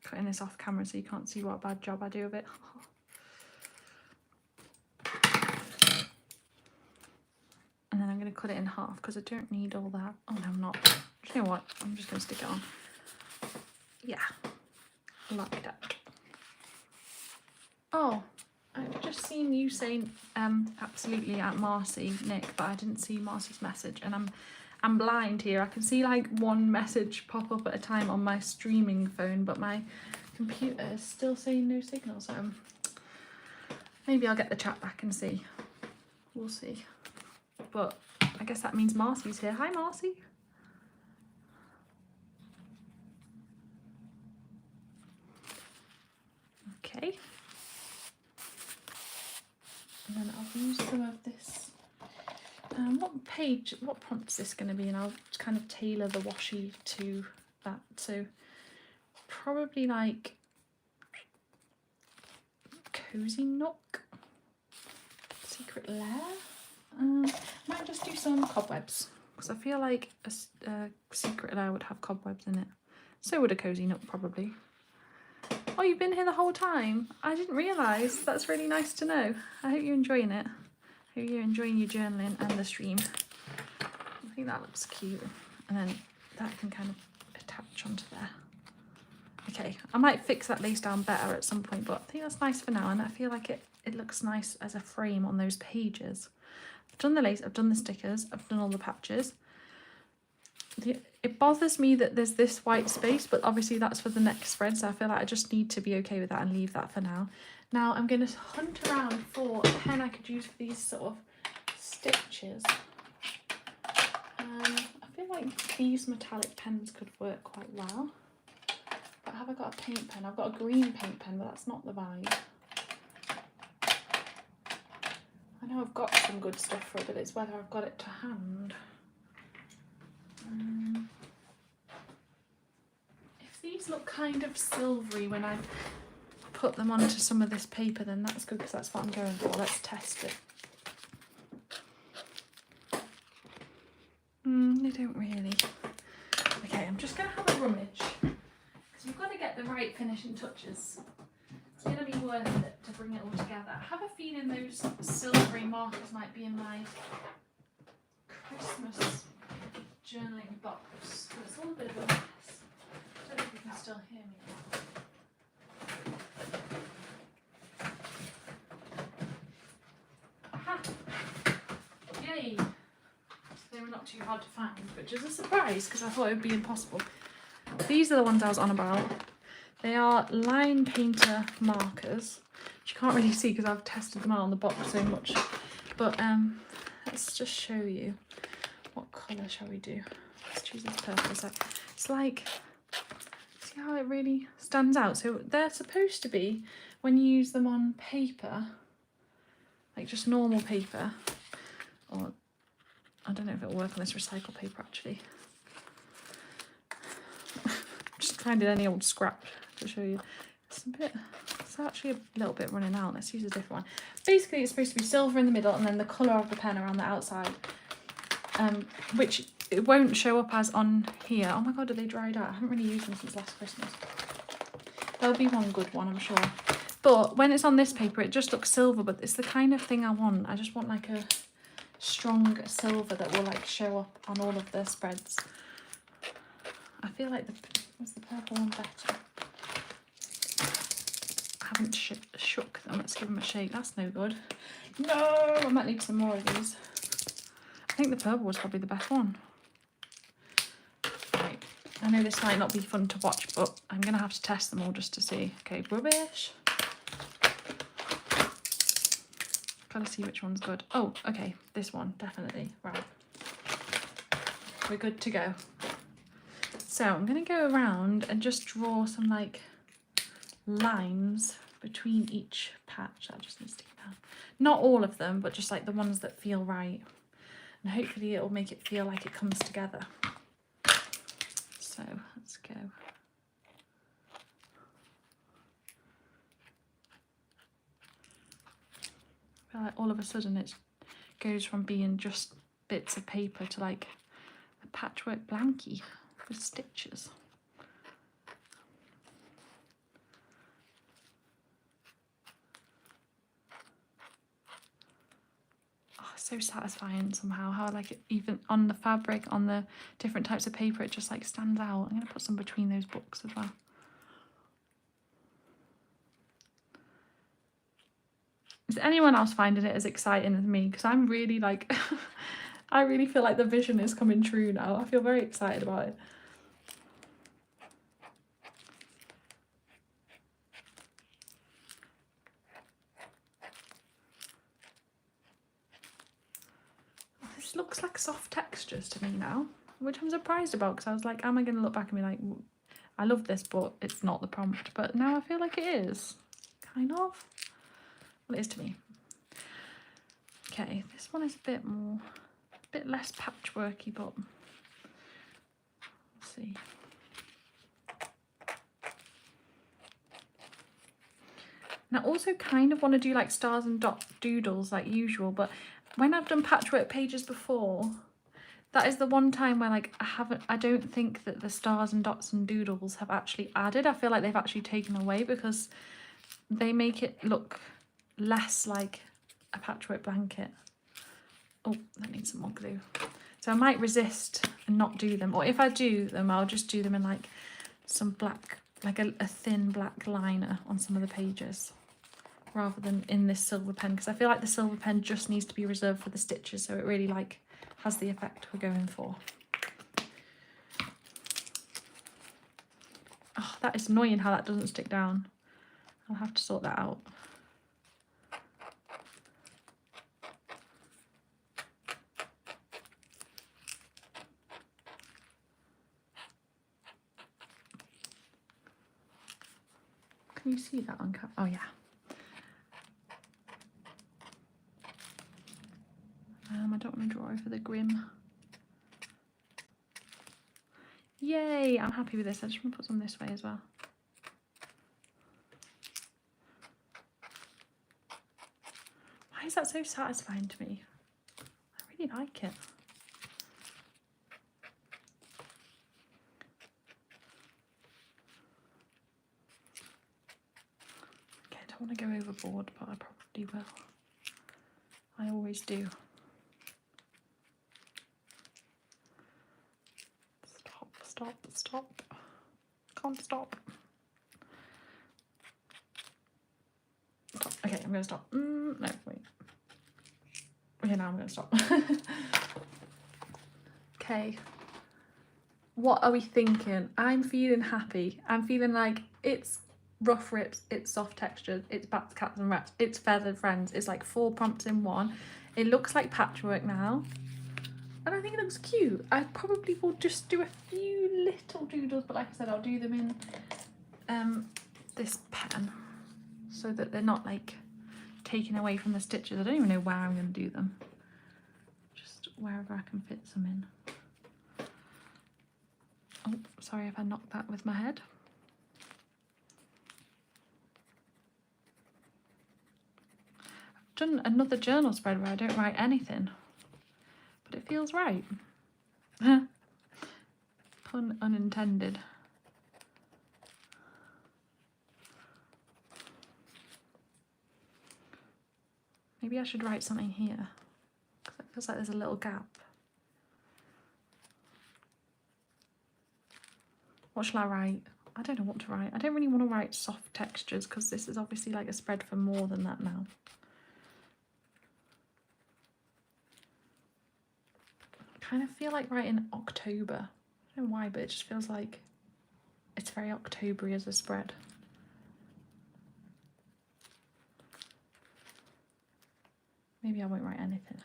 Cutting this off camera so you can't see what a bad job I do of it. And then I'm going to cut it in half because I don't need all that. Oh no, I'm not. You know what? I'm just going to stick it on. Yeah, like that. Oh, I've just seen you saying absolutely at Marcy, Nick, but I didn't see Marcy's message, and I'm blind here. I can see like one message pop up at a time on my streaming phone, but my computer is still saying no signal, so Maybe I'll get the chat back and see. We'll see. But I guess that means Marcy's here. Hi, Marcy. Okay. And then I'll use some of this. What prompt is this going to be? And I'll kind of tailor the washi to that. So probably like Cozy Nook, Secret Lair. Might just do some cobwebs because I feel like a Secret Lair would have cobwebs in it. So would a Cozy Nook probably. Oh, you've been here the whole time? I didn't realise. That's really nice to know. I hope you're enjoying it. I hope you're enjoying your journaling and the stream. I think that looks cute. And then that can kind of attach onto there. Okay, I might fix that lace down better at some point, but I think that's nice for now. And I feel like it looks nice as a frame on those pages. I've done the lace, I've done the stickers, I've done all the patches. It bothers me that there's this white space, but obviously that's for the next spread, so I feel like I just need to be okay with that and leave that for now. Now I'm going to hunt around for a pen I could use for these sort of stitches. I feel like these metallic pens could work quite well. But have I got a paint pen? I've got a green paint pen, but that's not the vibe. I know I've got some good stuff for it, but it's whether I've got it to hand. If these look kind of silvery when I put them onto some of this paper, then that's good because that's what I'm going for. Let's test it. They don't really. Okay, I'm just going to have a rummage because we've got to get the right finishing touches. It's going to be worth it to bring it all together. I have a feeling those silvery markers might be in my Christmas journaling box, but it's all a bit of a mess. I don't know if you can still hear me. Aha! Yay! They were not too hard to find, which is a surprise because I thought it would be impossible. These are the ones I was on about. They are line painter markers, which you can't really see because I've tested them out on the box so much. But let's just show you. What colour shall we do? Let's choose this purple. So it's like, see how it really stands out? So they're supposed to be, when you use them on paper, like just normal paper, or I don't know if it'll work on this recycled paper actually. Just finding any old scrap to show you. It's actually a little bit running out. Let's use a different one. Basically it's supposed to be silver in the middle and then the colour of the pen around the outside. Which it won't show up as on here. Oh my god, are they dried out? I haven't really used them since last Christmas. There'll be one good one, I'm sure. But when it's on this paper, it just looks silver, but it's the kind of thing I want. I just want like a strong silver that will like show up on all of the spreads. I feel like was the purple one better? I haven't shook them. Let's give them a shake. That's no good. No, I might need some more of these. I think the purple was probably the best one. Right. I know this might not be fun to watch, but I'm going to have to test them all just to see. Okay, rubbish. Gotta see which one's good. Oh, okay, this one, definitely. Right. We're good to go. So I'm going to go around and just draw some like lines between each patch. That just needs to go down. Not all of them, but just like the ones that feel right. And hopefully it'll make it feel like it comes together. So let's go. I feel like all of a sudden it goes from being just bits of paper to like a patchwork blankie with stitches. So satisfying somehow how like it, even on the fabric, on the different types of paper, it just like stands out. I'm going to put some between those books as well. Is anyone else finding it as exciting as me? Because I'm really like I really feel like the vision is coming true now. I feel very excited about it. soft textures to me now, which I'm surprised about, because I was like, am I going to look back and be like, I love this, but it's not the prompt. But now I feel like it is, kind of. Well, it is to me. Okay, this one is a bit less patchworky, but let's see. And I also kind of want to do like stars and dot doodles like usual, but when I've done patchwork pages before, that is the one time where like I don't think that the stars and dots and doodles have actually added. I feel like they've actually taken away, because they make it look less like a patchwork blanket. Oh, that needs some more glue. So I might resist and not do them, or if I do them, I'll just do them in like some black, like a thin black liner on some of the pages, rather than in this silver pen, because I feel like the silver pen just needs to be reserved for the stitches, so it really like has the effect we're going for. Oh, that is annoying how that doesn't stick down. I'll have to sort that out. Can you see that on camera? Oh yeah. I don't want to draw over the grim. Yay, I'm happy with this. I just want to put some this way as well. Why is that so satisfying to me? I really like it. Okay, I don't want to go overboard, but I probably will. I always do. Stop. Can't stop. Okay, I'm going to stop. No, wait. Okay, now I'm going to stop. Okay. What are we thinking? I'm feeling happy. I'm feeling like it's rough rips, it's soft textures, it's bats, cats and rats, it's feathered friends. It's like 4 prompts in one. It looks like patchwork now. And I think it looks cute. I probably will just do a few little doodles, but like I said, I'll do them in this pen, so that they're not like taken away from the stitches. I don't even know where I'm going to do them. Just wherever I can fit some in. Oh, sorry if I knocked that with my head. I've done another journal spread where I don't write anything, but it feels right. Pun unintended. Maybe I should write something here, because it feels like there's a little gap. What shall I write? I don't know what to write. I don't really want to write soft textures, because this is obviously like a spread for more than that now. I kind of feel like writing October. I don't know why, but it just feels like it's very October-y as a spread. Maybe I won't write anything.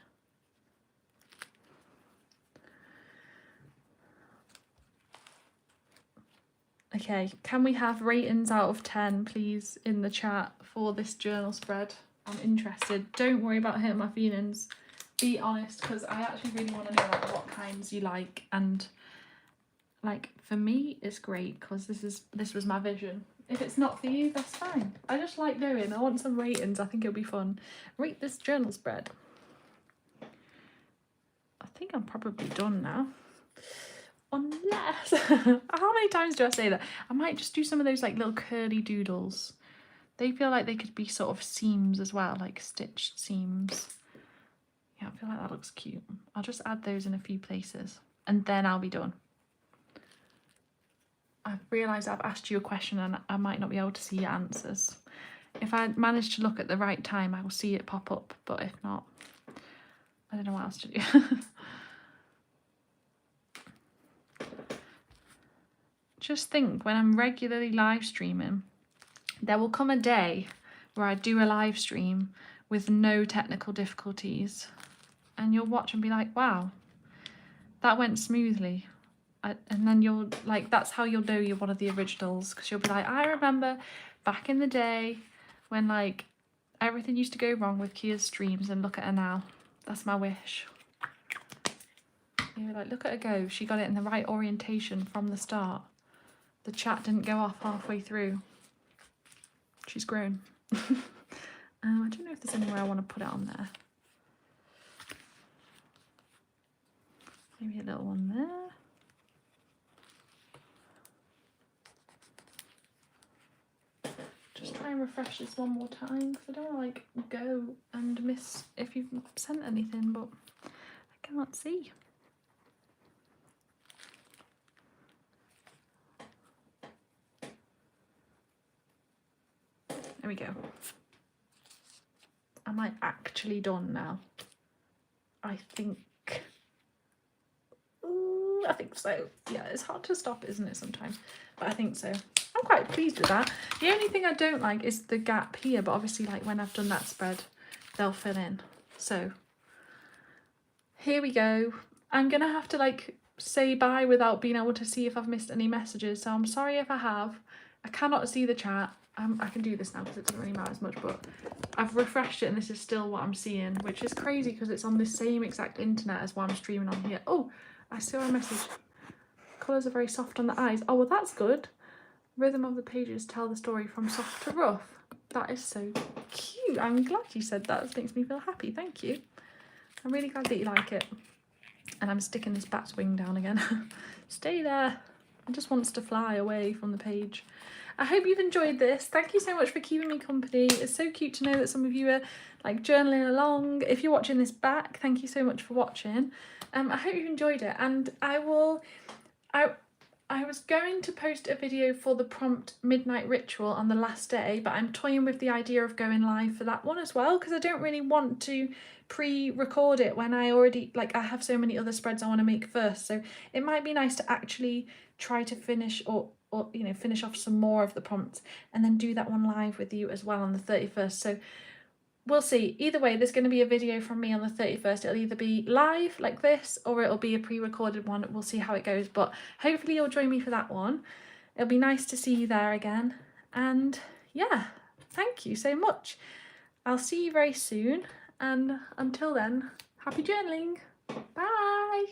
Okay, can we have ratings out of 10, please, in the chat for this journal spread? I'm interested. Don't worry about hurting my feelings. Be honest, because I actually really want to know like what kinds you like, and like for me it's great because this was my vision. If it's not for you, that's fine. I just like knowing. I want some ratings. I think it'll be fun. Rate this journal spread. I think I'm probably done now. Unless, how many times do I say that? I might just do some of those like little curly doodles. They feel like they could be sort of seams as well, like stitched seams. Yeah, I feel like that looks cute. I'll just add those in a few places and then I'll be done. I've realised I've asked you a question and I might not be able to see your answers. If I manage to look at the right time, I will see it pop up, but if not, I don't know what else to do. Just think, when I'm regularly live streaming, there will come a day where I do a live stream with no technical difficulties, and you'll watch and be like, wow, that went smoothly. And then you'll, like, that's how you'll know you're one of the originals, because you'll be like, I remember back in the day when, like, everything used to go wrong with Kia's streams, and look at her now. That's my wish. You're like, look at her go. She got it in the right orientation from the start. The chat didn't go off halfway through. She's grown. I don't know if there's anywhere I want to put it on there. Maybe a little one there. Just try and refresh this one more time, because I don't want to, like, go and miss if you've sent anything, but I can't see. There we go. Am I actually done now? I think... Ooh, I think so. Yeah, it's hard to stop, isn't it, sometimes? But I think so. I'm quite pleased with that. The only thing I don't like is the gap here, but obviously, like, when I've done that spread, they'll fill in. So here we go. I'm gonna have to, like, say bye without being able to see if I've missed any messages, so I'm sorry if I have. I cannot see the chat. I can do this now because it doesn't really matter as much, but I've refreshed it and this is still what I'm seeing, which is crazy because it's on the same exact internet as what I'm streaming on here. Oh, I saw a message. Colours are very soft on the eyes. Oh, well, that's good. Rhythm of the pages tell the story from soft to rough. That is so cute. I'm glad you said that. This makes me feel happy. Thank you. I'm really glad that you like it. And I'm sticking this bat's wing down again. Stay there. It just wants to fly away from the page. I hope you've enjoyed this. Thank you so much for keeping me company. It's so cute to know that some of you are, like, journaling along. If you're watching this back, thank you so much for watching. I hope you've enjoyed it, and I was going to post a video for the prompt midnight ritual on the last day, but I'm toying with the idea of going live for that one as well, because I don't really want to pre-record it when I already, like, I have so many other spreads I want to make first. So it might be nice to actually try to finish or you know, finish off some more of the prompts and then do that one live with you as well on the 31st. So we'll see. Either way, there's going to be a video from me on the 31st. It'll either be live like this or it'll be a pre-recorded one. We'll see how it goes, but hopefully you'll join me for that one. It'll be nice to see you there again. And yeah, thank you so much. I'll see you very soon. And until then, happy journaling. Bye.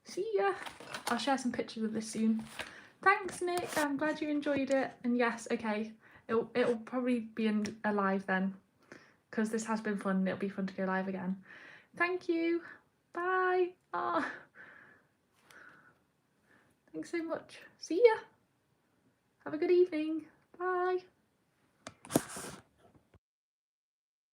See ya. I'll share some pictures of this soon. Thanks, Nick. I'm glad you enjoyed it. And yes, okay, it'll probably be alive then, because this has been fun. It'll be fun to go live again. Thank you. Bye. Oh. Thanks so much. See ya. Have a good evening. Bye.